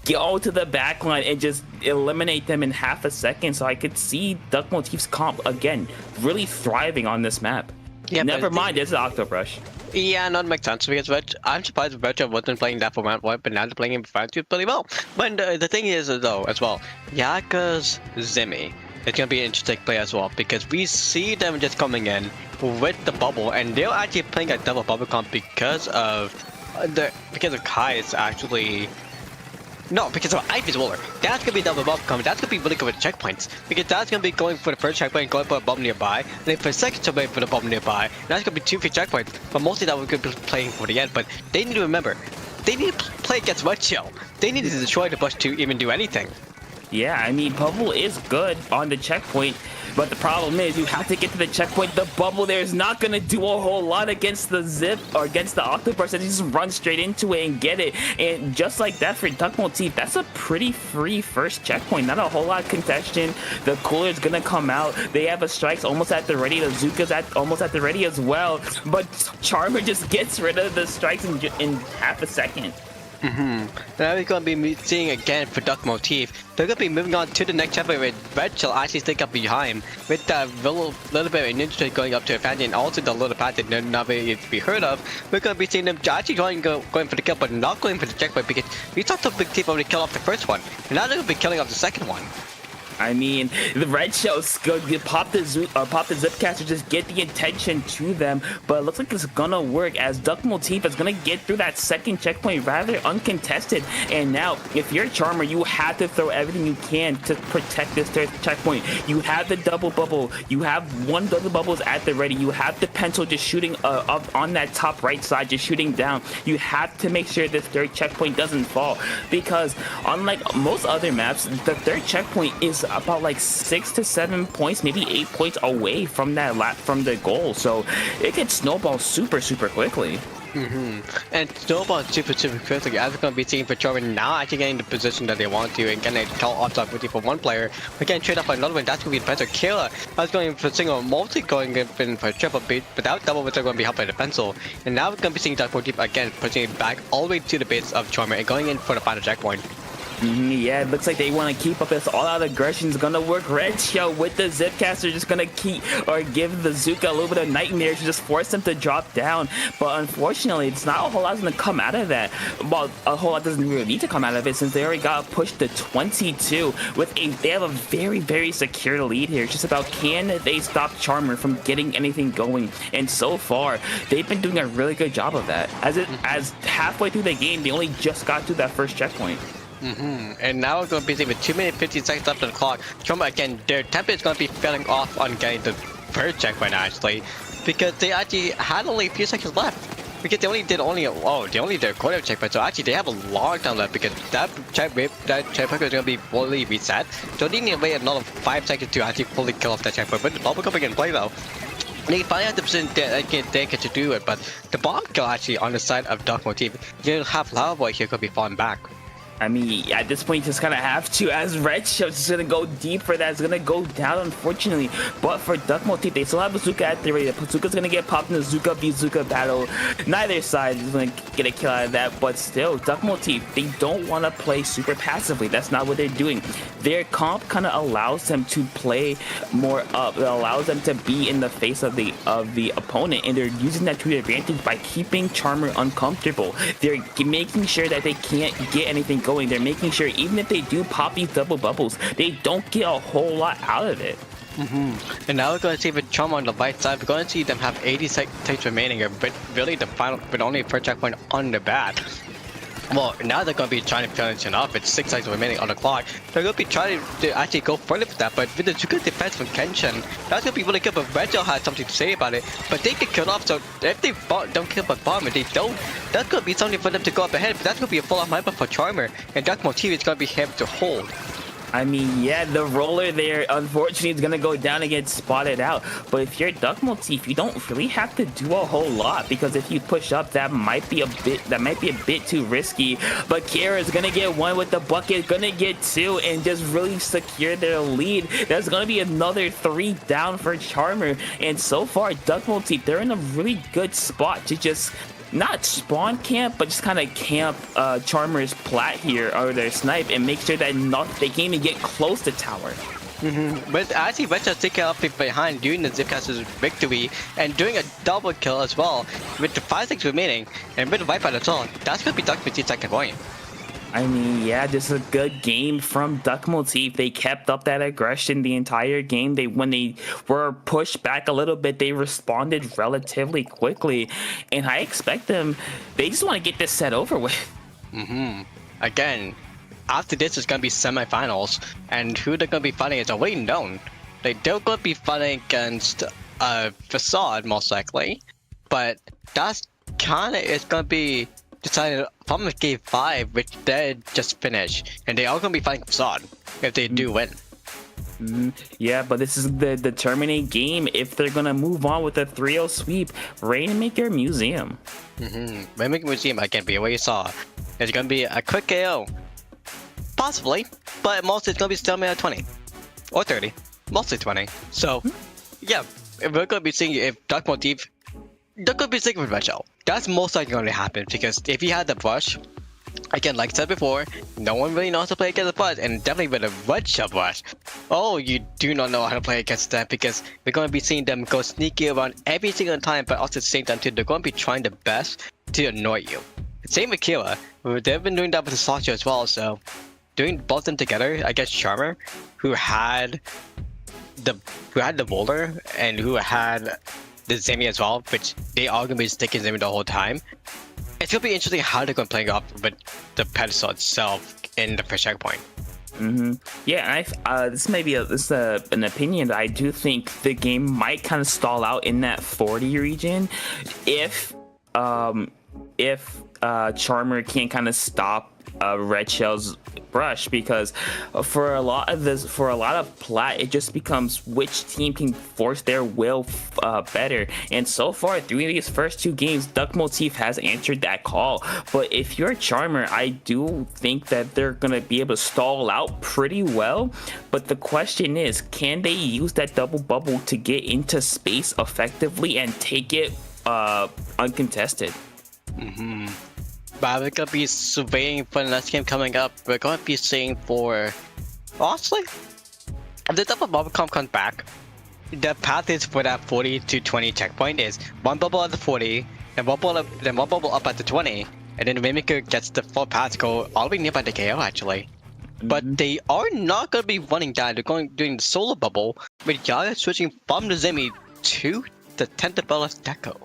go to the back line and just eliminate them in half a second. So I could see Duck Motif's comp again really thriving on this map. Yeah, never mind, it's an Octobrush. Yeah, not make sense because I'm surprised Virtua wasn't playing that for round 1, but now they're playing him for round 2 pretty well. But the thing is though as well, Yaka's Zimmy is gonna be an interesting play as well because we see them just coming in with the bubble and they're actually playing a double bubble comp because of Kai's actually. No, because of Ivy's Roller. That's gonna be double bubble coming. That's gonna be really good with checkpoints. Because that's gonna be going for the first checkpoint, going for a bubble nearby, and then for the second checkpoint for the bubble nearby. And that's gonna be 2 free checkpoints. But mostly that we're gonna be playing for the end. But they need to remember, they need to play against Red Shell. They need to destroy the bush to even do anything. Yeah, I mean, bubble is good on the checkpoint, but the problem is you have to get to the checkpoint. The bubble there is not going to do a whole lot against the Zip or against the Octopus, and you just run straight into it and get it. And just like that for Duck Motif, that's a pretty free first checkpoint. Not a whole lot of contention. The Cooler is going to come out. They have a Strikes almost at the ready. The Zuka's almost at the ready as well. But Charmer just gets rid of the Strikes in half a second. Now we're going to be seeing again for Duck Motif. They're going to be moving on to the next chapter with Red Shell actually stick up behind with that little bit of ninja going up to a fan and also the little pad that never to be heard of. We're going to be seeing them actually going for the kill but not going for the checkpoint because we thought the big team already killed off the first one and now they're going to be killing off the second one. I mean, the Red Shell's good. Pop the Zipcaster, just get the attention to them. But it looks like it's gonna work as Duck Motif is gonna get through that second checkpoint rather uncontested. And now, if you're Charmer, you have to throw everything you can to protect this third checkpoint. You have the double bubble. You have one double bubbles at the ready. You have the pencil just shooting up on that top right side, just shooting down. You have to make sure this third checkpoint doesn't fall because unlike most other maps, the third checkpoint is about like 6 to 7 points, maybe 8 points away from from the goal, so it can snowball super quickly. And snowball super quickly as we're going to be seeing for Charmer now actually getting the position that they want to and getting a call off for one player. We're getting trade up by another one. That's going to be the pencil killer. I was going for single multi going in for triple beat without double, which are going to be helped by the pencil. And now we're going to be seeing Duck Motif again pushing it back all the way to the base of Charmer and going in for the final checkpoint. Yeah, it looks like they want to keep up this all-out aggression. Is gonna work. Red Shell with the Zipcaster just gonna keep or give the Zuka a little bit of nightmares to just force them to drop down. But unfortunately, it's not a whole lot gonna come out of that. Well, a whole lot doesn't really need to come out of it since they already got pushed to 22 they have a very secure lead here. It's just about can they stop Charmer from getting anything going. And so far, they've been doing a really good job of that. As halfway through the game, they only just got to that first checkpoint. And now we're going to be with 2 minutes 15 seconds left on the clock. Charmer again, their tempo is going to be failing off on getting the third checkpoint actually, because they actually had only a few seconds left. Because they only did a quarter checkpoint, so actually they have a long time left because that checkpoint is going to be fully reset. So they need to wait another 5 seconds to actually fully kill off that checkpoint. But the bubble coming in play though. They finally have the position they get to do it, but the bomb kill actually on the side of Duck Motif. You'll have Lava Boy here going to be falling back. I mean, at this point, you just kind of have to, as Red Shell's just going to go deep for that. It's going to go down, unfortunately. But for Duck Motif, they still have Bazooka at the ready. Bazooka's going to get popped in the Zuka v Zuka battle. Neither side is going to get a kill out of that. But still, Duck Motif, they don't want to play super passively. That's not what they're doing. Their comp kind of allows them to play more up. It allows them to be in the face of the opponent. And they're using that to their advantage by keeping Charmer uncomfortable. They're making sure that they can't get anything going. They're making sure even if they do pop these double bubbles, they don't get a whole lot out of it. And now we're going to see with Charm on the right side. We're going to see them have 80 seconds remaining, but really the final, but only first checkpoint on the bat. Well, now they're going to be trying to finish it off. It's 6 seconds remaining on the clock. They're going to be trying to actually go further with that, but with the good defense from Kenshin, that's going to be really good. But Red Gel has something to say about it, but they get killed off. So if they don't kill a bomb and they don't, that's going to be something for them to go up ahead. But that's going to be a full-on hyper for Charmer, and Dark Motif is going to be able to hold. I mean, yeah, the roller there, unfortunately, is going to go down and get spotted out. But if you're Duck Motif, you don't really have to do a whole lot, because if you push up, that might be a bit too risky. But Kira's going to get one with the bucket, going to get two, and just really secure their lead. That's going to be another 3 down for Charmer. And so far, Duck Motif, they're in a really good spot to just not spawn camp, but just kind of camp Charmer's plat here, or their snipe, and make sure that they can't even get close to tower. But actually, Red Gel taking up behind doing the Zipcaster's victory and doing a double kill as well with the 5 seconds remaining and with the wipeout as well. That's going to be Duck Motif's second point. I mean, yeah, just a good game from Duck Motif. They kept up that aggression the entire game. When they were pushed back a little bit, they responded relatively quickly. And I expect they just want to get this set over with. Again, after this is going to be semifinals, and who they're going to be fighting is already known. They're going to be fighting against Facade, most likely. But that's kind of is going to be decided from game 5, which they just finished, and they are going to be fighting Facade if they do win. Yeah, but this is the determining game if they're going to move on with a 3-0 sweep. Rainmaker Museum. Rainmaker Museum, again, be what you saw. It's going to be a quick KO. Possibly, but mostly it's going to be stalemate at 20. Or 30. Mostly 20. So, yeah, we're going to be seeing if Dark Motif, they're going to be sticking with Red Gel. That's most likely going to happen, because if he had the brush, again, like I said before, no one really knows how to play against the brush, and definitely with a Red Gel brush. Oh, you do not know how to play against that, because we're going to be seeing them go sneaky around every single time, but also at the same time too, they're going to be trying their best to annoy you. Same with Kira. They've been doing that with the Sasha as well, so doing both of them together against Charmer, who had the roller and who had the Zemi as well, which they are going to be sticking Zemi the whole time. It's going to be interesting how they're going to play off with the pedestal itself in the first checkpoint. Yeah, this may be an opinion that I do think the game might kind of stall out in that 40 region if Charmer can't kind of stop Red Gel's brush, because for a lot of plat, it just becomes which team can force their will better. And so far through these first 2 games, Duck Motif has answered that call. But if you're Charmer, I do think that they're gonna be able to stall out pretty well. But the question is, can they use that double bubble to get into space effectively and take it uncontested? But we're going to be surveying for the next game coming up. We're going to be seeing for... Honestly, if the double bubble comes back, the path is for that 40 to 20 checkpoint is 1 bubble at the 40, then one bubble up at the 20, and then the Rainmaker gets the full path to go all the way nearby the KO, actually. But they are not going to be running that. They're doing the solo bubble, with Yaga switching from the Zemi to the Tentabella's Deco.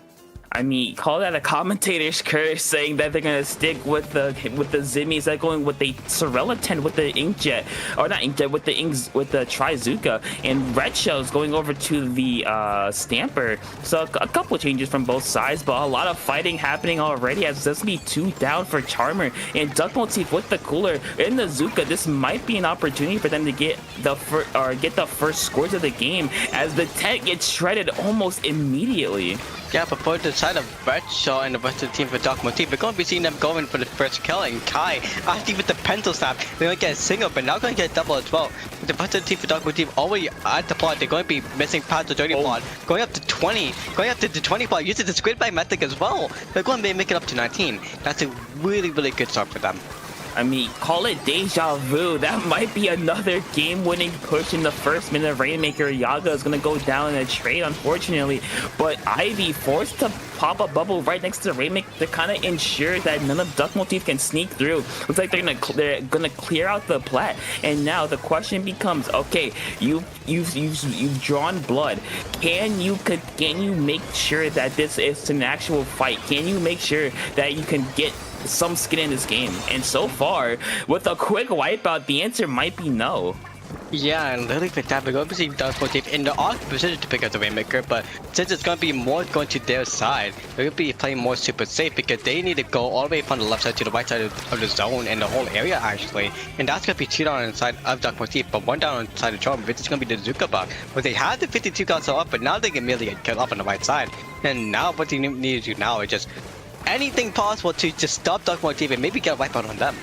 I mean, call that a commentator's curse, saying that they're gonna stick with the Zimmies, that going with the Sorella tent with the Inkjet, or not Inkjet, with the Trizuka, and Red Gel's going over to the Stamper. So a couple changes from both sides, but a lot of fighting happening already, as this be 2 down for Charmer, and Duck Motif with the cooler in the Zuka. This might be an opportunity for them to get the first scores of the game, as the tent gets shredded almost immediately. Yeah, but for the side of Red Gel and the rest of the team for Dark Motif, we're going to be seeing them going for the first kill, and Kai, actually with the pencil snap, they're going to get a single, but now going to get a double as well. With the rest of the team for Dark Motif already at the plot, they're going to be missing past the 30 plot, going up to 20, going up to the 20 plot, using the squid bite method as well. They're going to be making up to 19. That's a really, really good start for them. I mean, call it deja vu. That might be another game-winning push in the first minute. Rainmaker Yaga is going to go down in a trade, unfortunately. But Ivy forced to pop a bubble right next to Rainmaker to kind of ensure that none of Duck Motif can sneak through. Looks like they're gonna clear out the plat. And now the question becomes, okay, you've drawn blood. Can you make sure that this is an actual fight? Can you make sure that you can get some skin in this game? And so far, with a quick wipeout, the answer might be no. Yeah, and literally with that, we're going to see Duck Motif in the odd position to pick up the Rainmaker, but since it's going to be more going to their side, they're going to be playing more super safe because they need to go all the way from the left side to the right side of the zone and the whole area actually, and that's going to be 2 down inside of Duck Motif, but 1 down inside of Charm, which is going to be the Zuka buff. But they have the 52 console up, but now they can merely get killed up on the right side, and now what they need to do now is just anything possible to just stop Duck Motif and maybe get a wipeout on them.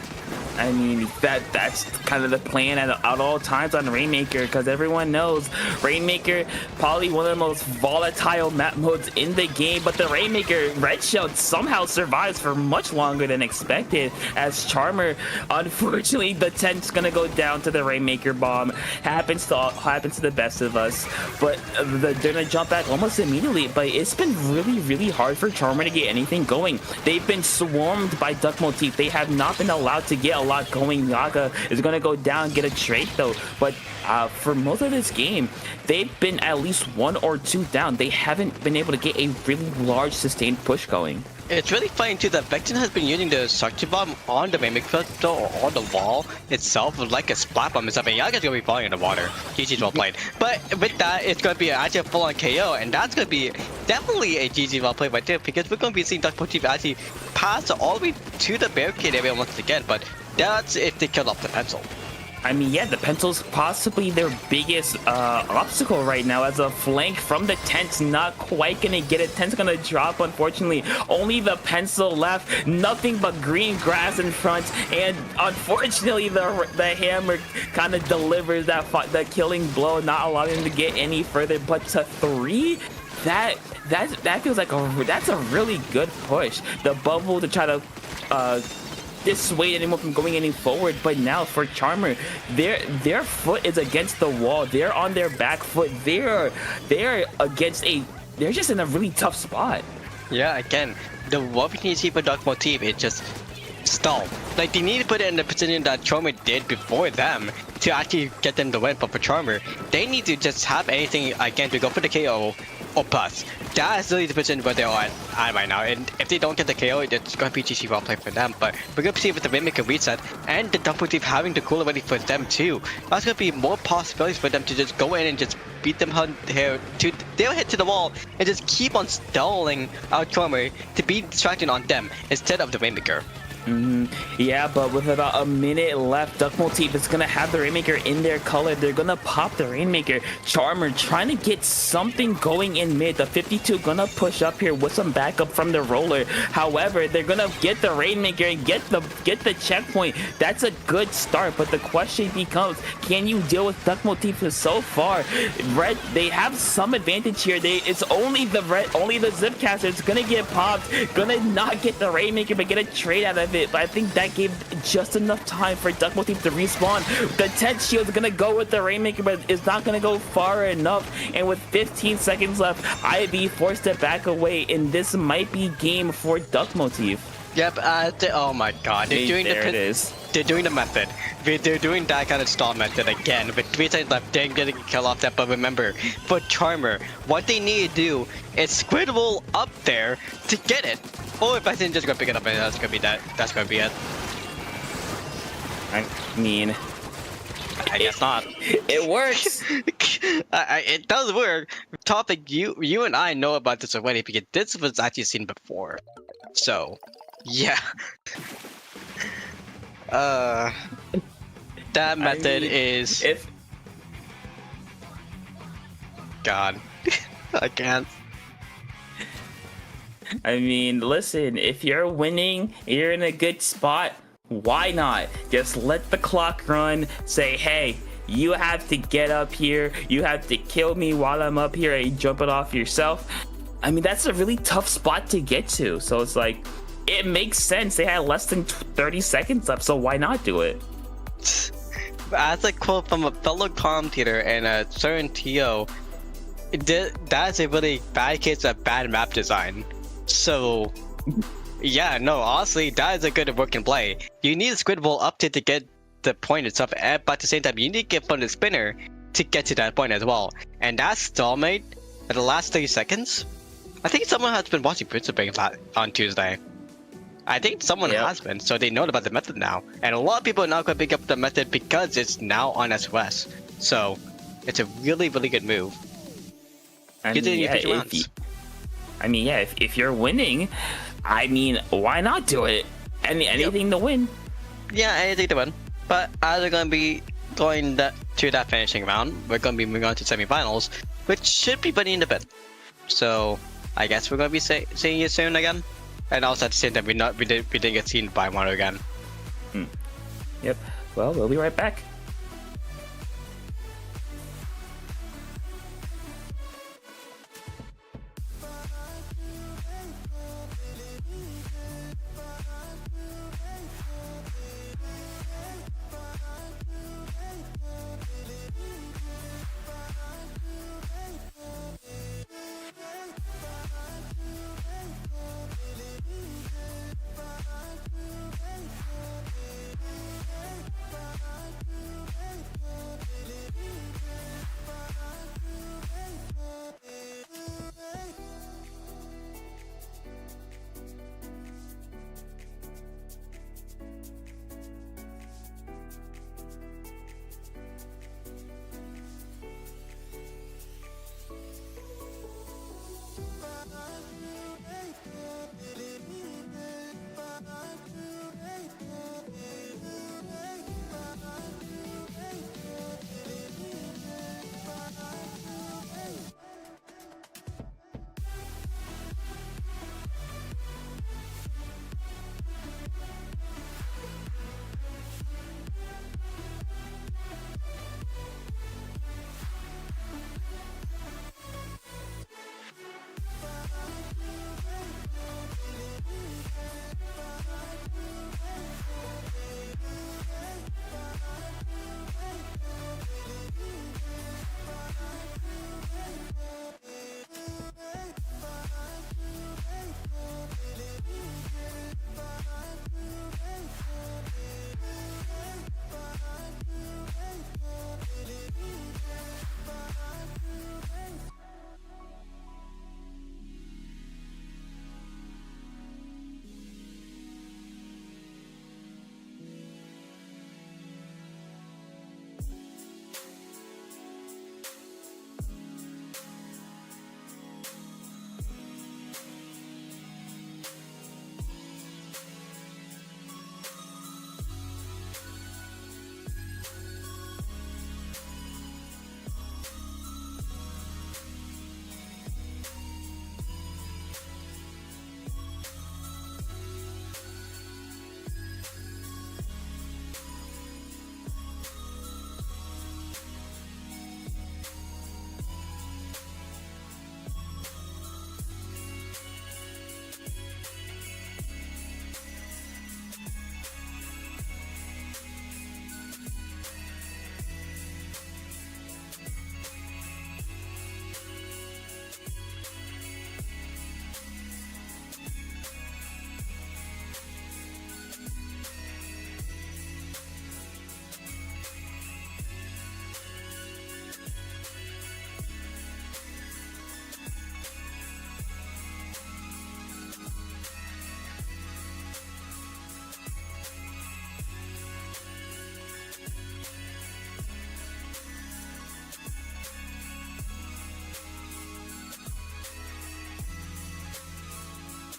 I mean, that's kind of the plan at all times on Rainmaker, because everyone knows Rainmaker, probably one of the most volatile map modes in the game, but the Rainmaker Red Shell somehow survives for much longer than expected, as Charmer, unfortunately, the 10's gonna go down to the Rainmaker bomb. Happens to the best of us, but they're gonna jump back almost immediately, but it's been really hard for Charmer to get anything going. They've been swarmed by Duck Motif. They have not been allowed to get a lot going. Yaga is going to go down, get a trade though, but for most of this game, they've been at least 1 or 2 down. They haven't been able to get a really large sustained push going. It's really funny too that Vecton has been using the structure bomb on the Rainmaker or on the wall itself like a splat bomb itself, and Yaga's gonna be falling in the water. GG's well played. But with that, it's gonna be actually a full-on KO, and that's gonna be definitely a GG well played right there, because we're gonna be seeing Duck Motif actually pass all the way to the barricade area once again, but that's if they kill off the pencil. I mean, yeah, the pencil's possibly their biggest obstacle right now, as a flank from the tent's not quite gonna get it. Tent's gonna drop, unfortunately. Only the pencil left, nothing but green grass in front, and unfortunately the hammer kind of delivers that killing blow, not allowing him to get any further. But to 3, that feels like that's a really good push. The bubble to try to dissuade anyone from going any forward, but now for Charmer, their foot is against the wall. They're on their back foot. They're just in a really tough spot. Yeah, again, the what we need to see for Duck Motif is just stall. Like, they need to put it in the position that Charmer did before them to actually get them the win. But for Charmer, they need to just have anything again to go for the KO or bust. That is really the position where they are at right now, and if they don't get the KO, it's going to be GG well played for them. But we're going to see with the Rainmaker reset and the Duck Motif having the cooler ready for them too, that's going to be more possibilities for them to just go in and just beat them here to their head to the wall and just keep on stalling out Charmer to be distracted on them instead of the Rainmaker. Yeah, but with about a minute left, Duck Motif is gonna have the Rainmaker in their color. They're gonna pop the Rainmaker. Charmer trying to get something going in mid. The 52 gonna push up here with some backup from the roller. However, they're gonna get the Rainmaker and get the checkpoint. That's a good start, but the question becomes, can you deal with Duck Motif? So far, Red, they have some advantage here. It's only the Zipcaster. It's gonna get popped, gonna not get the Rainmaker, but get a trade out of it. But I think that gave just enough time for Duck Motif to respawn. The 10 shield is gonna go with the Rainmaker, but it's not gonna go far enough. And with 15 seconds left, IB forced to back away, and this might be game for Duck Motif. Yep. Oh my God, they're doing They're doing the method. They're doing that kind of stall method again. With 3 seconds left, they're getting a kill off that. But remember, for Charmer, what they need to do is squidable up there to get it. Or if I didn't just go pick it up, that's gonna be that. That's gonna be it. I mean, I guess not. It works. It does work. Topic, you and I know about this already because this was actually seen before. So, yeah. That method is. God, I can't. I mean, listen, if you're winning, you're in a good spot, why not? Just let the clock run, say, hey, you have to get up here, you have to kill me while I'm up here, and jump it off yourself. I mean, that's a really tough spot to get to, so it's like, it makes sense. They had less than 30 seconds left, so why not do it? As a quote from a fellow commentator and a certain TO, that's a really bad case of bad map design. So, yeah, no, honestly, that is a good working play. You need a squid ball update to get the point itself, but at the same time, you need to get from the spinner to get to that point as well. And that stalemate at the last 30 seconds, I think someone has been watching Principing on Tuesday. I think someone has been, so they know about the method now. And a lot of people are now going to pick up the method because it's now on SOS. So, it's a really, really good move. If you're winning, I mean, why not do it? Anything to win. Yeah, anything to win. But as we're going to be going to that finishing round, we're going to be moving on to semifinals, which should be pretty in a bit. So, I guess we're going to be seeing you soon again. And also at the same time, we didn't get seen by Mario again. Yep. Well, we'll be right back.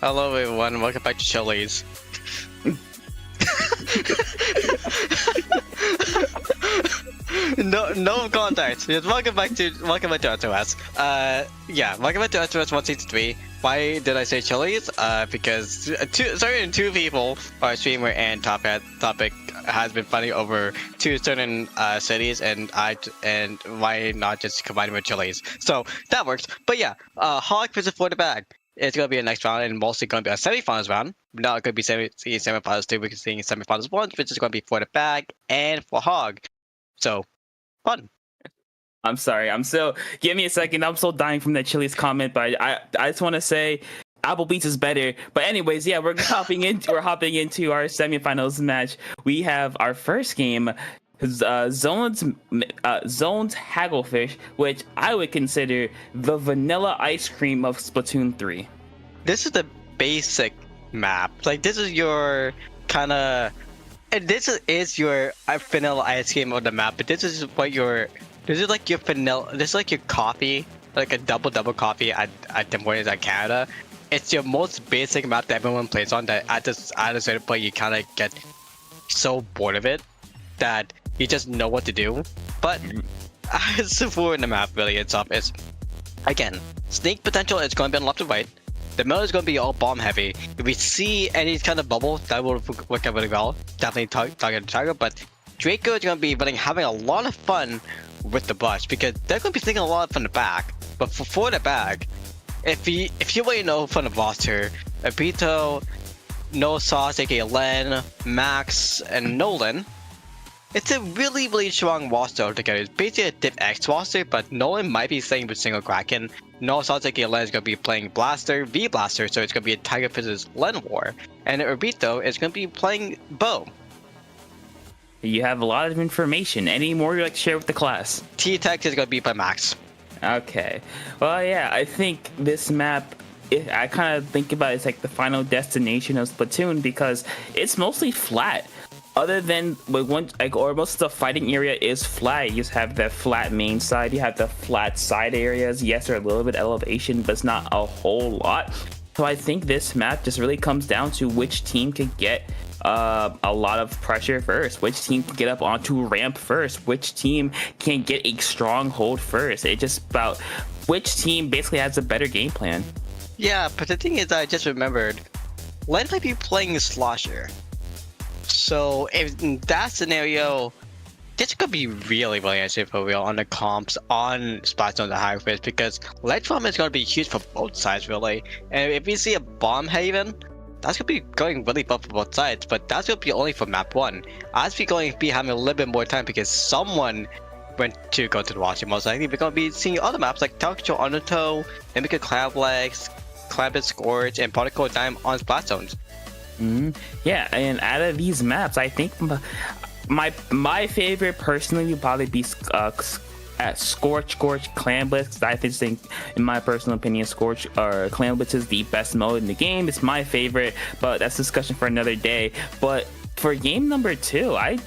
Hello everyone, welcome back to Chili's. No context. Just welcome back to SOS. Yeah, welcome back to SOS 163. Why did I say Chili's? Because two people, our streamer and topic has been fighting over two certain cities, and why not just combine it with Chili's? So that works. But yeah, Hawk versus for the bag. it's going to be a next round and mostly going to be a semifinals round. Now it could be semifinals too. We're seeing semifinals once, which is going to be for the bag and for hog. So, fun. I'm sorry. Give me a second. I'm so dying from that Chili's comment, but I just want to say Applebee's is better. But anyways, yeah, we're hopping into our semifinals match. We have our first game, Zone's Hagglefish, which I would consider the vanilla ice cream of Splatoon 3. This is the basic map. Like, this is your kind of... This is your vanilla ice cream of the map, but this is like your vanilla... This is like your coffee, like a double coffee at Tim Hortons at Canada. It's your most basic map that everyone plays on, that at a certain point you kind of get so bored of it that you just know what to do. But as for the map really itself is, again, sneak potential is going to be on left and right. The middle is going to be all bomb heavy. If we see any kind of bubble, that will work out really well. Definitely target the target. But Draco is going to be having a lot of fun with the brush, because they're going to be thinking a lot from the back. But for the back, if you already know from the roster, Abito, No Sauce, aka Len, Max, and Nolan, it's a really strong roster together. It's basically a Div X roster, but Nolan might be staying with single Kraken. No Sauce, aka Len, is going to be playing Blaster, V Blaster, so it's going to be a Tiger vs Len war. And Abito is going to be playing Bow. You have a lot of information. Any more you'd like to share with the class? T-Tech is going to be by Max. Okay. Well, yeah, I think this map, I kind of think about it as like the final destination of Splatoon, because it's mostly flat. Other than most of the fighting area is flat. You just have the flat main side. You have the flat side areas. Yes, there are a little bit of elevation, but it's not a whole lot. So I think this map just really comes down to which team can get a lot of pressure first, which team can get up onto ramp first, which team can get a strong hold first. It's just about which team basically has a better game plan. Yeah, but the thing is, I just remembered, Len might be playing Slosher. So if in that scenario, this could be really interesting for real on the comps on Splatoon the high risk, because ledge bomb is going to be huge for both sides really. And if we see a bomb haven, that's going to be going really well for both sides, but that's going to be only for map 1. As we're going to be having a little bit more time because someone went to go to the watching, most likely we're going to be seeing other maps like Tower Control Undertow, Mimic Crab Legs, Clampet Scourge, and Particle Dime on Splatoons. Yeah, and out of these maps, I think my favorite personally would probably be Scorch, Clam Blitz. I think, in my personal opinion, Scorch or Clam Blitz is the best mode in the game. It's my favorite, but that's a discussion for another day. But for game number 2, I'm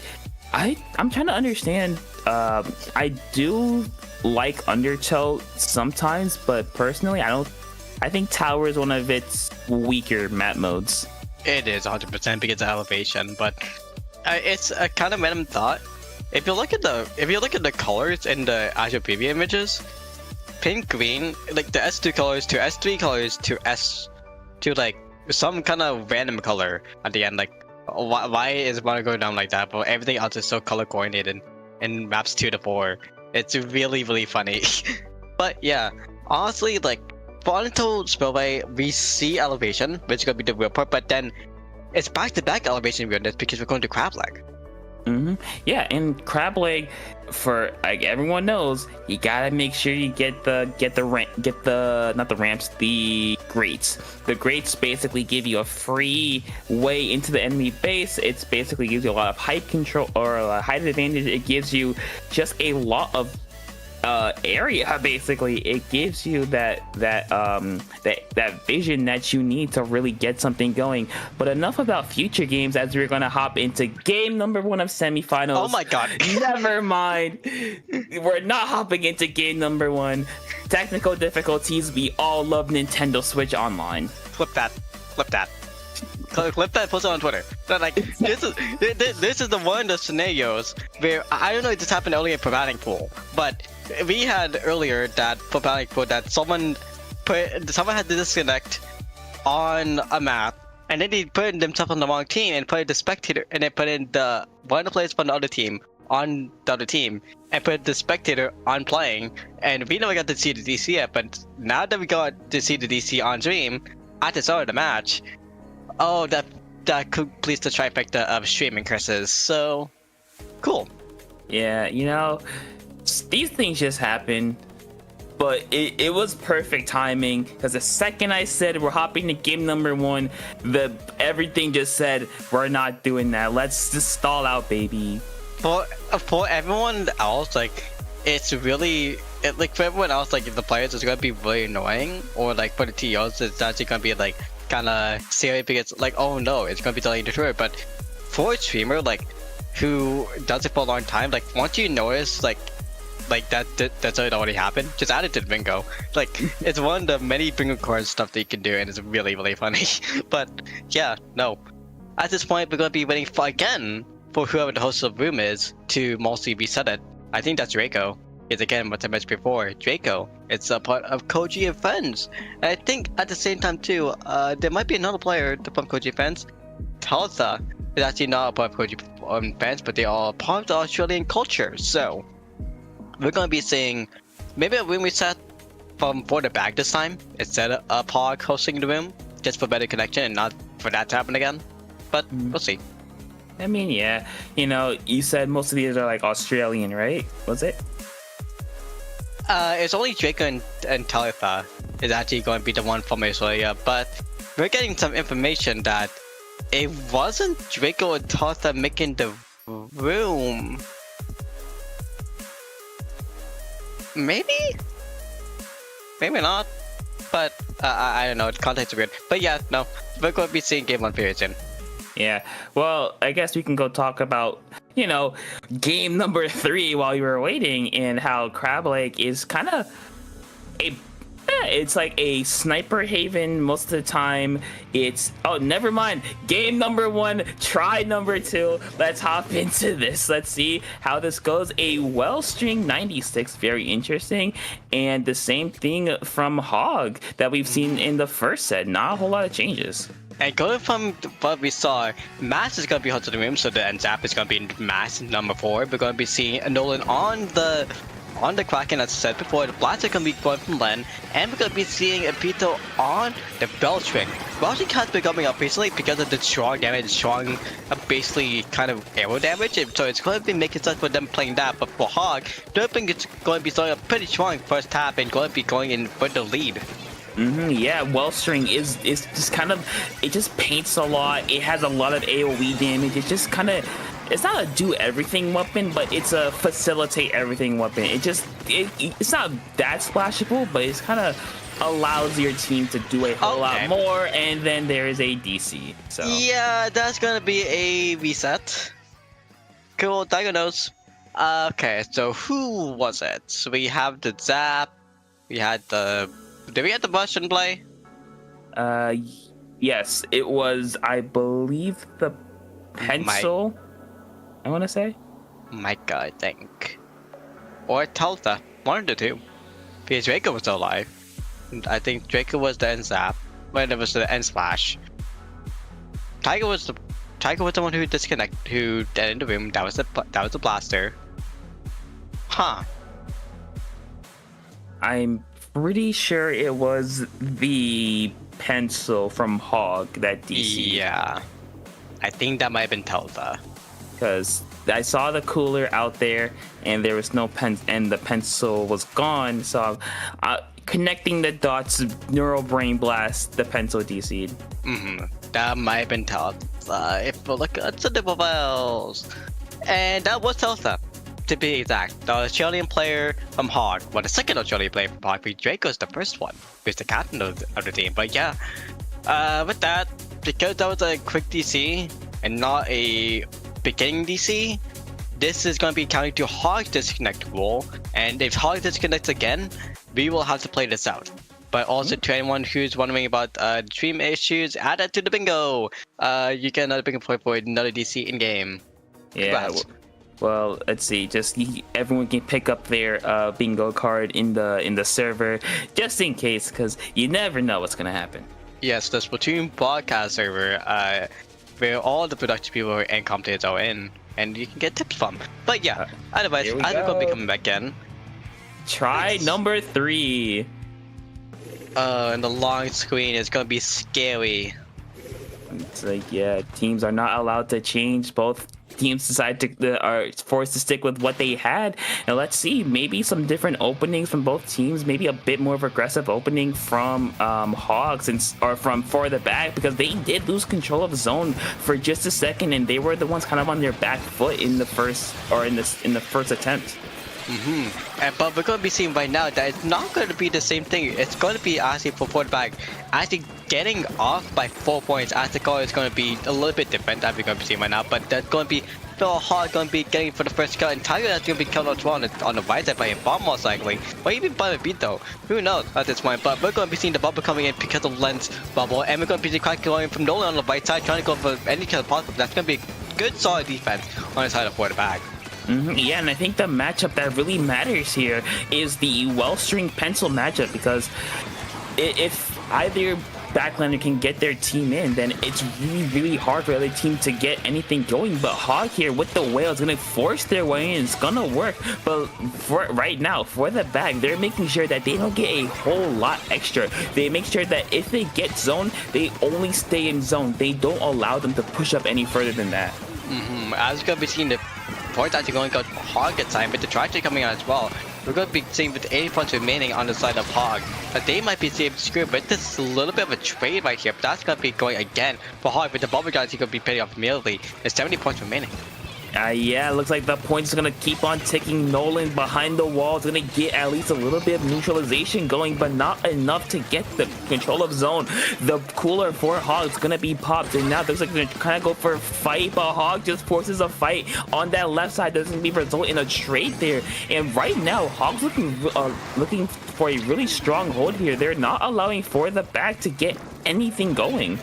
trying to understand. I do like Undertow sometimes, but personally, I think Tower is one of its weaker map modes. It is 100% because of elevation, but it's a kind of random thought. If you look at the colors in the actual preview images, pink, green, like the S2 colors to S3 colors to S to like some kind of random color at the end. Like why is one going down like that? But everything else is so color coordinated in maps 2 to 4. It's really funny. But yeah, honestly, like for Undertow Spillway, we see elevation, which is gonna be the real part, but then it's back-to-back elevation weirdness because we're going to Crab Leg. Yeah, and Crab Leg, for like everyone knows, you gotta make sure you get the grates. The grates basically give you a free way into the enemy base. It's basically gives you a lot of height control or a height advantage. It gives you just a lot of area. Basically, it gives you that vision that you need to really get something going. But enough about future games, as we're gonna hop into game number 1 of semifinals. Oh my god. Never mind, we're not hopping into game number 1. Technical difficulties. We all love Nintendo Switch Online. Clip that, post it on Twitter. But like this is the one of the scenarios where I don't know if this happened earlier in Providing Pool, but we had earlier that Providing Pool that someone had to disconnect on a map, and then they put themselves on the wrong team and put in the spectator, and then put in the one of the players from the other team on the other team and put the spectator on playing, and we never got to see the DC yet, but now that we got to see the DC on stream at the start of the match, oh, that completes the trifecta of streaming curses. So cool. Yeah, you know, these things just happen. But it was perfect timing, because the second I said we're hopping to game number 1, everything just said we're not doing that. Let's just stall out, baby. For everyone else, like, it's really like, for everyone else, like, if the players is gonna be really annoying, or like for the TOs it's actually gonna be like kind of serious because like, oh no, it's gonna be delayed into it. But for a streamer like who does it for a long time, like once you notice like that's already happened, just add it to the bingo. Like, it's one of the many bingo card stuff that you can do, and it's really, really funny. But yeah, no. At this point, we're gonna be waiting for whoever the host of the room is to mostly reset it. I think that's Draco. It's again what I mentioned before. Draco. It's a part of Koji and Friends. And I think at the same time too, there might be another player from Koji and Friends. Talsa is actually not a part of Koji and Friends, but they are part of the Australian culture. So we're gonna be seeing maybe a room reset for the bag this time instead of a Pog hosting the room, just for better connection and not for that to happen again. But we'll see. I mean, yeah, you know, you said most of these are like Australian, right? Was it? It's only Draco and Talitha is actually going to be the one from Australia, but we're getting some information that it wasn't Draco and Talitha making the room. Maybe not, but I don't know, the context is weird. But yeah, no, we're going to be seeing game 1 period soon. Yeah, well, I guess we can go talk about, you know, game number 3 while you were waiting, and how Crab Lake is kind of it's like a sniper haven most of the time. Oh, never mind. Game number 1, try number 2. Let's hop into this. Let's see how this goes. A well-stringed 96, very interesting. And the same thing from Hog that we've seen in the first set. Not a whole lot of changes. And going from what we saw, Mass is going to be hosting the room, so the Zap is going to be Mass number 4. We're going to be seeing Nolan on the Kraken, as I said before. The Blast is going to be going from Len, and we're going to be seeing Epito on the Bellstring. Bellstring has been coming up recently because of the strong damage, strong basically kind of arrow damage, so it's going to be making sense for them playing that. But for Hog, I think it's going to be starting a pretty strong first half and going to be going in for the lead. Yeah, Wellstring is just kind of, it just paints a lot. It has a lot of AoE damage. It just kind of, it's not a do everything weapon, but it's a facilitate everything weapon. It's not that splashable, but it's kind of allows your team to do a whole lot more. And then there is a DC. So yeah, that's gonna be a reset. Cool, diagnose. Okay, so who was it? So we have the Zap. We had the. Did we get the Russian play? Yes, it was, I believe, the Pencil. I want to say Micah, I think, or Talta, one of the two. Because Draco was still alive. I think Draco was the end Zap, when it was the end Splash. Tiger was the one who who dead in the room. That was the blaster. Huh. I'm pretty sure it was the Pencil from Hog that DC. Yeah, I think that might have been Telta. Because I saw the cooler out there and there was no pen, and the Pencil was gone. So connecting the dots, neural brain blast, the Pencil DC'd. That might have been Telta. If we look at the double files, and that was Telta. To be exact, the Australian player from Hog, well, the second Australian player from Hog, Draco's the first one, who's the captain of the team. But yeah, with that, because that was a quick DC and not a beginning DC, this is going to be counting to Hog disconnect rule, and if Hog disconnects again, we will have to play this out. But also to anyone who's wondering about stream issues, add that to the bingo. You get another bingo point for another DC in game. Yeah. Well, let's see. Just everyone can pick up their bingo card in the server, just in case, because you never know what's gonna happen. Yes, the Splatoon broadcast server, where all the production people and commentators are in. and you can get tips from. But yeah, otherwise, here we as we're going to be go. coming back in, Try number 3. and the long screen is going to be scary. It's like, yeah, teams are not allowed to change. Both teams decide to are forced to stick with what they had. And let's see, maybe some different openings from both teams. Maybe a bit more of aggressive opening from Hogs or from For the Back, because they did lose control of zone for just a second, and they were the ones kind of on their back foot in the first attempt. But we're going to be seeing right now that it's not going to be the same thing. It's going to be actually for the back, actually getting off by 4 points as the goal is going to be a little bit different that we're going to be seeing right now. But that's going to be Phil Hard going to be getting for the first kill, and Tiger that's going to be killed as well on the right side by a bomb most likely, or even by a beat though. Who knows at this point? But we're going to be seeing the bubble coming in because of Lens bubble, and we're going to be seeing crack going from Nolan on the right side, trying to go for any kill possible. That's going to be good solid defense on the side of for the back. Yeah, and I think the matchup that really matters here is the well-string pencil matchup, because if either backlander can get their team in, then it's really, really hard for the other team to get anything going. But Hog here with the whale is going to force their way in. It's going to work. But for right now, for the back, they're making sure that they don't get a whole lot extra. They make sure that if they get zone, they only stay in zone. They don't allow them to push up any further than that. As we're going to be seeing the points actually going to go Hog at time, but the trajectory coming out as well. We're going to be seeing with 80 points remaining on the side of Hog, that they might be able to screw with this a little bit of a trade right here, but that's going to be going again for Hog, with the bubble guys he's going to be paying off immediately. There's 70 points remaining. Yeah, it looks like the points are going to keep on ticking. Nolan behind the wall is going to get at least a little bit of neutralization going, but not enough to get the control of zone. The cooler for Hog is going to be popped, and now it looks like they're going to kind of go for a fight, but Hog just forces a fight on that left side. Doesn't even result in a trade there. And right now, Hog's looking for a really strong hold here. They're not allowing for the back to get anything going.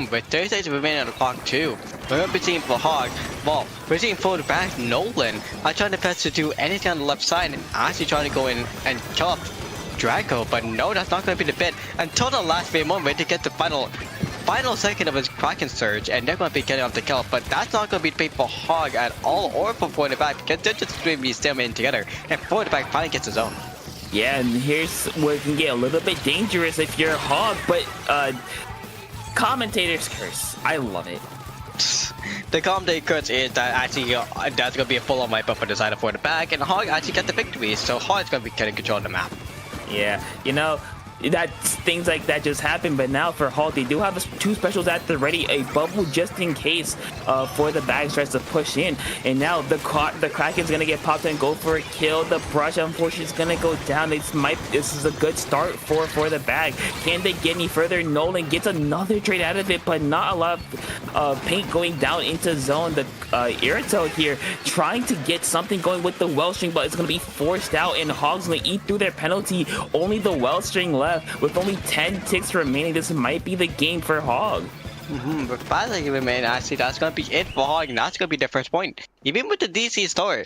But Thursdays remaining on the clock too. We're going to be seeing for Hog, well, we're seeing for the back, Nolan are trying to best to do anything on the left side and actually trying to go in and kill up Draco, but no, that's not going to be the bit until the last moment to get the final second of his Kraken Surge, and they're going to be getting off the kill, but that's not going to be paid for Hog at all or for the back, because they're just going to be staying together, and for the back finally gets his own. Yeah, and here's where it can get a little bit dangerous if you're Hog, but Commentators curse. I love it. The commentator curse is that actually that's going to be a full-on wipe up on the side of for the back, and Hog actually got the victory, so Hog's going to be getting control of the map. Yeah, you know, that things like that just happen, but now for Hog, they do have two specials at the ready, a bubble just in case for the bag tries to push in, and now the Kraken's gonna get popped and go for a kill. The brush unfortunately is gonna go down. This is a good start for the bag. Can they get any further? Nolan gets another trade out of it, but not a lot of paint going down into zone. The Irito here trying to get something going with the Wellstring, but it's gonna be forced out, and Hog's gonna eat through their penalty. Only the Wellstring left. With only 10 ticks remaining, this might be the game for Hog. But 5 ticks remaining, actually, that's going to be it for Hog, and that's going to be their first point. Even with the DC store,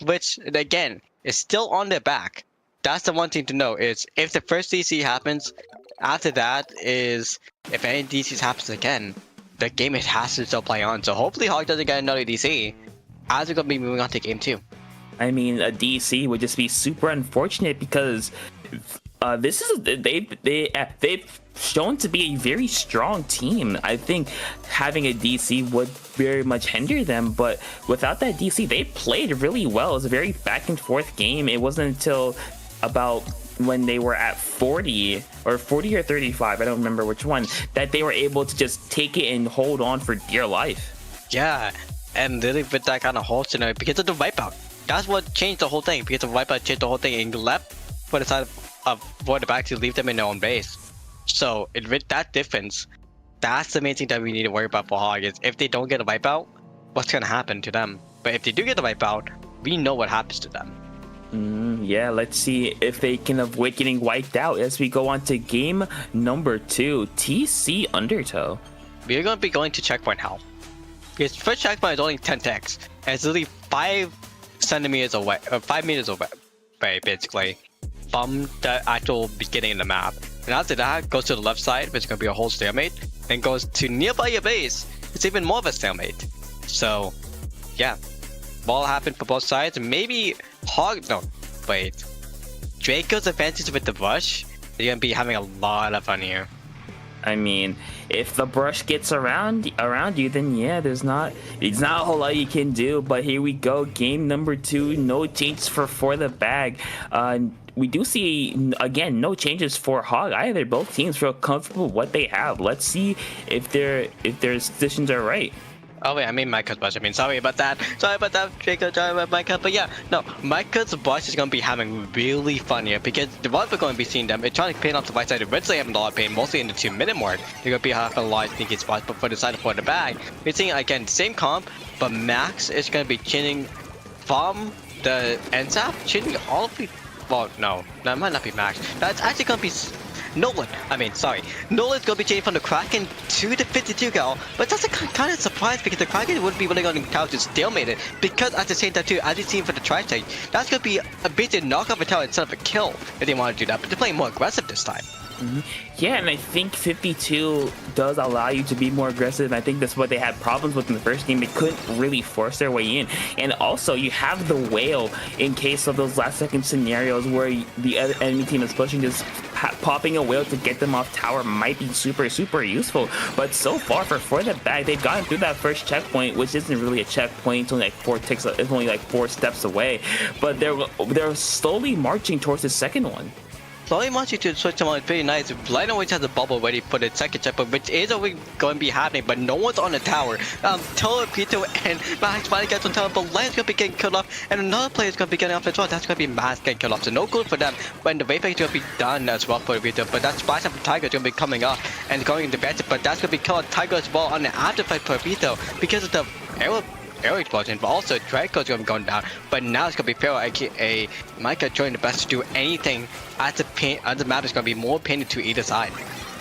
which, again, is still on their back. That's the one thing to know, is if the first DC happens, after that is, if any DCs happens again, the game it has to still play on. So hopefully Hog doesn't get another DC, as we're going to be moving on to game 2. I mean, a DC would just be super unfortunate, because they've shown to be a very strong team. I think having a DC would very much hinder them, but without that DC, they played really well. It was a very back and forth game. It wasn't until about when they were at 40 or 35, I don't remember which one, that they were able to just take it and hold on for dear life. Yeah, and really with that kind of hold scenario, because of the wipeout. That's what changed the whole thing, because the wipeout changed the whole thing and left for the side of for the back to leave them in their own base. So with that difference, that's the main thing that we need to worry about for Hog, is if they don't get a wipeout, what's going to happen to them? But if they do get the wipeout, we know what happens to them. Yeah, let's see if they can avoid getting wiped out as we go on to game number 2, TC Undertow. We're going to be going to checkpoint hell. Because first checkpoint is only 10 ticks, and it's literally 5 centimeters away, or 5 meters away, basically, from the actual beginning of the map. And after that, goes to the left side, which is going to be a whole stalemate, then goes to nearby your base, it's even more of a stalemate. So yeah, ball happened for both sides. Maybe Hog. No, wait. Draco's advantage with the brush. You're gonna be having a lot of fun here. I mean, if the brush gets around you, then yeah, it's not a whole lot you can do. But here we go, game number 2, no changes for the bag. We do see again no changes for Hog either. Both teams feel comfortable with what they have. Let's see if their decisions are right. Oh wait, I mean Micah's brush. I mean, sorry about that, Draco, sorry about Micah. But yeah, no, Micah's brush is going to be having really fun here because the what we're going to be seeing them, it's trying to paint off the right side. Originally having a lot of pain, mostly in the 2-minute mark. They're going to be having a lot of sneaky spots, but for the side for the bag, we're seeing again same comp, but Max is going to be chinning from the NSAP, chinning all of the. Well, no, that might not be Max. That's actually going to be Nolan's going to be changing from the Kraken to the 52 gal, but that's a kind of surprise because the Kraken wouldn't be really going to count to stalemate it because at the same time too, as you've seen for the tri-stage, that's going to be a basic knock off a tower instead of a kill if they want to do that, but they're playing more aggressive this time. Yeah, and I think 52 does allow you to be more aggressive. I think that's what they had problems with in the first game. They couldn't really force their way in. And also, you have the whale in case of those last second scenarios where the other enemy team is pushing, just popping a whale to get them off tower might be super useful. But so far for the bag, they've gotten through that first checkpoint, which isn't really a checkpoint. It's only like 4 ticks. It's only like 4 steps away. But they're slowly marching towards the second one. Slowly marching to switch them on, pretty nice. Light always has a bubble ready for the second checkpoint, which is always going to be happening, but no one's on the tower. Pito and Max finally gets on tower, but Light's going to be getting killed off, and another player is going to be getting off as well. That's going to be Max getting killed off, so no good for them. When the Wayfair is going to be done as well for Vito, but that splash up from Tiger is going to be coming up and going into bed, but that's going to be killed Tiger as well on the afterfight for Vito because of the air explosion, but also Draco's going to be going down. But now it's going to be Pharaoh, aka Micah, trying the best to do anything as the map is going to be more painted to either side.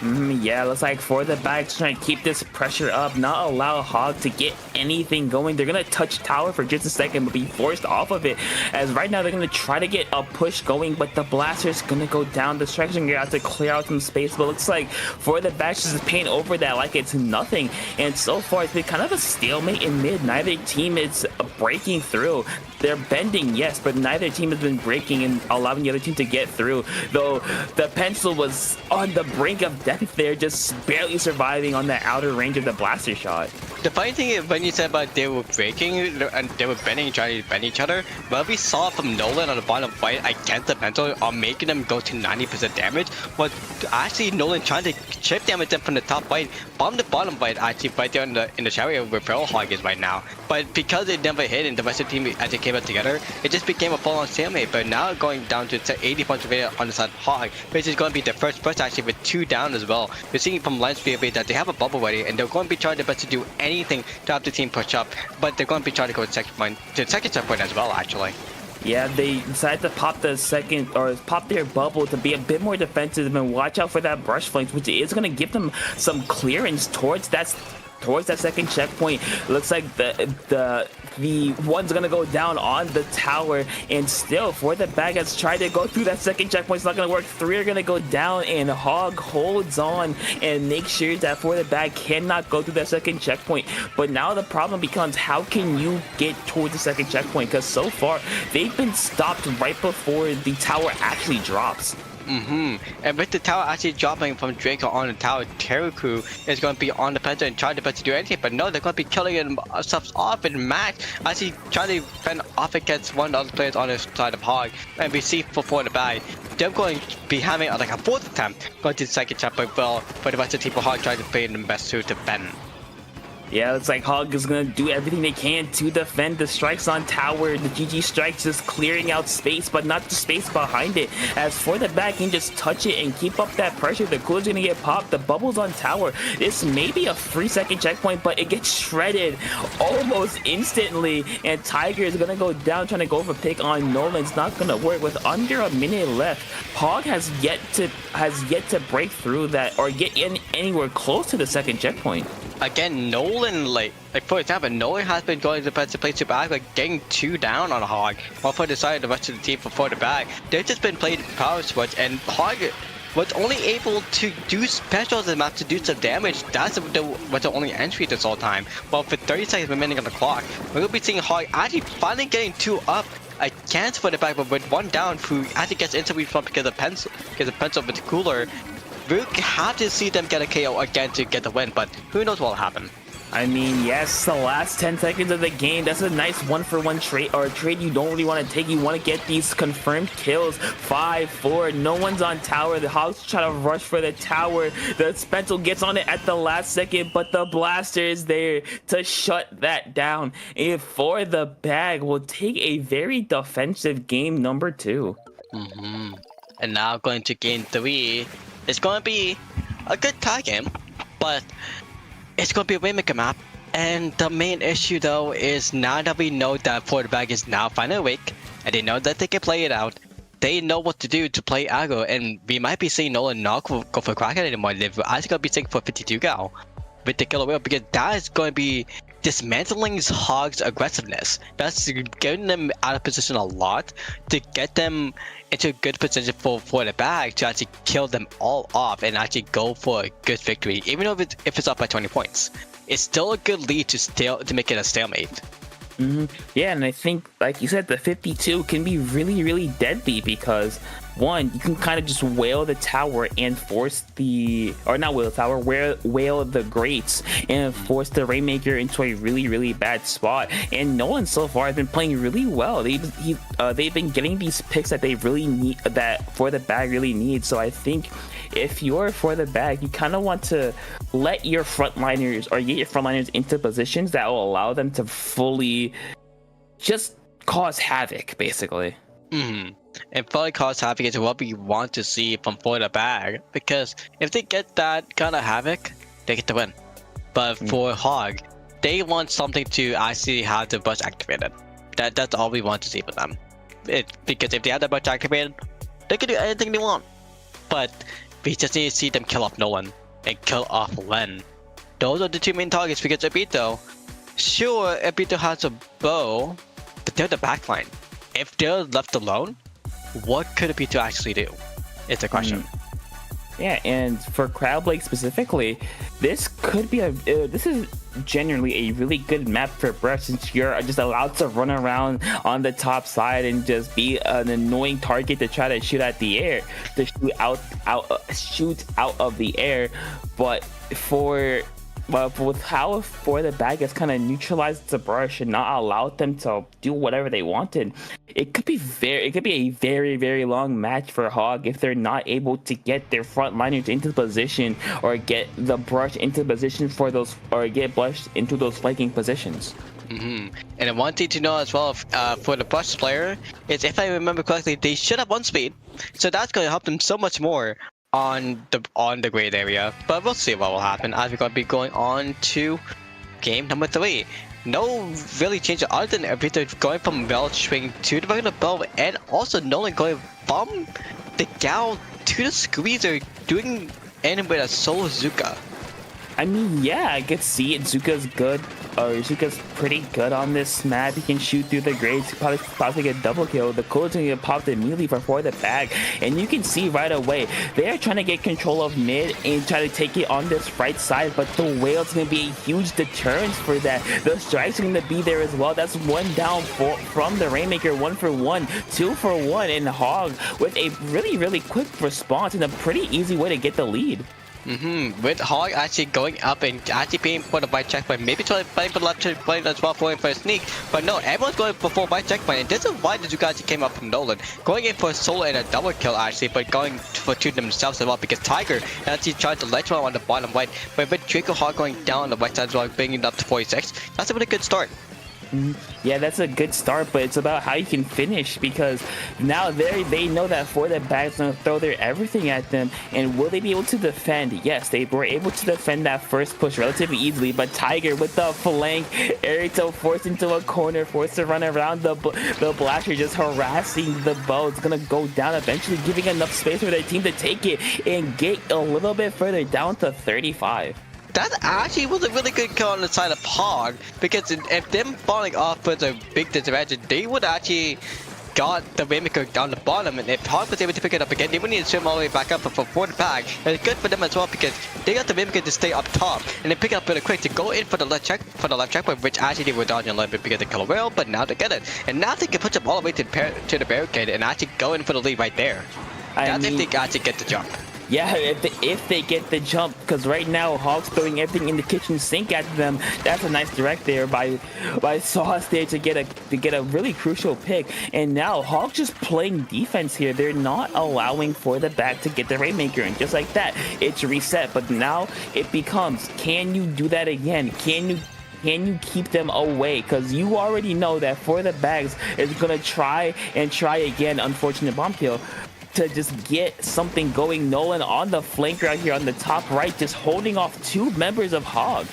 Yeah, looks like for the bag, trying to keep this pressure up, not allow Hog to get anything going. They're going to touch tower for just a second, but be forced off of it. As right now, they're going to try to get a push going, but the blaster's going to go down. The Strikers going to have to clear out some space, but looks like for the bag, just paint over that like it's nothing. And so far, it's been kind of a stalemate in mid. Neither team is breaking through. They're bending, yes, but neither team has been breaking and allowing the other team to get through. Though the pencil was on the brink of death there, just barely surviving on the outer range of the blaster shot. The funny thing is, when you said about they were breaking and they were bending, trying to bend each other, what we saw from Nolan on the bottom fight against the pencil are making them go to 90% damage, but actually Nolan trying to chip damage them from the top fight, bomb the bottom fight actually right there in the chariot where Pearl Hog is right now. But because it never hit and the rest of the team as they came up together, it just became a full-on stalemate. But now going down to 80 points of it on the side of Hog, which is going to be the first push actually with 2 down as well. We're seeing from Lions PFA that they have a bubble ready and they're going to be trying their best to do anything to have the team push up, but they're going to be trying to go to the second checkpoint as well actually. Yeah, they decided to pop their bubble to be a bit more defensive and watch out for that brush flanks, which is going to give them some clearance towards that second checkpoint. Looks like the one's gonna go down on the tower, and still for the bag has tried to go through that second checkpoint. It's not gonna work. 3 are gonna go down, and Hog holds on and makes sure that for the bag cannot go through that second checkpoint. But now the problem becomes, how can you get towards the second checkpoint? Because so far they've been stopped right before the tower actually drops. And with the tower actually dropping from Draco on the tower, Teruku is going to be on the pencil and trying to do anything, but no, they're going to be killing themselves off, and Max actually trying to fend off against one of the other players on the side of Hog, and we see for the bag, they're going to be having like a 4th attempt going to the second checkpoint, well, for the rest of the team for Hog trying to play the best suit to bend. Yeah, it's like Hog is going to do everything they can to defend the strikes on tower. The GG strikes just clearing out space, but not the space behind it. As for the back, can just touch it and keep up that pressure. The cooler's going to get popped. The bubble's on tower. This may be a 3-second checkpoint, but it gets shredded almost instantly. And Tiger is going to go down trying to go for pick on Nolan. It's not going to work with under a minute left. Hog has yet to break through that or get in anywhere close to the second checkpoint. Again, Nolan, like for example, Nolan has been going to the best place to back, like getting 2 down on Hog, while for the side of the rest of the team for the back, they've just been playing power switch, and Hog was only able to do specials enough to do some damage. That's was the only entry this whole time. Well, for 30 seconds remaining on the clock, we're going to be seeing Hog actually finally getting 2 up against for the back, but with 1 down, who actually gets into respawn because of pencil with the cooler. We'll have to see them get a KO again to get the win, but who knows what will happen. I mean, yes, the last 10 seconds of the game, that's a nice 1-for-1 trade, or a trade you don't really want to take. You want to get these confirmed kills. 5-4, no one's on tower. The Hogs try to rush for the tower. The Spentel gets on it at the last second, but the blaster is there to shut that down. And for the bag, will take a very defensive game number 2. And now going to game 3, it's going to be a good tie game, but it's going to be a Waymaker map. And the main issue though is now that we know that For the Bag is now finally awake, and they know that they can play it out, they know what to do to play aggro, and we might be seeing Nolan not go for Kraken anymore. They're actually going to be taking for 52 gal with the killer whale, because that is going to be dismantling Hog's aggressiveness. That's getting them out of position a lot to get them into a good position for the bag to actually kill them all off and actually go for a good victory. Even though if it's up by 20 points, it's still a good lead to make it a stalemate. Yeah, and I think, like you said, the 52 can be really, really deadly because, one, you can kind of just whale the tower and force the, or not whale the tower, whale the grates and force the Rainmaker into a really, really bad spot. And Nolan so far has been playing really well. They've been getting these picks that they really need, that For the Bag really needs. So I think if you're For the Bag, you kind of want to let your frontliners, or get your frontliners into positions that will allow them to fully just cause havoc, basically. And fully cause havoc is what we want to see from For the Bag, because if they get that kind of havoc, they get the win. But for Hog, they want something to actually have the burst activated. That's all we want to see for them. Because if they have the burst activated, they can do anything they want. But we just need to see them kill off Nolan and kill off Len. Those are the 2 main targets, because Ebito, sure, Ebito has a bow, but they're the backline. If they're left alone, what could Ebito actually do? It's a question. Yeah, and for Crowdblake specifically, this could be this is genuinely a really good map for Brush, since you're just allowed to run around on the top side and just be an annoying target to try to shoot at the air, to shoot out of the air. But with how For the Bag has kind of neutralized the Brush and not allowed them to do whatever they wanted, it could be a very, very long match for Hog if they're not able to get their frontliners into position, or get the Brush into position for those, or get Brush into those flanking positions. And one thing to know as well, for the Brush player, is if I remember correctly, they should have 1 speed, so that's going to help them so much more on the grade area. But we'll see what will happen as we're going to be going on to game number 3. No really change other than Ebito going from Bell String to the regular bow, and also Nolan going from the Gal to the Squeezer, doing end with a solo Zuka. I mean, yeah, I could see it. Zuka's good, or Zuka's pretty good on this map. He can shoot through the grades, possibly get double kill. The cool's gonna get popped immediately For the Bag, and you can see right away they are trying to get control of mid and try to take it on this right side. But the whale's gonna be a huge deterrent for that. The strikes are gonna be there as well. That's 1 down from the Rainmaker, 1 for 1, 2 for 1, and Hog with a really, really quick response and a pretty easy way to get the lead. With Hog actually going up and actually being for the right checkpoint, maybe trying to play for the left checkpoint as well, for a sneak, but no, everyone's going for full right checkpoint, and this is why the Zuka came up from Nolan, going in for a solo and a double kill actually, but going for 2 themselves as well, because Tiger actually tried to let one on the bottom right, but with Draco Hog going down on the right side as well, bringing it up to 46, that's a really good start. Yeah, that's a good start, but it's about how you can finish, because now they know that For the Bag's gonna throw their everything at them. And will they be able to defend? Yes, they were able to defend that first push relatively easily, but Tiger with the flank, Erito forced into a corner, forced to run around the blaster, just harassing the bow. It's gonna go down eventually, giving enough space for their team to take it and get a little bit further down to 35. That actually was a really good kill on the side of Hog, because if them falling off was a big disadvantage, they would actually got the Rainmaker down the bottom, and if Hog was able to pick it up again, they would need to swim all the way back up for the bag. And it's good for them as well because they got the Rainmaker to stay up top, and they pick up really quick to go in for the left checkpoint, which actually they were dodging a little bit because they killed a whale, but now they get it. And now they can push up all the way to the barricade and actually go in for the lead right there. That's if they actually get the jump. Yeah, if they get the jump, because right now Hog's throwing everything in the kitchen sink at them. That's a nice direct there by Sauce there to get a really crucial pick. And now Hog's just playing defense here. They're not allowing for the back to get the Rainmaker, and just like that, it's reset. But now it becomes, can you do that again? Can you keep them away? Because you already know that for the bags is gonna try again. Unfortunate bomb kill to just get something going. Nolan on the flank right here on the top right, just holding off two members of Hog.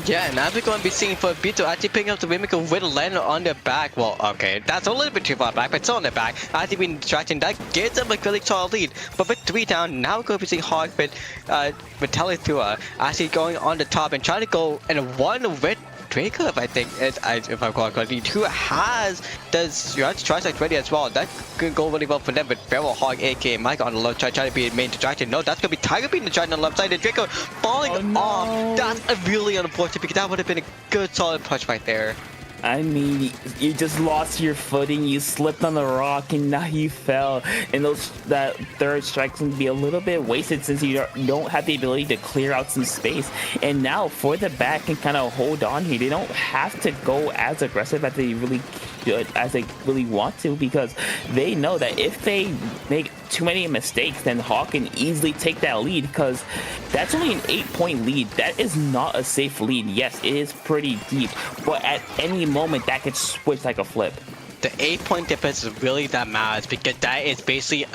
Yeah, and now we're going to be seeing for Bito actually picking up the Rainmaker with Len on their back. Well, okay, that's a little bit too far back, but still on their back. Actually being distracting, that gives them a really solid lead. But with 3 down, now we're going to be seeing Hog with Telethua actually going on the top and trying to go in a one with Draco, if I think, if I recall correctly, who has the tricep ready as well. That could go really well for them. But Feral Hog, aka Mike, on the left side, trying to be main distracted. No, that's gonna be Tiger being distracted on the left side. And Draco falling off. That's a really unfortunate because that would have been a good solid push right there. I mean, you just lost your footing, you slipped on the rock, and now you fell. And that third strike's going to be a little bit wasted since you don't have the ability to clear out some space. And now for the back and kind of hold on here, they don't have to go as aggressive as they really should, as they really want to, because they know that if they make too many mistakes, then Hawk can easily take that lead, because that's only an 8-point lead. That is not a safe lead. Yes, it is pretty deep, but at any moment that could switch like a flip. The 8-point difference is really that matters because that is basically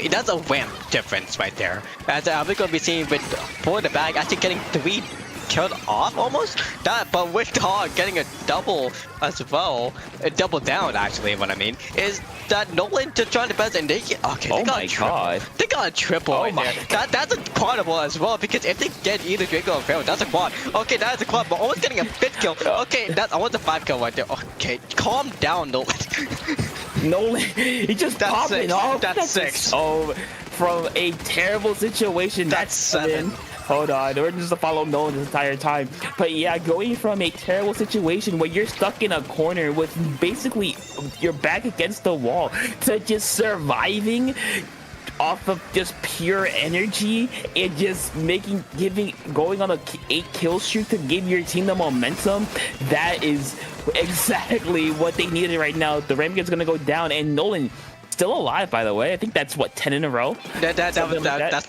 that's a wham difference right there. As we're going to be seeing with for the bag actually getting 3 killed off almost that, but with Hog getting a double as well, a double down actually. What I mean is that Nolan just trying to best, and they got a triple right there. That's a quadable as well, because if they get either Draco or Pharaoh, that's a quad. Okay, that's a quad, but almost getting a 5th kill. Okay, that's almost a 5 kill right there. Okay, calm down, Nolan. Nolan, he just popping off. That's 6. Oh, from a terrible situation. That's 7. Hold on, we're just to follow Nolan this entire time. But yeah, going from a terrible situation where you're stuck in a corner with basically your back against the wall to just surviving off of just pure energy and just going on a 8-kill streak to give your team the momentum. That is exactly what they needed right now. The Rainmaker's gonna go down, and Nolan still alive, by the way. I think that's what, 10 in a row. That's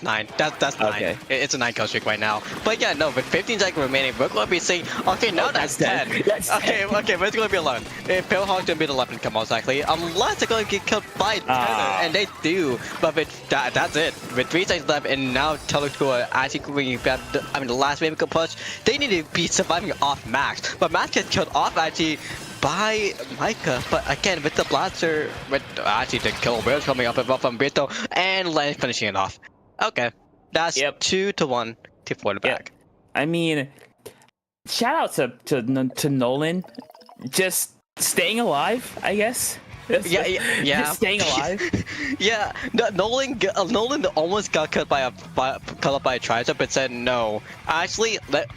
9. That's 9. Okay. It's a 9-kill streak right now. But yeah, no. With 15 seconds remaining, we're going to be saying, okay, now that's 10. Okay, but it's going to be 11. Pale Hog's going to be the 11 kill most likely, unless they're going to get killed by 10, and they do. But with that's it. With 3 seconds left, and now Telethua actually going back. The last Rainmaker push, they need to be surviving off Max, but Max gets killed off actually by Micah, but again with the blaster, with actually the kill wheels coming up above from Brito and Len finishing it off. Okay, that's 2-1 to for the back. I mean, shout out to Nolan, just staying alive, I guess. Yeah. Just staying alive. Yeah, Nolan almost got cut by a tricep, but said no. Actually, let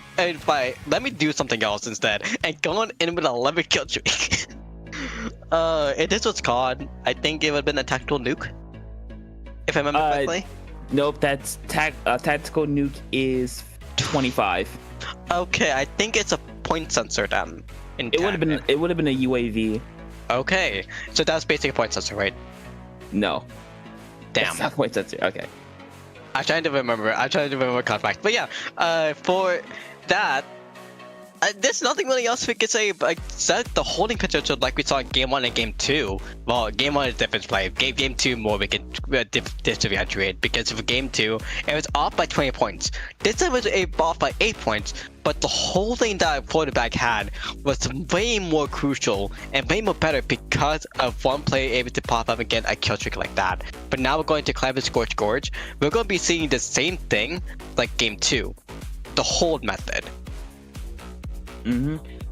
me do something else instead, and going in with an 11 kill streak. If this was COD, I think it would have been a tactical nuke, if I remember correctly. Nope, that's tactical nuke is 25. Okay, I think it's a point sensor then. It would have been a UAV. Okay, so that's basically a point sensor, right? No. Damn. It's not point sensor. Okay. I'm trying to remember contract. But yeah, for that, there's nothing really else we could say, but except the holding potential like we saw in Game 1 and Game 2. Well, Game 1 is different play. Game 2 more we can differentiate, because for Game 2, it was off by 20 points. This time it was off by 8 points, but the holding that quarterback had was way more crucial and way more better because of one player able to pop up and get a kill streak like that. But now we're going to climb the Scorch Gorge. We're going to be seeing the same thing like Game 2, the hold method.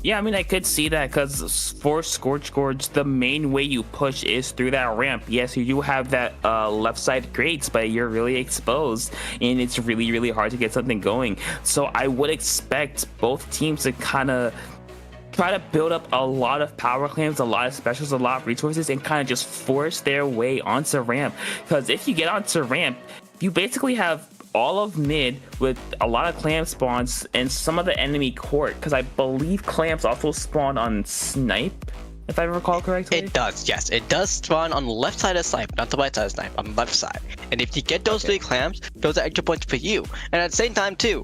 Yeah, I mean, I could see that because for Scorch Gorge, the main way you push is through that ramp. Yes, you do have that left side grates, but you're really exposed, and it's really, really hard to get something going. So I would expect both teams to kind of try to build up a lot of power claims, a lot of specials, a lot of resources, and kind of just force their way onto ramp. Because if you get onto ramp, you basically have all of mid with a lot of clam spawns and some of the enemy court, because I believe clams also spawn on snipe, if I recall correctly. It does, yes. It does spawn on the left side of snipe, not the right side of snipe, on the left side. And if you get those 3 clams, those are extra points for you. And at the same time too,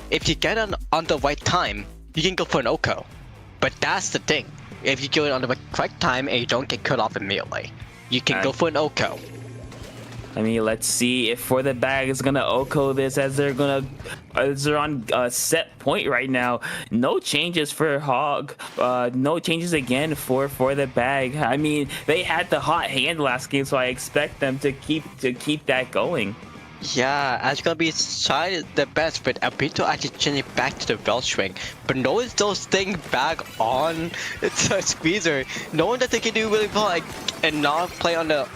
if you get on the right time, you can go for an Oko. But that's the thing. If you do it on the correct time and you don't get cut off immediately, you can go for an Oko. I mean, let's see if For the Bag is gonna Oko this as they're on a set point right now. No changes for Hog. No changes again for the Bag. I mean, they had the hot hand last game, so I expect them to keep that going. Yeah, I was gonna be trying their best, but Albedo actually changing back to the bell string. But no one's still staying back on the squeezer. Knowing that they can do really well and not play on the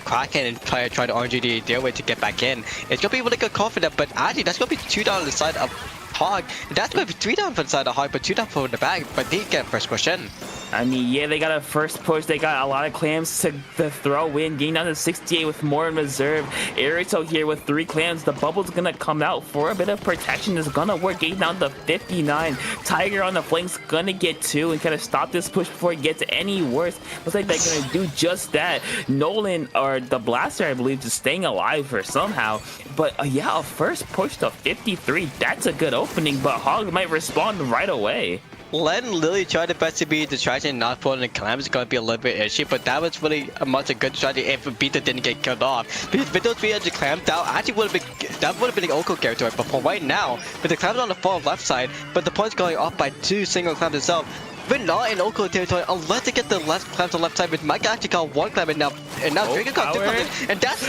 Kraken and try the RNG their way to get back in. It's gonna be really good call for them, but actually that's gonna be 2 down on the side of Hog. That's gonna be 3 down for the side of Hog, but 2 down for the Bag. But they get first push in. I mean, yeah, they got a first push. They got a lot of clams to throw in. Getting down to 68 with more in reserve. Irito here with 3 clams. The bubble's gonna come out for a bit of protection. Is gonna work. Getting down to 59. Tiger on the flank's gonna get 2 and kind of stop this push before it gets any worse. Looks like they're gonna do just that. Nolan, or the Blaster, I believe, is staying alive for somehow. But yeah, a first push to 53. That's a good opening, but Hog might respond right away. Len literally tried the best to be distracted and not pulling the clams. It's going to be a little bit ishy, but that was really a good strategy if Beta didn't get killed off. Because with those 300 clams, that would have been an Oko territory. But for right now, with the clams on the far left side, but the points going off by 2 single clams itself, we're not in Oko territory unless they get the left clams on the left side. But Mike actually got 1 clam and now Dragon got 2 clams. And that's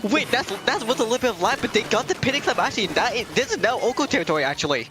what's a little bit of lag, but they got the pinning clam actually. This is now Oko territory actually.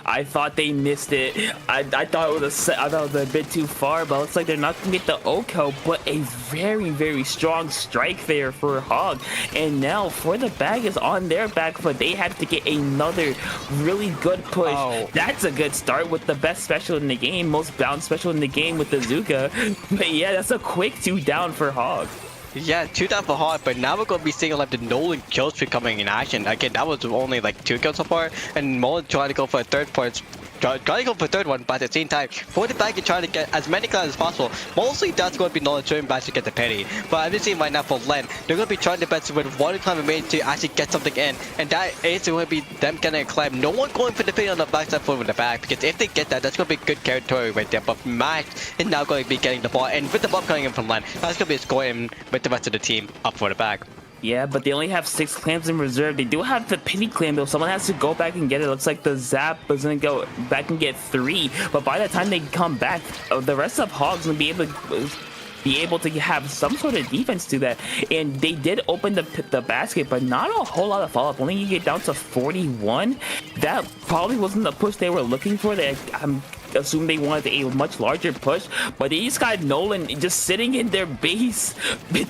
I thought they missed it. I thought it was a bit too far, but it looks like they're not gonna get the Oko, but a very, very strong strike there for Hog. And now For the Bag is on their back, but they have to get another really good push. That's a good start with the best special in the game, most balanced special in the game with the Zuka. But yeah, that's a quick 2 down for Hog. Yeah, 2 down for Hog, but now we're going to be seeing like the Nolan kill streak coming in action. Again, that was only like 2 kills so far, and Nolan trying to go for a third point. Trying to go for a third one, but at the same time, For the Bag is trying to get as many clams as possible. Mostly that's going to be Nolan trying back to get the penny. But I'm just seeing right now for Len, they're going to be trying their best with 1 clam remaining to actually get something in. And that is going to be them getting a clam. No one going for the penny on the backside for the Bag, because if they get that, that's going to be good territory right there. But Max is now going to be getting the ball, and with the ball coming in from Len, that's going to be a score in with the rest of the team up for the Bag. Yeah, but they only have 6 clams in reserve. They do have the pity clam though. Someone has to go back and get it. Looks like the Zap is gonna go back and get 3. But by the time they come back, the rest of Hog's gonna be able to have some sort of defense to that. And they did open the basket, but not a whole lot of follow-up. Only you get down to 41. That probably wasn't the push they were looking for. I'm assume they wanted a much larger push, but they just got Nolan just sitting in their base,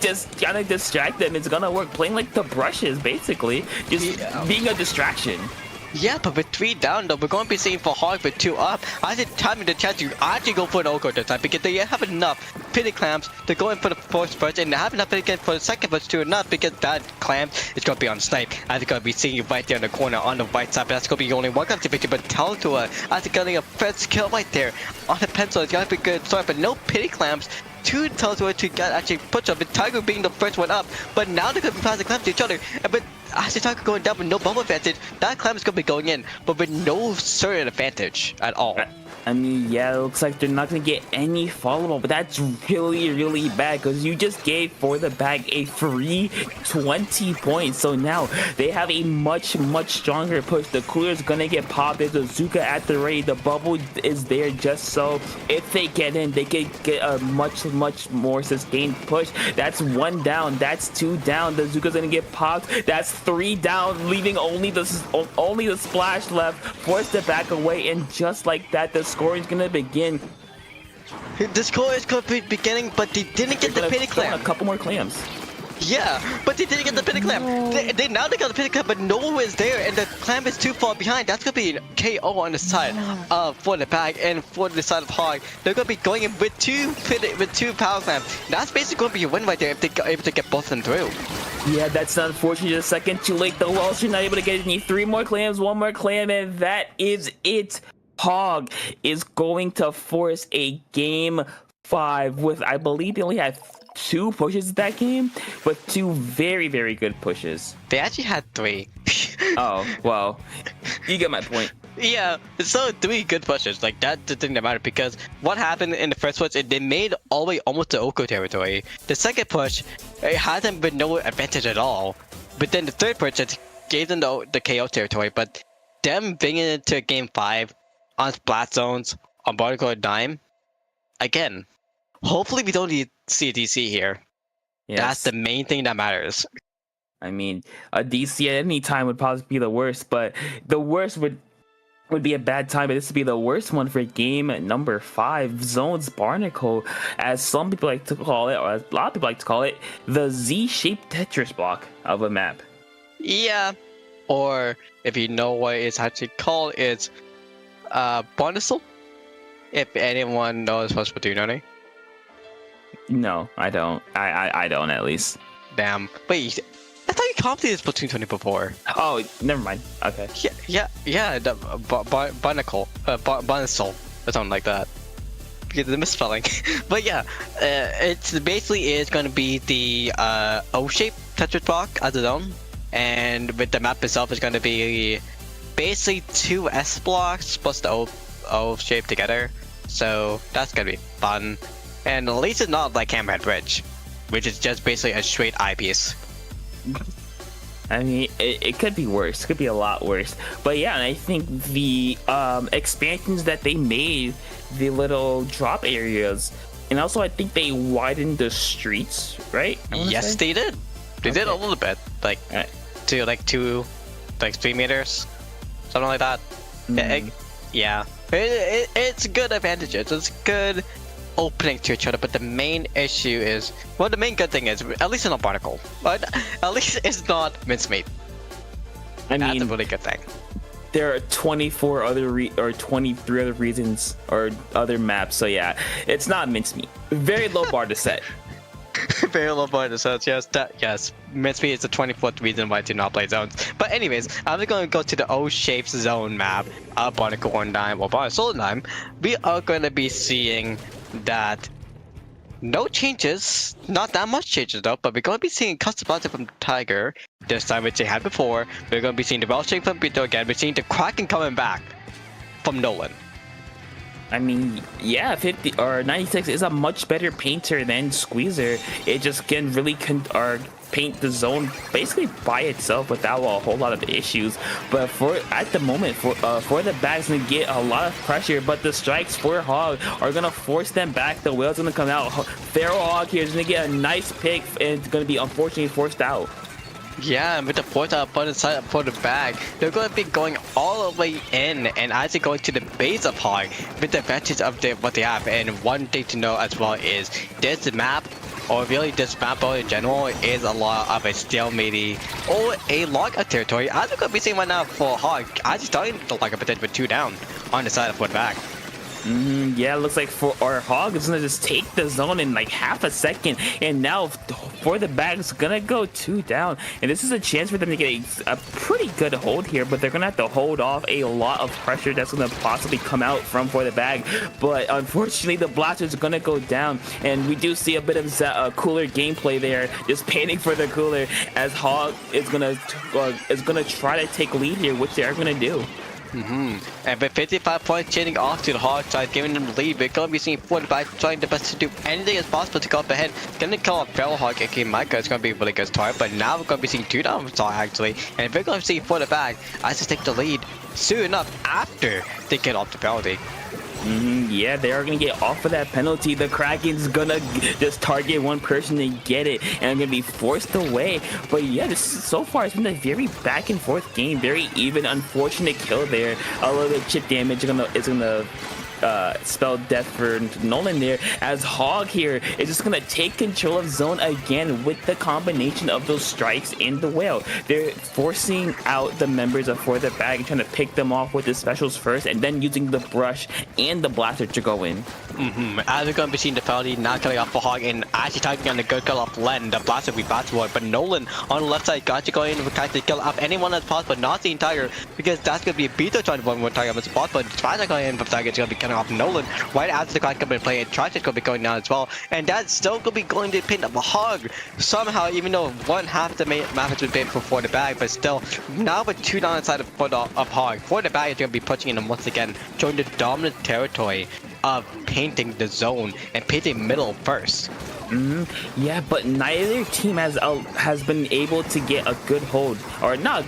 just trying to distract them. It's gonna work, playing like the brushes, basically, just being a distraction. Yeah, but with 3 down though, we're going to be seeing for Hog with 2 up. I think time in the chat to actually go for an Oko this time, because they have enough pity clams to go in for the first push, and they have enough again for the second push too, enough because that clam is going to be on snipe. I think I'll be seeing you right there in the corner on the right side, but that's going to be only 1 activation, but Taltua, I think getting a first kill right there on the pencil is going to be good. Sorry, but no pity clams. 2 Taltua to get actually push up, with Tiger being the first one up, but now they're going to be passing clams to each other. But as Tiger going down with no bubble advantage, that clam is going to be going in, but with no certain advantage at all. I mean, yeah, it looks like they're not going to get any follow-up, but that's really, really bad because you just gave For the Bag a free 20 points. So now they have a much, much stronger push. The cooler is going to get popped. There's a Zuka at the ready. The bubble is there just so if they get in, they can get a much, much more sustained push. That's 1 down. That's 2 down. The Zuka's going to get popped. That's 3 down, leaving only the splash left. Forced it back away, and just like that, the scoring is gonna begin. The score is going to be beginning, but they didn't get the pinning Throw in clamp. a couple more clams. Yeah, but they didn't get the pinning clamp. Now they got the pinning clamp, but no one is there, and the clamp is too far behind. That's gonna be KO on the side for the bag, and for the side of Hog, they're gonna be going in with two power clamps. That's basically gonna be a win right there if they are able to get both of them through. Yeah, that's unfortunate. A second too late. The Welsh are not able to get it. Need 3 more clams, 1 more clam, and that is it. Hog is going to force a game 5 with, I believe they only had 2 pushes that game, but 2 very, very good pushes. They actually had 3. Oh, well, you get my point. Yeah, so 3 good pushes. Like, that didn't matter because what happened in the first push, they made all the way almost to Oko territory. The second push, it hadn't been no advantage at all. But then the third push, it gave them the KO territory. But them bringing it to game 5 on Splat Zones, on Barnacle Dime, again, hopefully we don't need CDC here. Yes. That's the main thing that matters. I mean, a DC at any time would probably be the worst, but the worst would be a bad time, but this would be the worst one for game number 5, Zones Barnacle, as some people like to call it, or as a lot of people like to call it, the Z-shaped Tetris block of a map. Yeah, or if you know what it's actually called, it's Barnacle. If anyone knows what Splatoon are. No, I don't. I don't, at least. Damn. Wait, I thought you completed Splatoon 20 before. Oh, never mind. Okay. Yeah, the Barnacle, Barnacle, or something like that. Because the misspelling. But yeah, it's basically is going to be the O-shaped Tetris block as its own, and with the map itself is going to be basically 2 S blocks plus the O shape together. So that's gonna be fun. And at least it's not like Hammerhead Bridge, which is just basically a straight eyepiece. I mean, it could be worse. It could be a lot worse. But yeah, and I think the expansions that they made, the little drop areas, and also I think they widened the streets, right? Yes, they did. They did a little bit, like to 3 meters, something like that. Yeah, it's good advantages. It's good opening to each other, but the main issue is, well, the main good thing is at least it's not Barnacle, but at least it's not mincemeat. I mean, that's a really good thing. There are 24 other or 23 other reasons or other maps, so yeah, it's not mincemeat. Very low bar to set. Very low bar to set. Yes, mincemeat is the 24th reason why I do not play zones. But anyways, I'm just going to go to the O-shaped zone map of Barnacle One Dime or Barnacle Dime. We are going to be seeing that no changes, not that much changes though, but we're going to be seeing custom bounty from Tiger this time, which they had before. We're going to be seeing the Welsh from Pito again. We're seeing the Kraken coming back from Nolan. I mean, yeah, 50 or 96 is a much better painter than Squeezer. It just can really paint the zone basically by itself without a whole lot of issues. But at the moment, for the bags to get a lot of pressure, but the strikes for Hog are gonna force them back. The whale's gonna come out. Feral Hog here is gonna get a nice pick, and it's gonna be unfortunately forced out. Yeah, and with the fourth opponent side for the bag, they're going to be going all the way in and actually going to the base of Hog with the advantage of what they have. And one thing to know as well is this map, or really this map in general, is a lot of a stalemate or a lockout territory. As we're going to be seeing right now for Hog, actually starting to lock up potential with 2 down on the side of the bag. Yeah, it looks like for our Hog is gonna just take the zone in like half a second, and now for the bag is gonna go 2 down, and this is a chance for them to get a pretty good hold here, but they're gonna have to hold off a lot of pressure that's gonna possibly come out from for the bag. But unfortunately, the blasters are gonna go down, and we do see a bit of cooler gameplay there, just painting for the cooler as Hog is gonna try to take lead here, which they are gonna do. And with 55 points chaining off to the Hog side, giving them the lead, we're going to be seeing 45 trying the best to do anything as possible to go up ahead. Going to call up Feral Hog, aka Micah, it's going to be a really good start, but now we're going to be seeing 2 down actually, and we're going to see for the bag as they take the lead soon enough after they get off the penalty. Yeah, they are gonna get off of that penalty. The Kraken's gonna just target one person and get it, and gonna be forced away. But yeah, so far it's been a very back and forth game, very even. Unfortunate kill there. A little bit chip damage is gonna spell death for Nolan there, as Hog here is just gonna take control of zone again with the combination of those strikes in the whale. They're forcing out the members of For the Bag and trying to pick them off with the specials first, and then using the brush and the blaster to go in. As we're going to be seeing the penalty not coming off for Hog and actually targeting on the good kill off Len, the blaster will be bad for it, but Nolan on the left side got to go in and try to kill off anyone that's possible, not the entire, because that's going to be a Beto trying to one more target on the spot, but Tragic going in for target is going to be cutting off Nolan right after the guy coming in play, and Tragic going to be going down as well, and that's still going to be going to pin up a Hog somehow, even though one half the map has been paid for the bag, but still now with 2 down inside of Hog. For the bag is going to be pushing in them once again, showing the dominant territory of painting the zone and painting middle first. Yeah, but neither team has been able to get a good hold, or not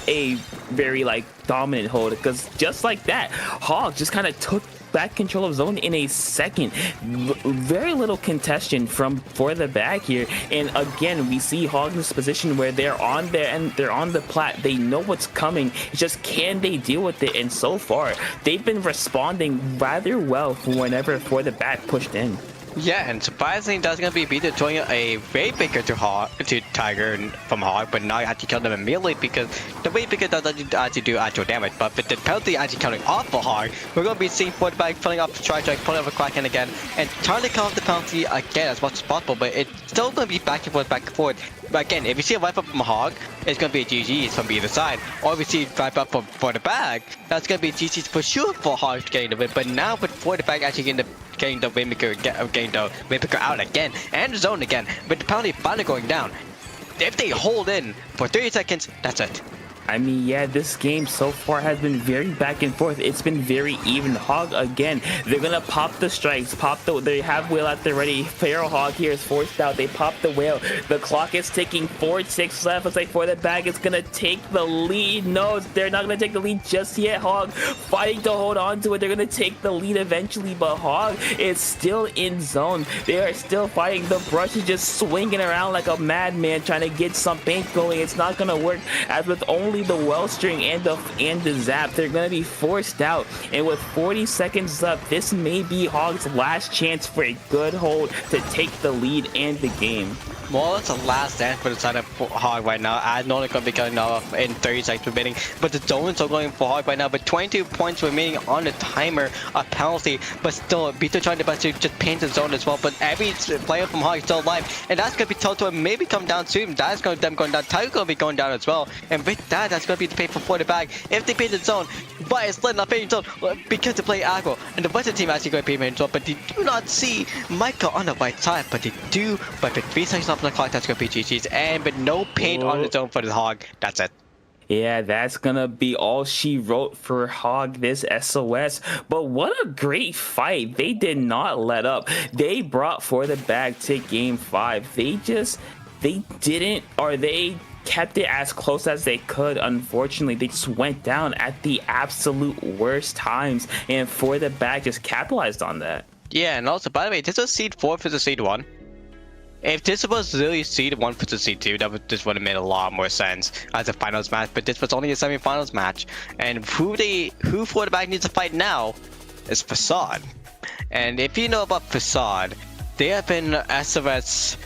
a very like dominant hold, because just like that, Hog just kind of took back control of zone in a second. Very little contestation from For the Bag here, and again we see Hog in this position where they're on there and they're on the plat. They know what's coming. It's just, can they deal with it? And so far they've been responding rather well for whenever For the Bag pushed in. Yeah, and surprisingly, that's going to be Beto throwing a Waypicker to Tiger from Hog, but now actually killed him immediately because the Waypicker doesn't actually do actual damage. But with the penalty actually coming off for Hog, we're going to be seeing For the Bag filling up the Tri-Strike, pulling over Kraken again, and trying to count the penalty again as much as possible, but it's still going to be back and forth. But again, if you see a wipe up from Hog, it's going to be a GG's from either side. Or if you see a wipe up For the Bag, that's going to be a GG's for sure for Hog getting the win. But now with For the Bag actually getting the Waypicker out again, and the zone again, with the penalty finally going down. If they hold in for 30 seconds, that's it. I mean, yeah, this game so far has been very back and forth. It's been very even. Hog again, they're gonna pop the strikes, they have whale out there ready. Feral Hog here is forced out. They pop the whale. The clock is ticking. 4-6 left. Looks like For the Bag is gonna take the lead. No, they're not gonna take the lead just yet. Hog fighting to hold on to it. They're gonna take the lead eventually, but Hog is still in zone. They are still fighting. The brush is just swinging around like a madman trying to get some paint going. It's not gonna work, as with only the well string and the zap, they're gonna be forced out. And with 40 seconds left, this may be Hog's last chance for a good hold to take the lead and the game. Well, it's a last dance for the side of Hog right now. I know they're going to be cutting off in 30 seconds remaining, but the zones are going for Hog right now. But 22 points remaining on the timer, a penalty. But still, Beto trying to best to just paint the zone as well. But every player from Hog is still alive, and that's going to be told to maybe come down soon. That's going to them going down. Tiger going to be going down as well. And with that, that's going to be the pay for the bag if they paint the zone. But it's not paying the zone because they play aggro, and the Western team actually going to pay the zone. But they do not see Micah on the right side, but they do. But with 3 seconds left on the clock, that's going to be GG's, and with no paint on the zone for the Hog, that's it. Yeah, that's gonna be all she wrote for Hog this SOS. But what a great fight. They did not let up. They brought For the Bag to game 5. They kept it as close as they could. Unfortunately, they just went down at the absolute worst times, and For the Bag just capitalized on that. Yeah, and also, by the way, this was seed 4 versus seed 1. If this was really seed 1 versus seed 2, this would have made a lot more sense as a finals match, but this was only a semi-finals match. And who For the Bag needs to fight now is Facade. And if you know about Facade, they have been SOS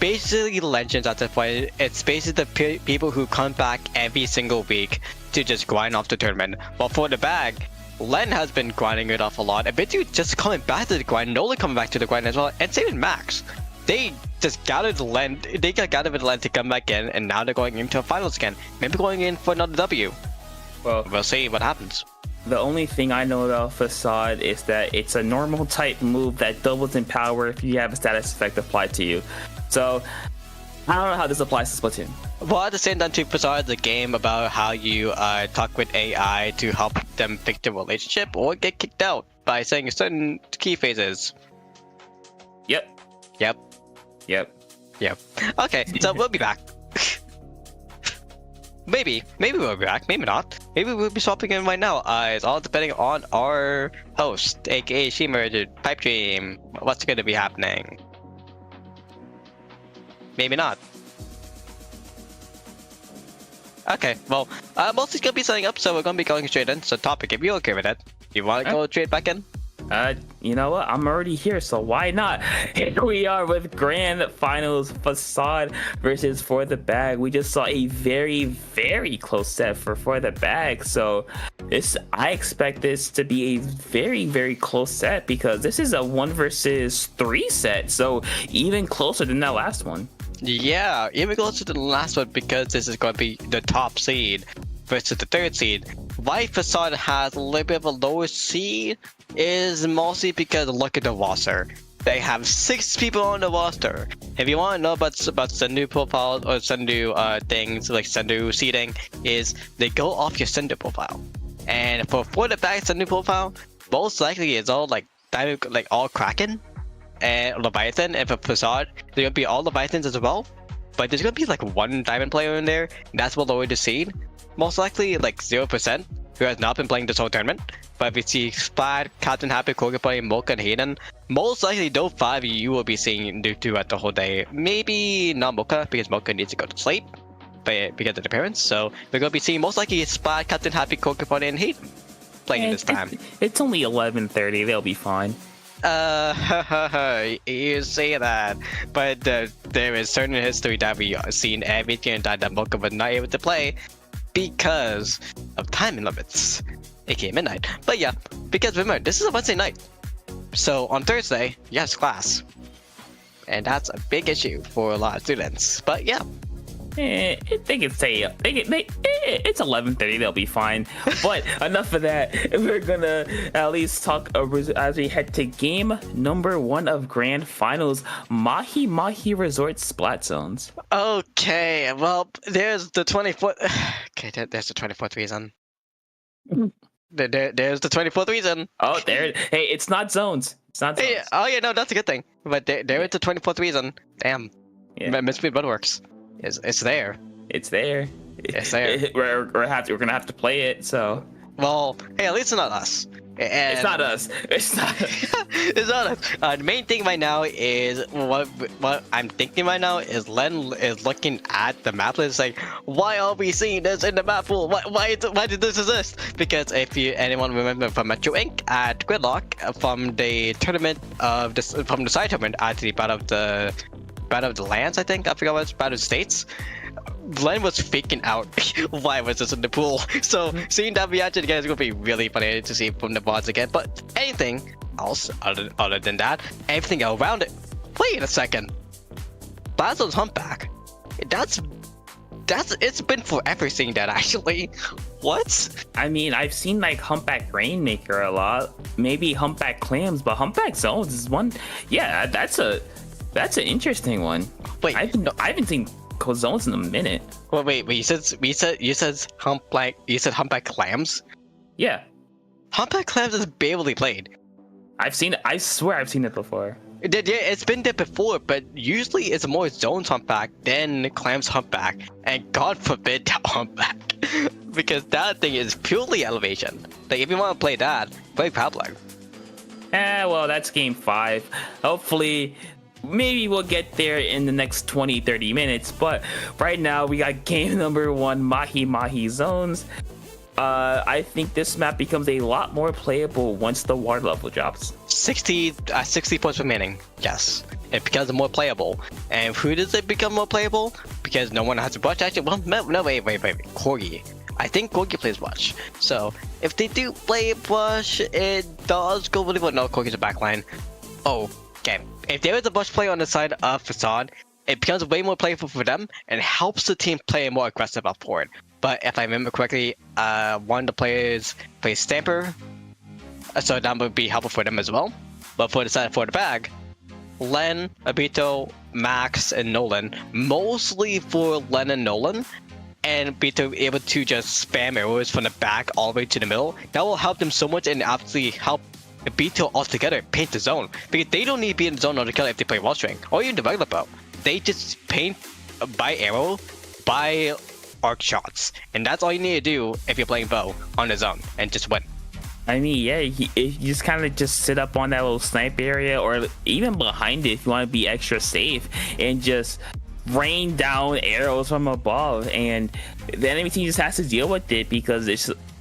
basically legends at this point. It's basically the people who come back every single week to just grind off the tournament. While For the Bag, Len has been grinding it off a lot. And Bittu just coming back to the grind, Nolan coming back to the grind as well, and same with Max. They just gathered Len, they got gathered with Len to come back in, and now they're going into a finals again. Maybe going in for another W. Well, we'll see what happens. The only thing I know about Facade is that it's a normal type move that doubles in power if you have a status effect applied to you. So, I don't know how this applies to Splatoon. Well, at the same time, too, Facade is a game about how you talk with AI to help them fix their relationship or get kicked out by saying certain key phrases. Yep. Okay, so we'll be back. Maybe we'll be back, maybe not. Maybe we'll be swapping in right now. It's all depending on our host, aka Shimmer, the Pipe Dream. What's going to be happening? Maybe not. Okay, well, mostly going to be setting up, so we're going to be going straight into the topic if you're okay with it. You want to go trade back in? You know what? I'm already here, so why not? Here we are with Grand Finals Facade versus For the Bag. We just saw a very, very close set for the Bag. So I expect this to be a very, very close set because this is a 1 versus 3 set. So even closer than that last one. Yeah, even closer to the last one because this is going to be the top seed versus the 3rd seed. Why Facade has a little bit of a lower seed is mostly because look at the roster. They have 6 people on the roster. If you want to know about Sendu profile or Sendu things like Sendu seeding, is they go off your Sendu profile. And for the back Sendu profile, most likely it's all like all Kraken and Leviathan, and for Facade, they're gonna be all Leviathans as well. But there's gonna be like 1 diamond player in there, and that's what lowered the seed. Most likely like 0%, who has not been playing this whole tournament. But if you see Splat, Captain Happy, Koga, Mocha, and Hayden, most likely those 5 you will be seeing do throughout the whole day. Maybe not Mocha, because Mocha needs to go to sleep because of the parents. So we're going to be seeing most likely Splat, Captain Happy, Koga, and Hayden playing this time. It's only 11:30. They'll be fine. You say that, but there is certain history that we've seen every game that Mocha was not able to play because of time limits, aka midnight. But yeah, because remember, this is a Wednesday night, so on Thursday, yes, class, and that's a big issue for a lot of students. But yeah, I think it's it's 11:30. They'll be fine. But enough of that. We're gonna at least talk as we head to game number 1 of Grand Finals, Mahi Mahi Resort Splat Zones. Okay, well, there's the 24th. Okay, there's the 24th reason. There's the 24th reason. Oh, there. Hey, it's not zones. It's not zones. Hey, oh yeah, no, that's a good thing. But there is the 24th reason. Damn. Yeah. Mystery Bloodworks. It's there. It's there. It's there. We're gonna have to play it. So. Well, hey, at least it's not us. And it's not us. It's not. It's not us. The main thing right now is what I'm thinking right now is Len is looking at the map list like, why are we seeing this in the map pool? Why did this exist? Because if anyone remember from Metro Inc. at Gridlock from the tournament from the side tournament at the Battle of the Lands, I think, I forgot what it's, Battle of the States, Glenn was freaking out. Why was this in the pool? So seeing that reaction again is going to be really funny to see from the bots again. But anything else other than that, everything around it. Wait a second. Basil's Humpback. It's been forever seeing that actually. What? I mean, I've seen like Humpback Rainmaker a lot. Maybe Humpback Clams, but Humpback Zones is one. Yeah, that's an interesting one. Wait, I haven't seen Zones in a minute. Well, wait. You said Humpback Clams? Yeah. Humpback Clams is barely played. I've seen it. I swear I've seen it before. Yeah, it's been there before, but usually it's more Zones Humpback than Clams Humpback, and God forbid that Humpback, because that thing is purely elevation. Like if you want to play that, play Pablo. Well, that's game 5. Hopefully, maybe we'll get there in the next 20-30 minutes. But right now, we got game number 1, Mahi Mahi Zones. I think this map becomes a lot more playable once the water level drops. 60 points remaining. Yes, it becomes more playable. And who does it become more playable? Because no one has to watch. Actually, well, no, wait. Corgi. I think Corgi plays Brush. So if they do play Brush, it does go really well. No, Corgi's a backline. Oh, okay. If there is a Brush player on the side of Facade, it becomes way more playable for them and helps the team play more aggressive up forward. But if I remember correctly, one of the players plays Stamper, so that would be helpful for them as well. But for the side for the bag, Len, Abito, Max, and Nolan, mostly for Len and Nolan, and Abito able to just spam arrows from the back all the way to the middle. That will help them so much and absolutely help Abito altogether paint the zone, because they don't need to be in the zone altogether if they play Wallstring or even the regular bow. They just paint by arrow, by arc shots, and that's all you need to do if you're playing bow on the zone and just win. I mean, yeah, you just kind of just sit up on that little snipe area or even behind it if you want to be extra safe and just rain down arrows from above, and the enemy team just has to deal with it because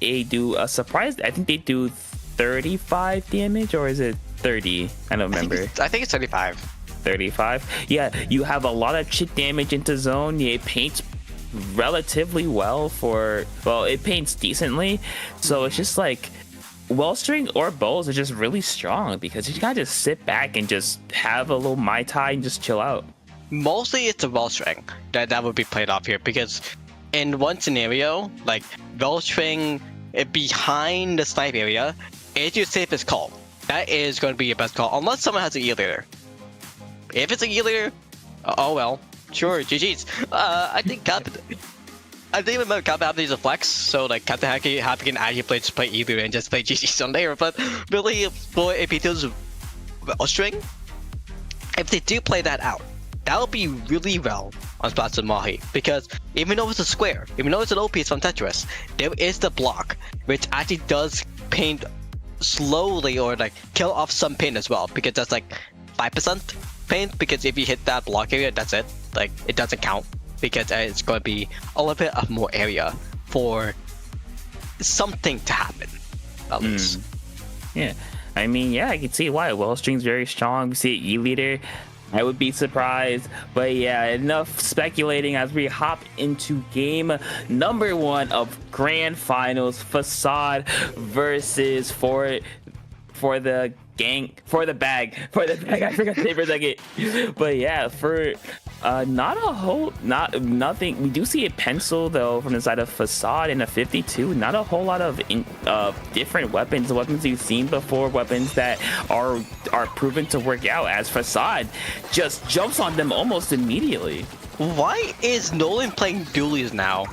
they do a surprise. I think they do 35 damage, or is it 30? I don't remember. I think it's 35. 35. Yeah, you have a lot of chip damage into zone. It paints relatively well it paints decently. So it's just like Wellstring or Bowls is just really strong because you gotta just sit back and just have a little Mai Tai and just chill out. Mostly it's the Wellstring that would be played off here because in one scenario, like Wellstring behind the snipe area is your safest call. That is going to be your best call unless someone has an E-Leader. If it's an E-Leader, oh well, sure, GG's. I think remember Captain needs a flex, so like Captain Happy can actually play E-Leader and just play GG's on there. But really, for AP2's Wellstring, if they do play that out, that would be really well on Splatoon Mahi, because even though it's a square, even though it's an OP from Tetris, there is the block, which actually does paint slowly or like kill off some paint as well, because that's like 5% paint, because if you hit that block area, that's it. Like, it doesn't count, because it's going to be a little bit of more area for something to happen, at least. Yeah, I mean, yeah, I can see why. Wellstring's very strong. We see E-Leader. I would be surprised, but yeah, enough speculating as we hop into game number 1 of Grand Finals, Facade versus for the bag. I forgot to say for a second. But yeah, for nothing. We do see a pencil though from the side of Facade in a 52. Not a whole lot of different weapons. The weapons you've seen before, weapons that are proven to work out, as Facade just jumps on them almost immediately. Why is Nolan playing dualies now?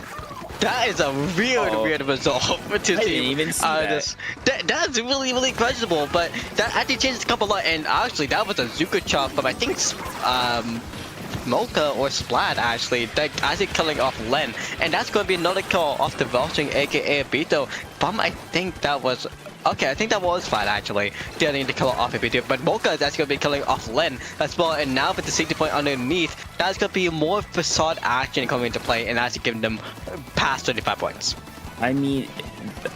That is a weird result to see. I didn't even see that. That's really questionable, but that actually changed a couple lot. And actually, that was a Zuka chop from I think Mocha or Splat actually, that actually killing off Len, and that's going to be another kill off the Wellstring, aka Beto. I think that was. Okay, I think that was Splat actually. Getting the kill off Beto, but Mocha is actually going to be killing off Len as well. And now with the safety point underneath, that's going to be more Facade action coming into play and actually giving them past 35 points. I mean,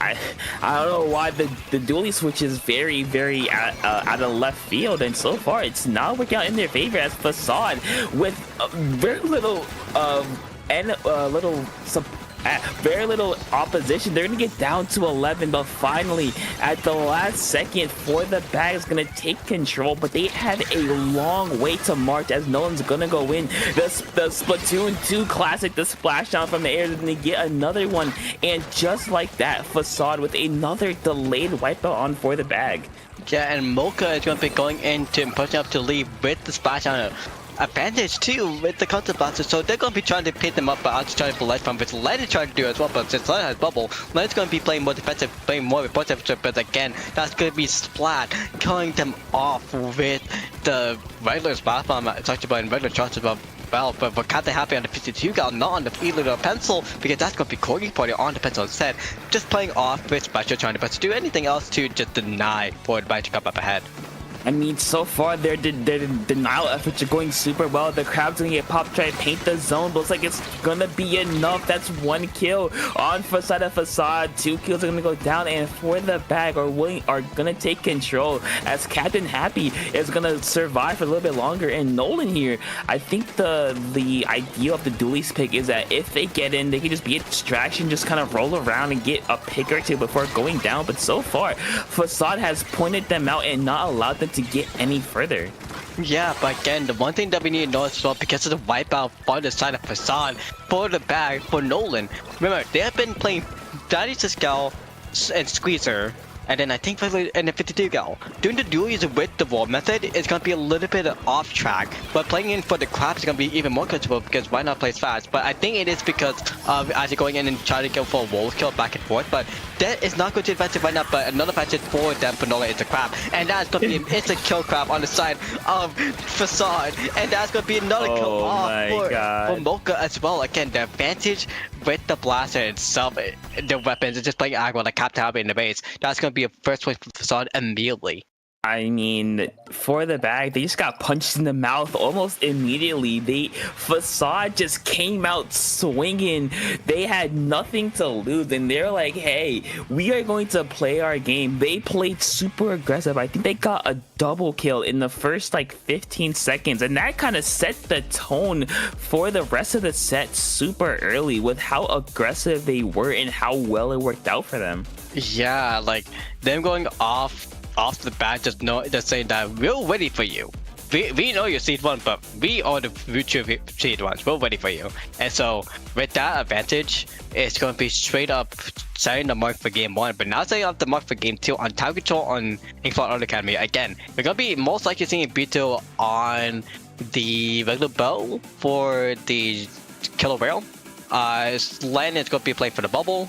I don't know why the dually switch is very out of left field, and so far it's not working out in their favor, as Facade with very little very little opposition. They're gonna get down to 11, but finally at the last second, For the Bag is gonna take control, but they have a long way to march, as Nolan's gonna go in. The Splatoon 2 classic, the splashdown from the air, is gonna get another one, and just like that, Facade with another delayed wipeout on For the Bag. Yeah, and Mocha is going to be going into and pushing up to lead with the splashdown advantage too with the counter blaster, so they're going to be trying to pick them up, but also trying to pull light from which Light is trying to do as well. But since Light has bubble, Light's going to be playing more defensive, playing more reportive, but again, that's going to be Splat killing them off with the regular splat bomb. I talked about in regular shots as well. But Facade happy on the 52 gal, not on the E-Leader pencil, because that's going to be Corgi Party on the pencil instead. Just playing off with Special, trying to do anything else to just deny for the to come up ahead. I mean, so far their denial efforts are going super well. The crowd's gonna get popped, try to paint the zone, but looks like it's gonna be enough. That's 1 kill on Facade of Facade. 2 kills are gonna go down, and For the Bag are gonna take control, as Captain Happy is gonna survive for a little bit longer. And Nolan here, I think the idea of the dualies pick is that if they get in, they can just be a distraction, just kind of roll around and get a pick or two before going down. But so far, Facade has pointed them out and not allowed them to get any further. Yeah, but again, the one thing that we need to know as well, because of the wipeout on the side of Facade, For the Bag, for Nolan, remember, they have been playing Daddy Ciscal and Squeezer, and then I think in the 52 gal. Doing the dualies with the wall method is going to be a little bit off track, but playing in for the crabs is going to be even more comfortable, because why not play fast? But I think it is because of actually going in and trying to go for a wall kill back and forth, but that is not going to advantage right now. But another advantage for them for Nolan is the crab, and that's going to be an instant kill crab on the side of Facade, and that's going to be another kill off for Mocha as well. Again, the advantage with the blaster itself, the weapons, and just playing aggro like Captain Happy in the base, that's going to be a first point for Facade immediately. I mean, for the bag, they just got punched in the mouth almost immediately. Facade just came out swinging. They had nothing to lose, and they're like, hey, we are going to play our game. They played super aggressive. I think they got a double kill in the first like 15 seconds, and that kind of set the tone for the rest of the set super early with how aggressive they were and how well it worked out for them. Yeah, like them going off the bat, just saying that we're ready for you. We know you're seed 1, but we are the future seed 1s. We're ready for you. And so with that advantage, it's going to be straight up setting the mark for game 1, but now setting up the mark for game 2 on tower control on Inkling Art Academy. Again, we're going to be most likely seeing B2 on the regular bow for the killer whale. Len is going to be playing for the bubble.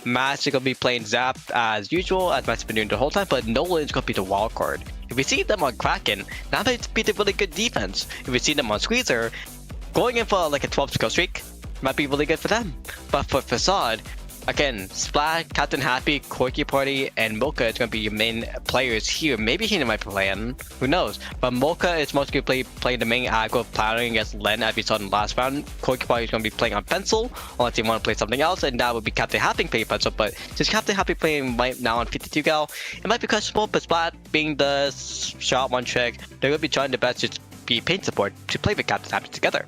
Matt is going to be playing Zap as usual, as Matt's been doing the whole time, but Nolan is going to be the wild card. If we see them on Kraken, now they'd be the really good defense. If we see them on Squeezer, going in for like a 12 skill streak might be really good for them. But for Facade, again, Splat, Captain Happy, Corky Party, and Mocha is going to be your main players here. Maybe Hina might be playing, who knows? But Mocha is mostly playing the main aggro, playing against Len as we saw in the last round. Corky Party is going to be playing on Pencil, unless they want to play something else, and that would be Captain Happy playing Pencil. But since Captain Happy playing right now on 52 gal, it might be questionable, but Splat being the shot one trick, they're going to be trying their best to be paint support to play with Captain Happy together.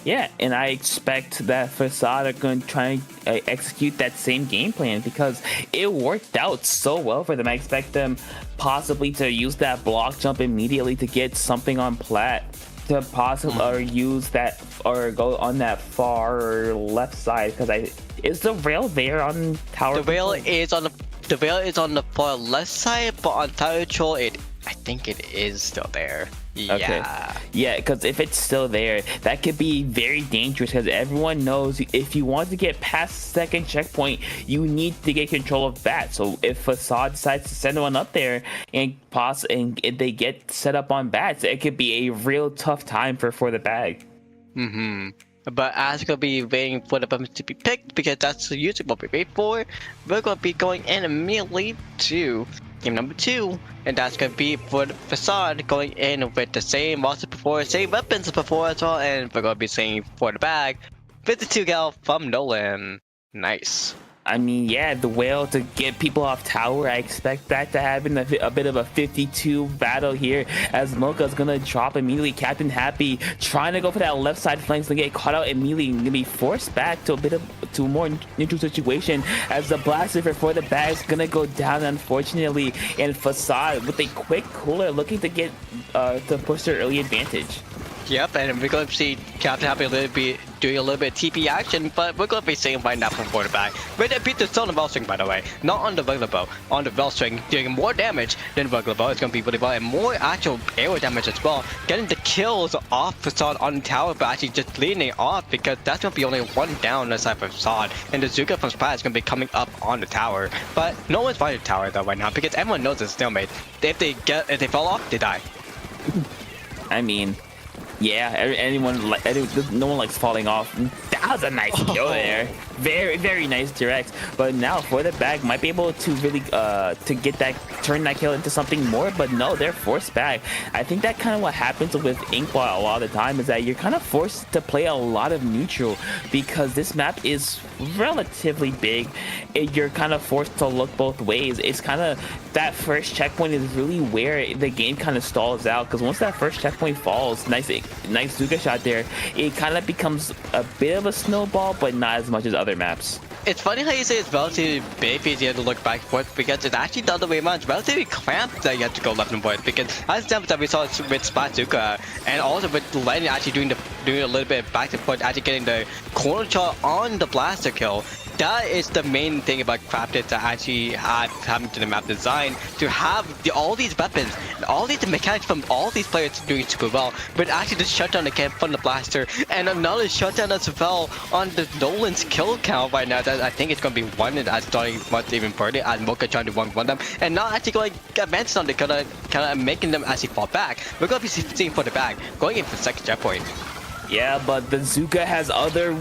Yeah, and I expect that Facade are going to try and execute that same game plan because it worked out so well for them. I expect them possibly to use that block jump immediately to get something on plat, to possibly or use that or go on that far left side because is the rail there on tower? The rail is on the far left side, but on tower control, I think it is still there. Okay. Yeah, because if it's still there, that could be very dangerous because everyone knows if you want to get past second checkpoint, you need to get control of bat. So if Facade decides to send one up there and if they get set up on bats, it could be a real tough time for the bag. But as we're going to be waiting for the buttons to be picked, because that's usually what we wait for, we're going to be going in immediately to game number 2, and that's going to be for the Facade going in with the same roster before, same weapons before as well, and we're going to be seeing for the bag 52 gal from Nolan. Nice. I mean, yeah, the whale to get people off tower. I expect that to happen. A bit of a 52 battle here as Mocha's gonna drop immediately. Captain Happy trying to go for that left side flanks to get caught out immediately and gonna be forced back to a more neutral situation as the blaster for the bag's gonna go down, unfortunately, and Facade with a quick cooler looking to get to push their early advantage. Yep, and we're going to see Captain Happy be doing a little bit of TP action, but we're going to be seeing right now from quarterback. We're going to beat this on the Vel String, by the way, not on the regular bow. On the Vel String, doing more damage than regular bow. It's going to be really well, and more actual arrow damage as well. Getting the kills off Facade on the tower, but actually just leading it off because that's going to be only one down aside from Facade. And the Zuka from Splat is going to be coming up on the tower. But no one's fighting the tower though right now because everyone knows it's stalemate. If they fall off, they die. I mean, yeah, no one likes falling off. That was a nice kill there. Very, very nice direct. But now for the bag, might be able to really turn that kill into something more. But no, they're forced back. I think that kind of what happens with Inkling a lot of the time is that you're kind of forced to play a lot of neutral because this map is relatively big. You're kind of forced to look both ways. It's kind of that first checkpoint is really where the game kind of stalls out because once that first checkpoint falls, nice Zuka shot there, it kind of becomes a bit of a snowball, but not as much as other maps. It's funny how you say it's relatively big because you have to look back and forth because it's actually the other way around. It's relatively cramped that you have to go left and forth because as examples that we saw with Spatzuka and also with Len actually doing a little bit of back and forth, actually getting the corner shot on the blaster kill. That is the main thing about Crafted to actually having to the map design to have all these weapons and all these mechanics from all these players doing super well, but actually just shut down the camp from the blaster and another shutdown as well on the Nolan's kill count right now. That I think it's going to be one as starting much even further as Mocha trying to one them and not actually going advancing on the kind of making them actually fall back. We're going to be seeing for the back going in for the second checkpoint. Yeah, but the Zuka has other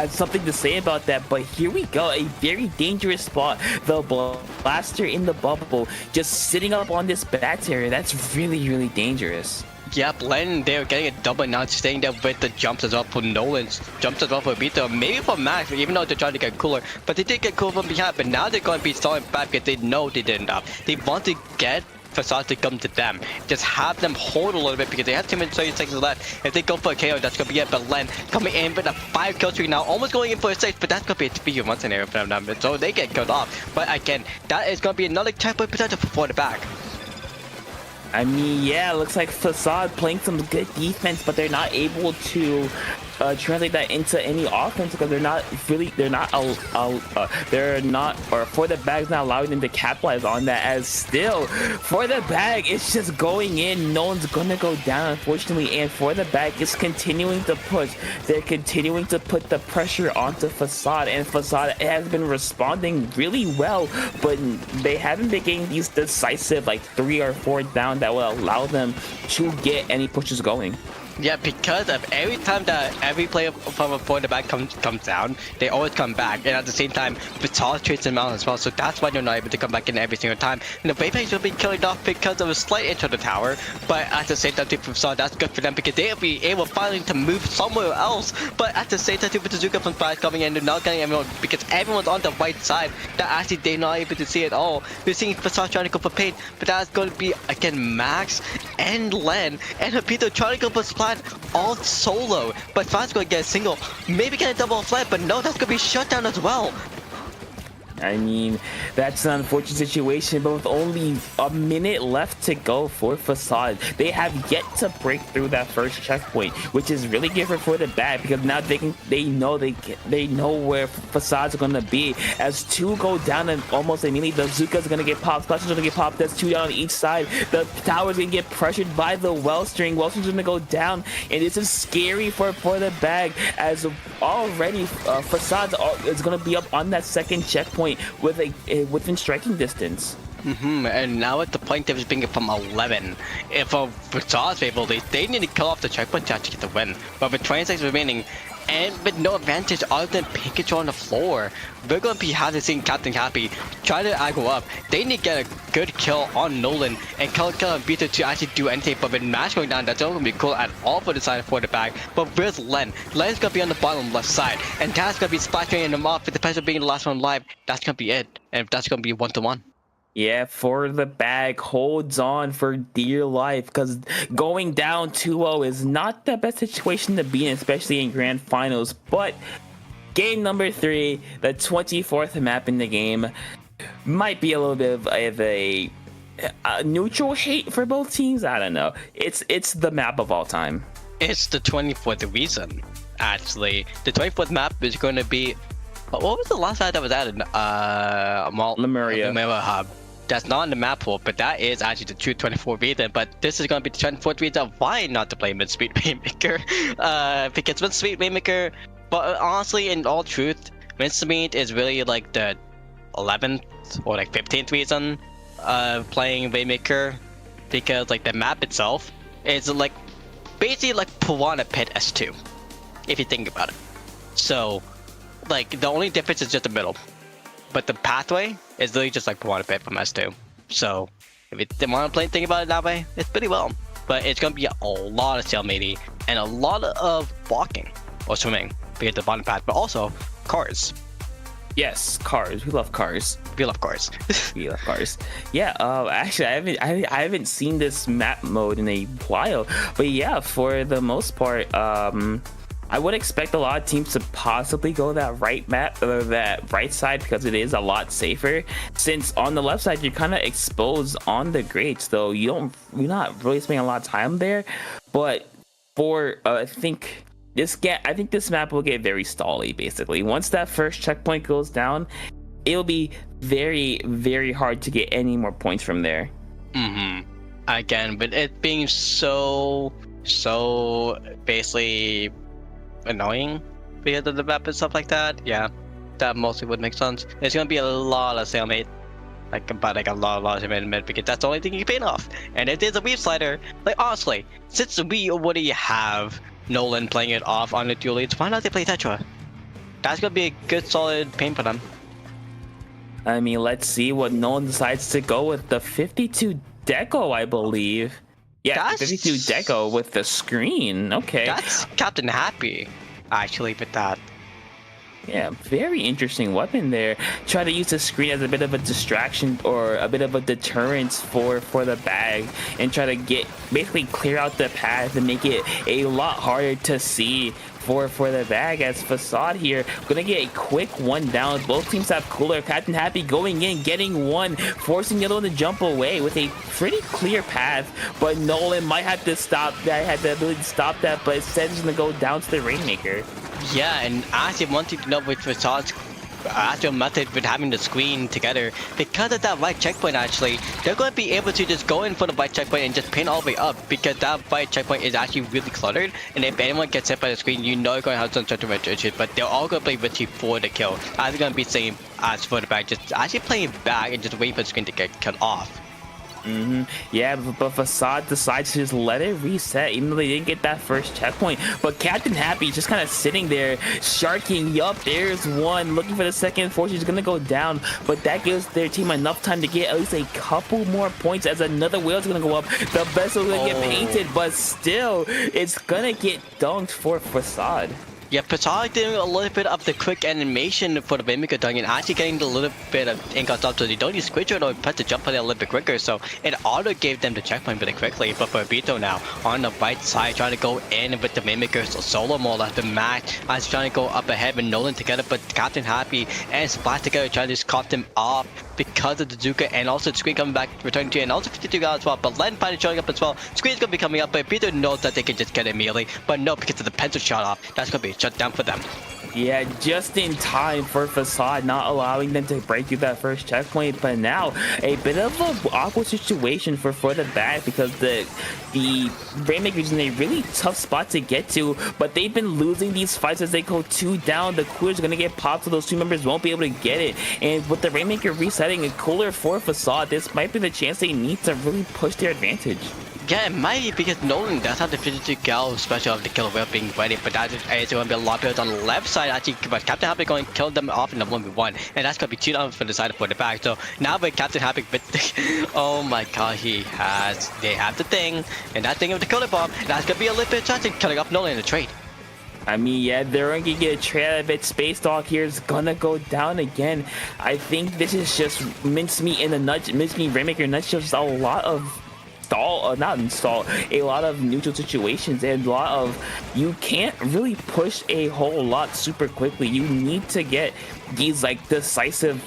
something to say about that, but here we go. A very dangerous spot. The blaster in the bubble just sitting up on this back area. That's really, really dangerous. Yep, Len, they're getting a double now, staying there with the jumps as well for Nolan's jumps as well for Vito, maybe for Max, even though they're trying to get cooler. But they did get cool from behind, but now they're going to be stalling back because they know they didn't up. They want to get Facade to come to them. Just have them hold a little bit because they have 2 minutes 30 seconds left. If they go for a KO, that's going to be it. But Len coming in with a 5 kill streak now, almost going in for a 6, but that's going to be a 3-1 scenario for them. So they get killed off. But again, that is going to be another 10-point potential for the back. I mean, yeah, it looks like Facade playing some good defense, but they're not able to translate that into any offense because they're not, or For the Bag's not allowing them to capitalize on that, as still, For the Bag, it's just going in. No one's gonna go down, unfortunately, and For the Bag is continuing to push. They're continuing to put the pressure onto Facade, and Facade has been responding really well, but they haven't been getting these decisive, like, 3 or 4 down that will allow them to get any pushes going. Yeah, because of every time that every player from a For the Bag comes down, they always come back, and at the same time, Facade trades them out as well, so that's why they're not able to come back in every single time. And the Baybanks will be killing off because of a slight into the tower, but at the same time, too, for Facade, that's good for them because they'll be able finally to move somewhere else. But at the same time, too, with the Zuka from Spice coming in, they're not getting everyone because everyone's on the right side. That actually they're not able to see it all. We're seeing Facade trying to go for paint, but that's going to be again Max and Len and Hapito trying to go for Splat all solo, but Fade's going to get a single, maybe get a double flat, but no, that's going to be shut down as well. I mean, that's an unfortunate situation, but with only a minute left to go for Facade, they have yet to break through that first checkpoint, which is really good For the Bag because now they know where Facade's gonna be. As 2 go down and almost immediately, the Zuka's gonna get popped, Clutch is gonna get popped. There's 2 down on each side. The tower's gonna get pressured by the Wellstring. Wellstring's gonna go down, and this is scary for the Bag as already Facade is gonna be up on that second checkpoint within striking distance. And now at the point difference being from 11. If Facade's able, they need to kill off the checkpoint to actually get the win. But with 20 seconds remaining, and with no advantage other than Pikachu on the floor, we're going to be having seen Captain Happy try to aggro up. They need to get a good kill on Nolan and kill on Vito to actually do anything. But with Mash going down, that's not going to be cool at all for the side of For the Bag. But where's Len? Len's going to be on the bottom left side, and that's going to be splashing him off with the pressure being the last one live. That's going to be it, and that's going to be 1-1. Yeah, For the Bag holds on for dear life because going down 2-0 is not the best situation to be in, especially in grand finals. But game number 3, the 24th map in the game, might be a little bit of a neutral hate for both teams. I don't know. It's the map of all time. It's the 24th reason, actually. The 24th map is going to be... What was the last map that was added? Lemuria Hub. That's not in the map pool, but that is actually the true 24th reason. But this is going to be the 24th reason why not to play Mid-Speed Rainmaker. Because Mid-Speed Rainmaker, but honestly, in all truth, Mid-Speed is really like the 11th or like 15th reason playing Rainmaker. Because like the map itself is like basically like Piranha Pit S2, if you think about it. So like the only difference is just the middle. But the pathway is literally just like Piranha Pit from S2. So if you didn't want to think about it that way, it's pretty well. But it's going to be a lot of stalemating and a lot of walking or swimming because the bottom path, but also cars. Yes, cars. We love cars. We love cars. We love cars. Yeah. Actually, I haven't seen this map mode in a while. But yeah, for the most part, I would expect a lot of teams to possibly go that right map or that right side because it is a lot safer. Since on the left side you're kind of exposed on the grates, though you're not really spending a lot of time there. But for I think this map will get very stally. Basically, once that first checkpoint goes down, it'll be very, very hard to get any more points from there. Again, but it being so basically annoying because of the map and stuff like that. Yeah, that mostly would make sense. There's gonna be a lot of stalemate, like a lot of stalemate because that's the only thing you can paint off. And if there's a weave slider, like honestly, since we already have Nolan playing it off on the dual leads, why not they play Tetra? that's gonna be a good solid paint for them. I mean, let's see what Nolan decides to go with. The 52 deco, I believe. Yeah, That's- 52 deco with the screen. Okay. That's Captain Happy, actually, with that. Yeah, very interesting weapon there. Try to use the screen as a bit of a distraction or a bit of a deterrence for the bag, and try to basically clear out the path and make it a lot harder to see for the bag. As Facade here gonna get a quick one down. Both teams have cooler. Captain Happy going in, getting one, forcing the other one to jump away with a pretty clear path, but Nolan might have to stop that. Had the ability to stop that, but instead he's gonna go down to the Rainmaker. Yeah, and actually one thing to know with Facade's actual method with having the screen together, because of that right checkpoint, actually, they're going to be able to just go in for the right checkpoint and just pin all the way up, because that right checkpoint is actually really cluttered, and if anyone gets hit by the screen, you know you're going to have some sort of issues, but they're all going to play Richie for the kill. As going to be same as for the back, just actually playing back and just waiting for the screen to get cut off. Yeah, but Facade decides to just let it reset, even though they didn't get that first checkpoint. But Captain Happy just kind of sitting there, sharking. Yup, there's one, looking for the second. Fortunately, he's gonna go down, but that gives their team enough time to get at least a couple more points, as another whale's gonna go up. The vessel's gonna get painted, but still, it's gonna get dunked for Facade. Yeah, Facade doing a little bit of the quick animation for the Rainmaker dunk and actually getting a little bit of ink on top, so they don't use Squidger or press the jump on it a little bit quicker, so it auto gave them the checkpoint really quickly. But for Bito now, on the right side, trying to go in with the Rainmaker's solo mode at the match, as trying to go up ahead with Nolan together, but Captain Happy and Splash together trying to just cough them off because of the Zuka, and also the screen coming back, returning to, and also 52 as well, but Len finally showing up as well. Screen's gonna be coming up, but Bito knows that they can just get it immediately, but no, because of the pencil shot off, that's gonna be a shutdown for them. Yeah, just in time for Facade, not allowing them to break through that first checkpoint. But now a bit of an awkward situation for the back, because the Rainmaker's in a really tough spot to get to, but they've been losing these fights as they go 2 down. The cooler's gonna get popped, so those 2 members won't be able to get it. And with the Rainmaker resetting a cooler for Facade, this might be the chance they need to really push their advantage. Yeah, it might be, because Nolan does have the 52 gal special of the killer whale being ready, but that is going to be a lot better on the left side, actually, but Captain Happy going to kill them off in the 1v1, and that's going to be 2 down for the side for the back. So now with Captain Happy, oh my god, they have the thing, and that thing of the Kola De Bonk, that's going to be a little bit of chance of killing off Nolan in the trade. I mean, yeah, they're going to get a trade out of it. Space Dog here is going to go down again. I think this is just mincemeat Rainmaker nutshell, just a lot of a lot of neutral situations, and a lot of, you can't really push a whole lot super quickly. You need to get these like decisive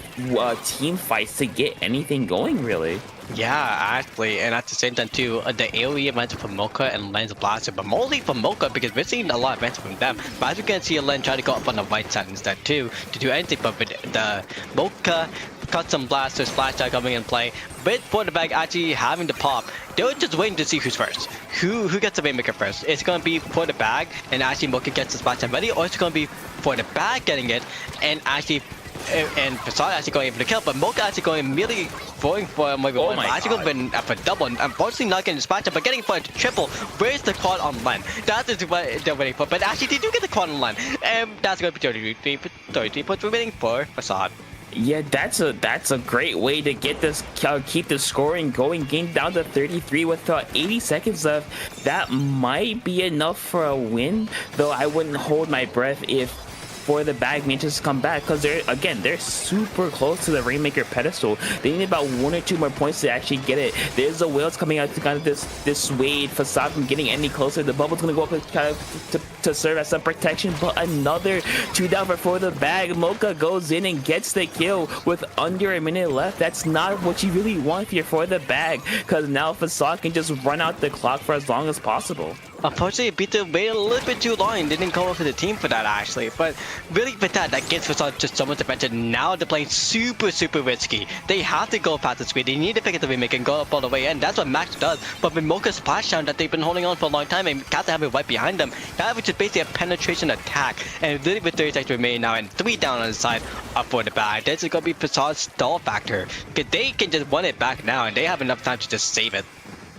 team fights to get anything going, really. Yeah, actually, and at the same time too, the AoE events from Mocha and Len's Blaster, but mostly from Mocha, because we're seeing a lot of events from them. But as we can see, Len try to go up on the right side instead too, to do anything, but with the Mocha custom blaster splash tag coming in play, with for the bag actually having the pop, they were just waiting to see who's first. Who gets the Rainmaker first? It's gonna be for the bag and actually Mocha gets the splash tag ready, or it's gonna be for the bag getting it and actually Facade actually going for the kill, but Mocha actually going immediately going for him. Actually going for double, unfortunately not getting the splash tag, but getting for a triple. Where's the quad on Len? That is what they're waiting for, but actually they do get the quad on Len, and that's going to be 33 points remaining for Facade. Yeah, that's a great way to get this, keep the scoring going. Game down to 33 with 80 seconds left. That might be enough for a win, though I wouldn't hold my breath if for the bag manages to come back, because they're super close to the Rainmaker pedestal. They need about 1 or 2 more points to actually get it. There's the whales coming out to kind of dissuade Facade from getting any closer. The bubble's gonna go up kind of to serve as some protection, but another 2 down for the bag. Mocha goes in and gets the kill with under a minute left. That's not what you really want if you're for the bag, because now Facade can just run out the clock for as long as possible. Unfortunately, Bito waited a little bit too long. They didn't go for the team for that, actually. But really, with that gives Facade just so much advantage. Now they're playing super risky. They have to go past the screen. They need to pick up the Rainmaker and go up all the way in. That's what Max does. But with Mocha's splash down that they've been holding on for a long time, and Captain have it right behind them, that was just basically a penetration attack. And really, with 30 seconds remaining now and 3 down on the side up for the bag, this is going to be Facade's stall factor. Because they can just win it back now, and they have enough time to just save it.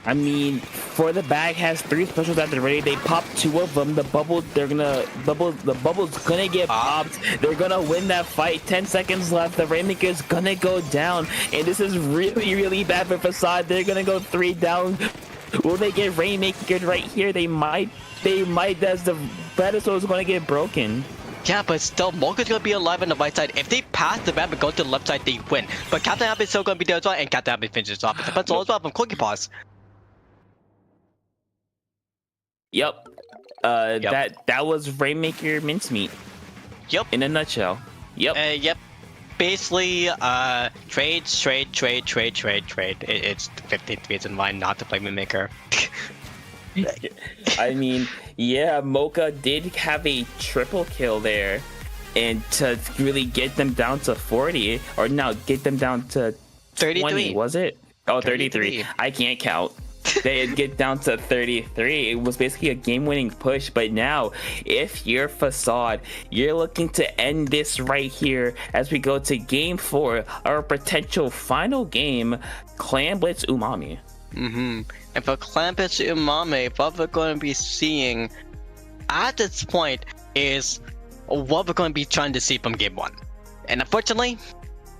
I mean, For the Bag has 3 specials at the ready. They pop 2 of them. The bubble's gonna get popped. They're gonna win that fight. 10 seconds left. The Rainmaker's gonna go down, and this is really, really bad for Facade. They're gonna go 3 down. Will they get Rainmaker right here? They might, as the pedestal is gonna get broken. Yeah, but still, Mocha's gonna be alive on the right side. If they pass the ramp and go to the left side, they win. But Captain Happy is still gonna be there as well, and Captain Happy finishes off. It depends all as well from Cookie Paws. Yep. That was Rainmaker mincemeat. Yep. In a nutshell. Yep. Yep. Basically, trade. It's 15th reason why not to play Rainmaker. I mean, yeah, Mocha did have a triple kill there, and to really get them down to 40, or no, get them down to 33. 20, was it? Oh, 33. I can't count. They'd get down to 33. It was basically a game-winning push, but now, if you're Facade, you're looking to end this right here as we go to Game 4, our potential final game, Clan Blitz Umami. And for Clan Blitz Umami, what we're going to be seeing at this point is what we're going to be trying to see from Game 1. And unfortunately,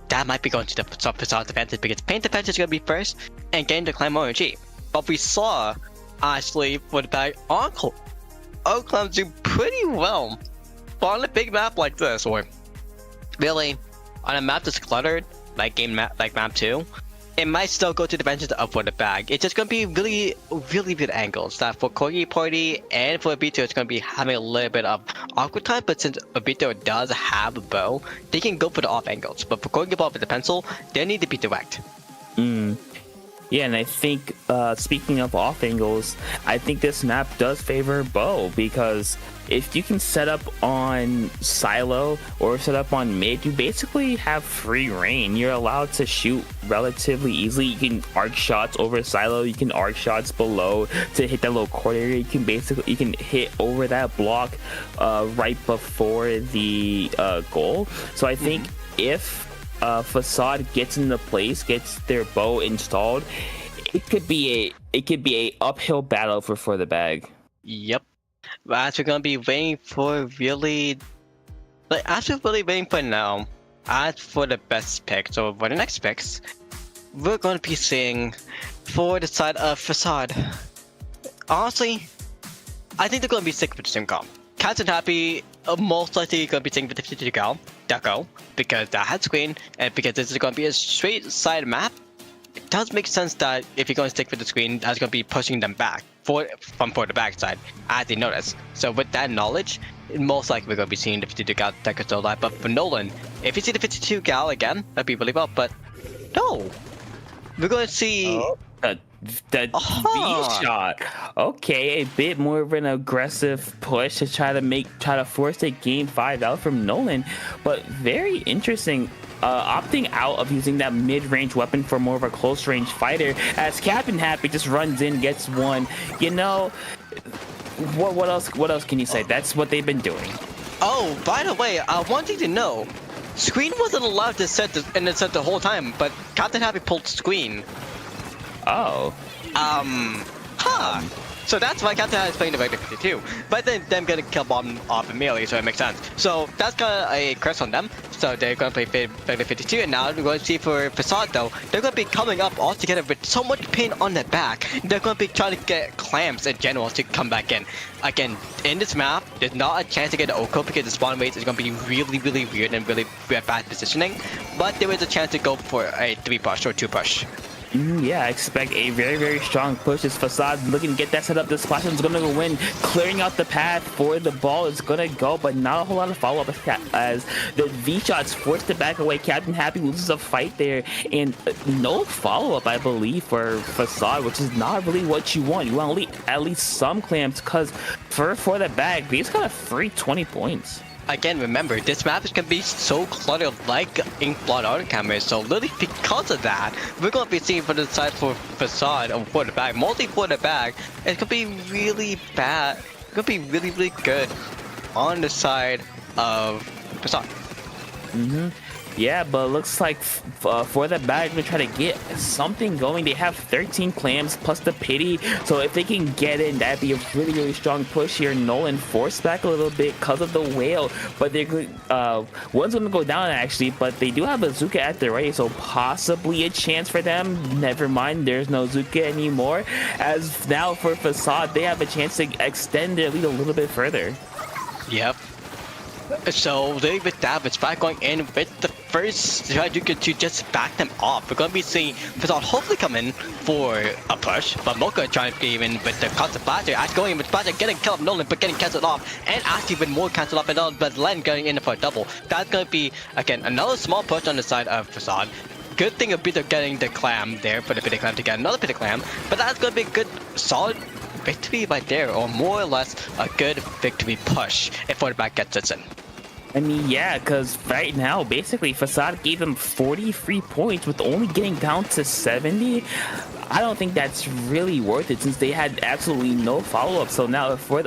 that might be going to the Facade advantage because Paint Defense is going to be first and getting the Clan RNG. But we saw, actually, for the bag, Oakland do pretty well. But on a big map like this, or really, on a map that's cluttered, like map 2, it might still go to the advantage of for the bag. It's just going to be really, really good angles. That for Corgi Party and for Obito, it's going to be having a little bit of awkward time. But since Obito does have a bow, they can go for the off angles. But for Corgi Ball with the pencil, they need to be direct. Yeah, and I think, speaking of off angles, I think this map does favor bow, because if you can set up on silo or set up on mid, you basically have free reign. You're allowed to shoot relatively easily. You can arc shots over silo, you can arc shots below to hit that little court area. You can hit over that block right before the goal. So I think if Facade gets into place, gets their bow installed, it could be a uphill battle for the bag. Yep. As we're gonna be waiting for really, waiting for now, as for the best pick, so for the next picks, we're gonna be seeing for the side of Facade. Honestly, I think they're gonna be sticking with the same comp. Captain Happy most likely gonna be taking the 52 Deco because that had screen, and because this is gonna be a straight side map, it does make sense that if you're gonna stick with the screen, that's gonna be pushing them back from the back side, as they notice. So with that knowledge, most likely we're gonna be seeing the 52 Gal Deco still alive. But for Nolan, if you see the 52 Gal again, that'd be really well. But no, we're gonna see. The V-shot. Okay, a bit more of an aggressive push to try to force a game 5 out from Nolan, but very interesting. Opting out of using that mid-range weapon for more of a close-range fighter, as Captain Happy just runs in, gets one. You know, what else can you say? That's what they've been doing. Oh, by the way, I want you to know, Screen wasn't allowed to set the whole time, but Captain Happy pulled Screen. Oh. So that's why Captain Happy is playing the Vector 52. But then them getting kill bomb off in melee, so it makes sense. So that's kind of a curse on them. So they're going to play Vector 52, and now we're going to see for Facade though, they're going to be coming up all together with so much pain on their back. They're going to be trying to get clamps in general to come back in. Again, in this map, there's not a chance to get the Oko because the spawn rate is going to be really, really weird and really bad positioning. But there is a chance to go for a 3 push or 2 push. Yeah, I expect a very, very strong push. As Facade looking to get that set up. This Splatoon is going to go win. Clearing out the path for the ball is going to go, but not a whole lot of follow-up as the V-shots force to back away. Captain Happy loses a fight there, and no follow-up, I believe, for Facade, which is not really what you want. You want at least some clamps, because for the bag, he's got a free 20 points. Again, remember, this map is going to be so cluttered like Inkblot auto cameras, so literally because of that, we're going to be seeing for the side for Facade and for the bag, mostly for the bag, it's going to be really bad, it's going to be really, really good on the side of Facade. Yeah, but it looks like for the bag, we try to get something going. They have 13 clams plus the pity, so if they can get in, that'd be a really, really strong push here. Nolan forced back a little bit because of the whale, but they're one's gonna go down actually, but they do have a Zuka at the ready, so possibly a chance for them. Never mind, there's no Zuka anymore. As now for Facade, they have a chance to extend their lead a little bit further. Yep. So with that, it's back going in with the first Hadouken to just back them off. We're going to be seeing Facade hopefully come in for a push, but Mocha trying to get in with the constant blaster. Actually going in with blaster, getting killed Nolan, but getting cancelled off, and actually with more cancelled off, and but Len going in for a double. That's going to be again another small push on the side of Facade. Good thing of Peter getting the clam there for the Peter clam to get another Peter clam, but that's going to be a good solid victory right there, or more or less a good victory push if Quarterback gets it in. I mean, yeah, because right now, basically, Facade gave them 43 points with only getting down to 70. I don't think that's really worth it since they had absolutely no follow-up. So now, if for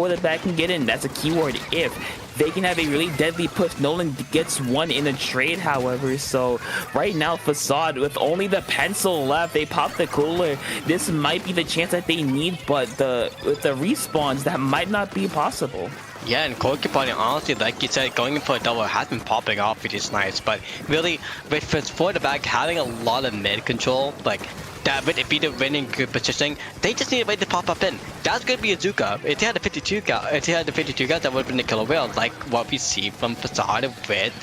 the back can get in, that's a keyword, if. They can have a really deadly push. Nolan gets one in a trade, however. So right now, Facade, with only the pencil left, they pop the cooler. This might be the chance that they need, but with the respawns, that might not be possible. Yeah, and Porcupine, honestly, like you said, going in for a double has been popping off, which is nice. But really, with for the back having a lot of mid control, like that with it be the winning good positioning, they just need a way to pop up in. That's gonna be a Zuka. If they had the 52 guys, that would have been the killer whale, like what we see from Facade with.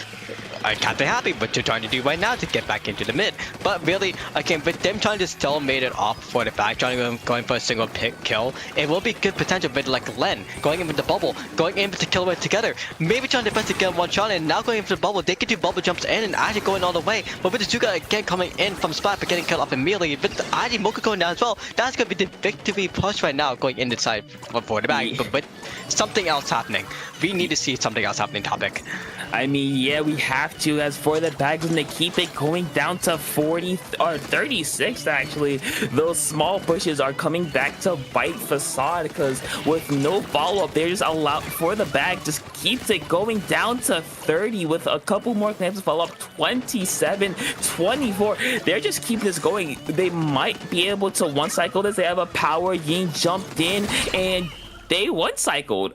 I can't be happy what you're trying to do right now to get back into the mid. But really, again, with them trying to still made it off for the back, going for a single pick kill, it will be good potential with like Len, going in with the bubble, going in with the kill together, maybe trying their best to get one shot, and now going in for the bubble, they can do bubble jumps in and actually going all the way. But with the Zuka again coming in from Splat but getting killed off immediately, with the actually Mocha going down as well, that's going to be the victory push right now going in the side for the back. But with something else happening, we need to see something else happening, Topic. I mean, yeah, we have to, as for the bags, and they keep it going down to 40 or 36 actually. Those small pushes are coming back to bite Facade, because with no follow-up, they're just allowed for the bag, just keeps it going down to 30 with a couple more claims to follow up. 27, 24. They're just keeping this going. They might be able to one cycle this. They have a power. Ying jumped in and they one cycled.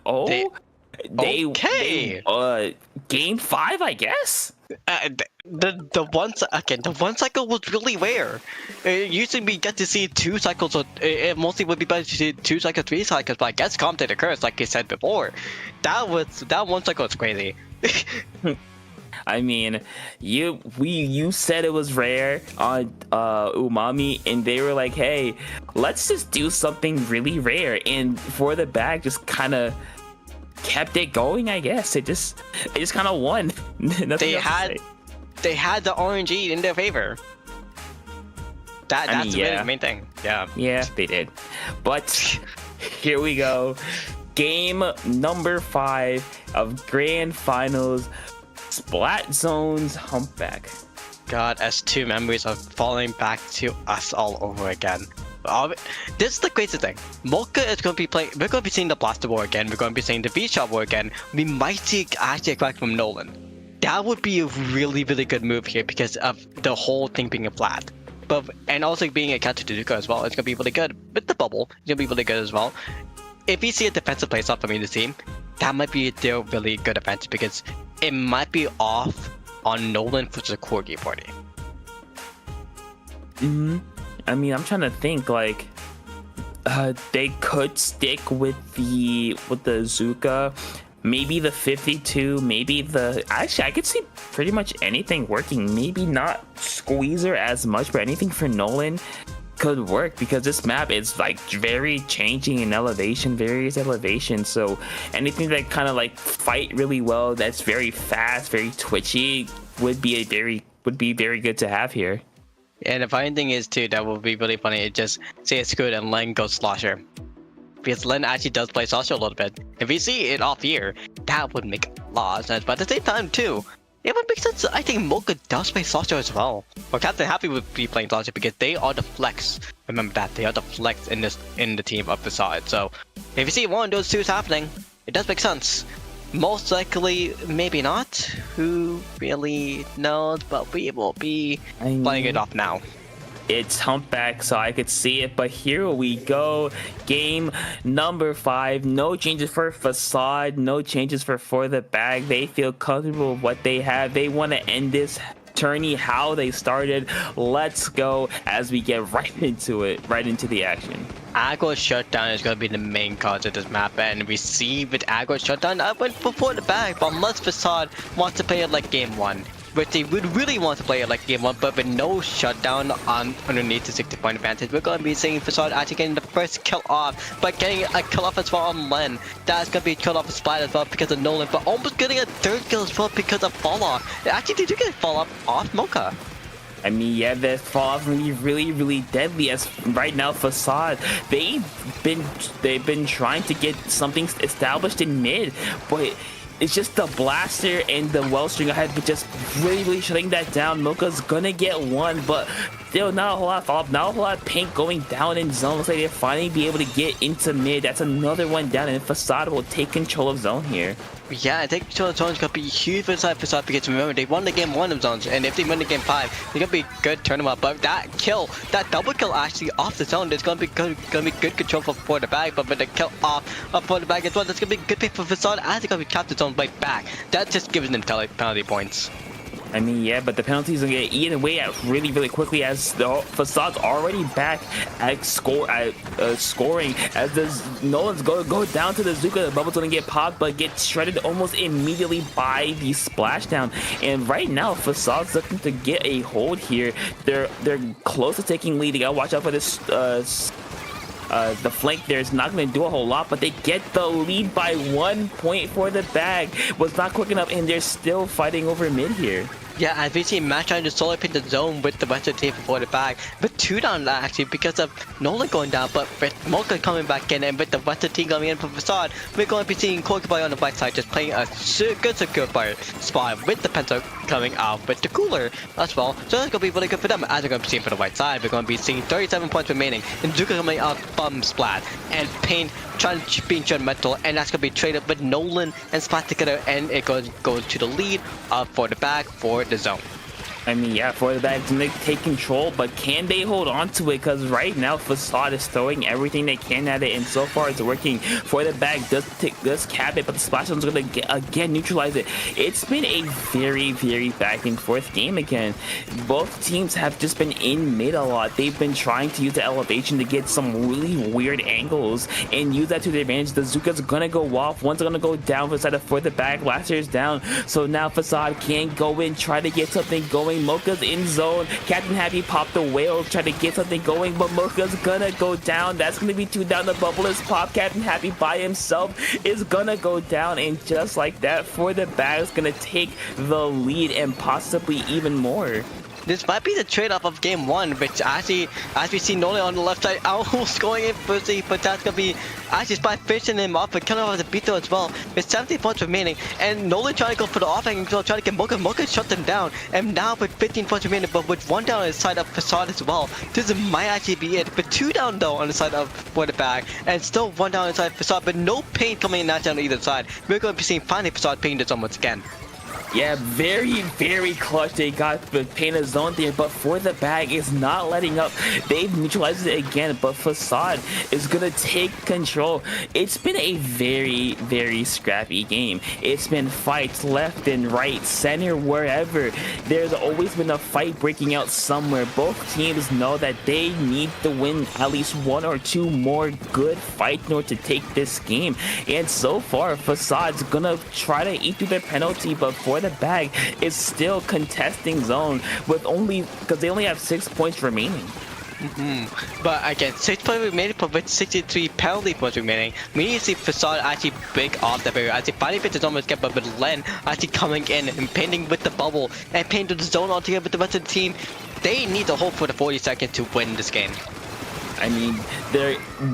Game 5, I guess. The one cycle was really rare. Usually we get to see 2 cycles, or it mostly would be better to see 2 cycles, 3 cycles. But I guess Commentator occurs, like you said before. That one cycle was crazy. I mean, you said it was rare on Umami, and they were like, hey, let's just do something really rare. And for the bag, just kind of kept it going, I guess. It just kind of won. They had the RNG in their favor. That's really the main thing. Yeah, they did. But here we go, game number 5 of Grand Finals, Splat Zone's Humpback. God, as 2 memories are falling back to us all over again. This is the crazy thing. Mocha is going to be playing. We're going to be seeing the Blaster War again. We're going to be seeing the V-Shot War again. We might see actually a crack from Nolan. That would be a really, really good move here because of the whole thing being a flat. And also being a counter to Duka as well. It's going to be really good. With the bubble, it's going to be really good as well. If we see a defensive play stop from either team, that might be their really good advantage because it might be off on Nolan for the core game party. I mean, I'm trying to think, like, they could stick with the Zuka, maybe the 52, maybe actually I could see pretty much anything working. Maybe not Squeezer as much, but anything for Nolan could work because this map is like very changing in various elevations. So anything that kind of like fight really well, that's very fast, very twitchy, would be very good to have here. And the funny thing is too, that would be really funny. It just say it's good and Len goes Slosher. Because Len actually does play Slosher a little bit. If we see it off here, that would make a lot of sense. But at the same time too, it would make sense. I think Mocha does play Slosher as well. Or Captain Happy would be playing Slosher because they are the flex. Remember that, they are the flex in the team of the side. So if you see one of those 2 happening, it does make sense. Most likely, maybe not. Who really knows? But we will be playing it off now. It's humpback, so I could see it, but here we go. Game number 5. No changes for Facade, no changes for the bag. They feel comfortable with what they have. They want to end this tourney how they started. Let's go as we get right into it, right into the action. Aggro Shutdown is going to be the main cause of this map, and we see with Aggro Shutdown, I went before the bag, but unless Facade wants to play it like game 1. But they would really want to play it like game 1, but with no shutdown underneath the 60-point advantage, we're going to be seeing Facade actually getting the first kill off, but getting a kill off as well on Len. That's going to be a kill off of Splat as well because of Nolan, but almost getting a third kill as well because of fall off. Actually, they do get a fall off Mocha. I mean, yeah, this fall off will be really deadly. As right now, Facade, they've been trying to get something established in mid, but it's just the blaster and the wellstring ahead, but just really shutting that down. Mocha's gonna get one, but still not a whole lot of fall off, not a whole lot of paint going down in zone. Looks like they're finally be able to get into mid. That's another one down, and Facade will take control of zone here. Yeah, I think control of zone is gonna be huge for Facade because remember they won the game 1 of zones, and if they win the game 5, they're gonna be good tournament. But that kill, that double kill actually off the zone, there's gonna be good control for the bag. But with the kill off for the bag as well, that's gonna be good pick for Facade as they're gonna be capped the zone right back. That just gives them penalty points. I mean, yeah, but the penalties are gonna get eaten away at really quickly as the Facade's already back at scoring as Nolan's go down to the Zuka. The bubble's gonna get popped, but get shredded almost immediately by the splashdown. And right now, Facade's looking to get a hold here. They're close to taking lead. They gotta watch out for this. The flank there is not going to do a whole lot, but they get the lead by 1 point for the bag. Was not quick enough, and they're still fighting over mid here. Yeah, as we see Matt trying to solo pick the zone with the Western team before the bag, but 2 down actually because of Nolan going down, but with Mocha coming back in and with the Western team coming in from Facade, we're going to be seeing Kola on the right side just playing a good secure fire spot with the Penta coming out with the cooler as well. So that's going to be really good for them. As we're going to be seeing for the right side, we're going to be seeing 37 points remaining, and Zuka coming out from Splat, and Pain trying to be judgmental, and that's going to be traded with Nolan and Splat together, and it goes to the lead for the bag for the zone. I mean, yeah, for the bag to take control, but can they hold on to it? Because right now, Facade is throwing everything they can at it, and so far it's working. For the bag does cap it, but the splash zone's going to again neutralize it. It's been a very back and forth game again. Both teams have just been in mid a lot. They've been trying to use the elevation to get some really weird angles and use that to their advantage. The Zuka's going to go off. One's going to go down for the bag. Blaster is down. So now Facade can go in, try to get something going. Mocha's in zone. Captain Happy popped the whale, try to get something going, but Mocha's gonna go down. That's gonna be 2 down. The bubble is popped. Captain Happy by himself is gonna go down, and just like that, for the bag is gonna take the lead and possibly even more. This might be the trade-off of game 1, which actually, as we see Nolan on the left side, almost going in firstly, but that's gonna be actually by finishing him off, but killing off the beat as well, with 70 points remaining, and Nolan trying to go for the offhand as well, trying to get Mocha shut them down, and now with 15 points remaining, but with 1 down on the side of Facade as well, this might actually be it, but 2 down though on the side of for the bag, and still 1 down on the side of Facade, but no paint coming in on either side. We're going to be seeing finally Facade paying this on once again. Yeah, very clutch. They got the paint of zone there, but for the bag is not letting up. They've neutralized it again, but Facade is gonna take control. It's been a very scrappy game. It's been fights left and right, center, wherever. There's always been a fight breaking out somewhere. Both teams know that they need to win at least 1 or 2 more good fights in order to take this game. And so far, Facade's gonna try to eat through their penalty, but for the bag is still contesting zone with because they only have 6 points remaining. But again, 6 points remaining, but with 63 penalty points remaining, we need to see Facade actually break off the barrier as they finally fit the zone again, but with Len actually coming in and painting with the bubble and painting the zone altogether with the rest of the team. They need to hold for the 40 seconds to win this game. I mean,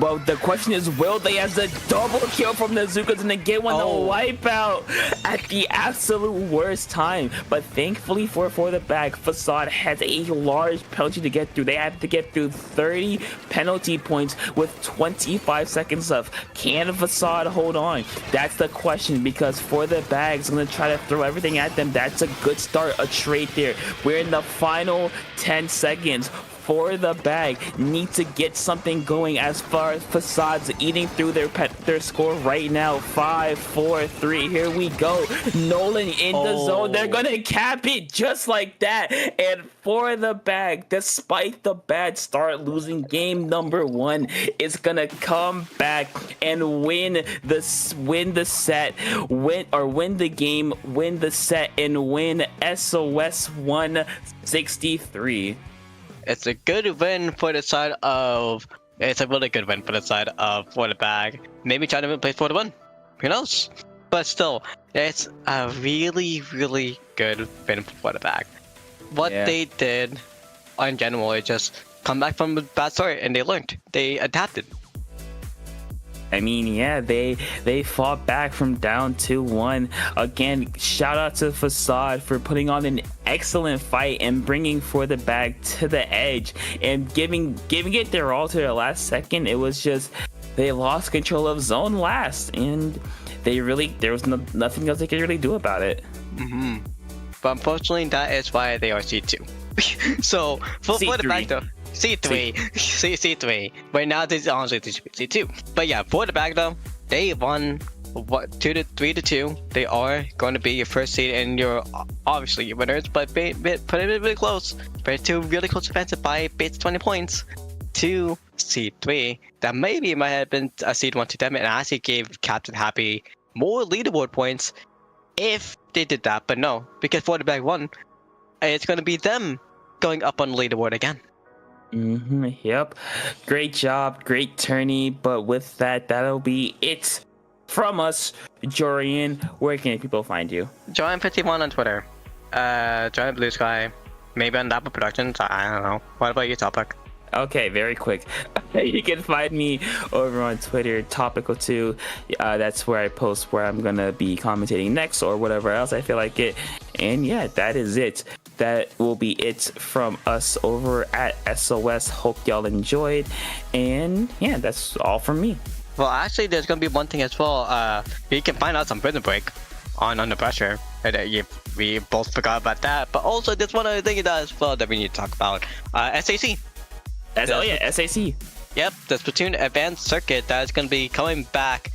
well, the question is, will they as a double kill from the Zukas and then get one to wipe out at the absolute worst time? But thankfully for the bag, Facade has a large penalty to get through. They have to get through 30 penalty points with 25 seconds left. Can Facade hold on? That's the question, because for the bags, I'm going to try to throw everything at them. That's a good start, a trade there. We're in the final 10 seconds. For the bag, need to get something going as far as Facade's eating through their score right now. 5, 4, 3. Here we go. Nolan in the zone. They're gonna cap it just like that. And for the bag, despite the bad start, losing game number 1, is gonna come back and win the game, win the set, and win SOS 163. It's a good win for the side of. It's a really good win for the side of for the bag. Maybe try to play for the win. Who knows? But still, it's a really, really good win for the bag. What they did, in general, is just come back from a bad start and they learned. They adapted. I mean, yeah, they fought back from down 2-1. Again, shout out to Facade for putting on an excellent fight and bringing for the bag to the edge and giving it their all to their last second. It was just they lost control of zone last, and there was nothing else they could really do about it. But unfortunately, that is why they are C2. So for the bag though. C3. Right now, this is honestly C2. But yeah, for the bag though, they won 3-2. They are going to be your first seed and your obviously your winners, but put it really close. But two really close defensive by base 20 points to C3. That maybe might have been a seed 1 to them, and actually gave Captain Happy more leaderboard points if they did that. But no, because for the bag 1, it's going to be them going up on the leaderboard again. Yep. Great job, great tourney. But with that, that'll be it from us. Jorian, where can people find you? Jorian51 on Twitter. Jorian Blue Sky. Maybe on Dapper Productions. I don't know. What about you, Topic? Okay, very quick. You can find me over on Twitter, Topical2. That's where I post where I'm gonna be commentating next or whatever else I feel like it. And yeah, that is it. That will be it from us over at SOS. Hope y'all enjoyed. And yeah, that's all from me. Well, actually, there's going to be one thing as well. You can find out some Prison Break on Under Pressure. We both forgot about that. But also, there's one other thing as well that we need to talk about. SAC. SAC. Yep, the Splatoon Advanced Circuit that is going to be coming back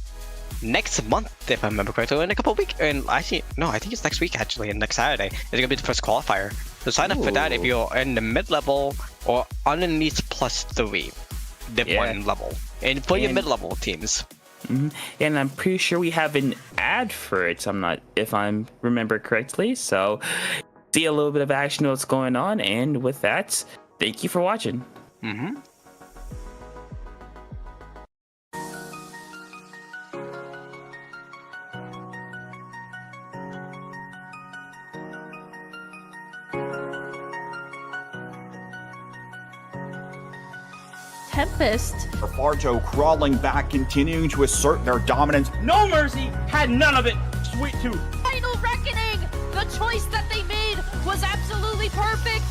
next month, if I remember correctly, in a couple of weeks. And actually, no, I think it's next week actually, and next Saturday. It's gonna be the first qualifier. So sign up for that if you're in the mid-level or underneath +3, Div 1 level. And for your mid-level teams. And I'm pretty sure we have an ad for it. If I remember correctly. So see a little bit of action, what's going on. And with that, thank you for watching. Tempest. Farto crawling back, continuing to assert their dominance. No mercy, had none of it. Sweet tooth. Final reckoning! The choice that they made was absolutely perfect!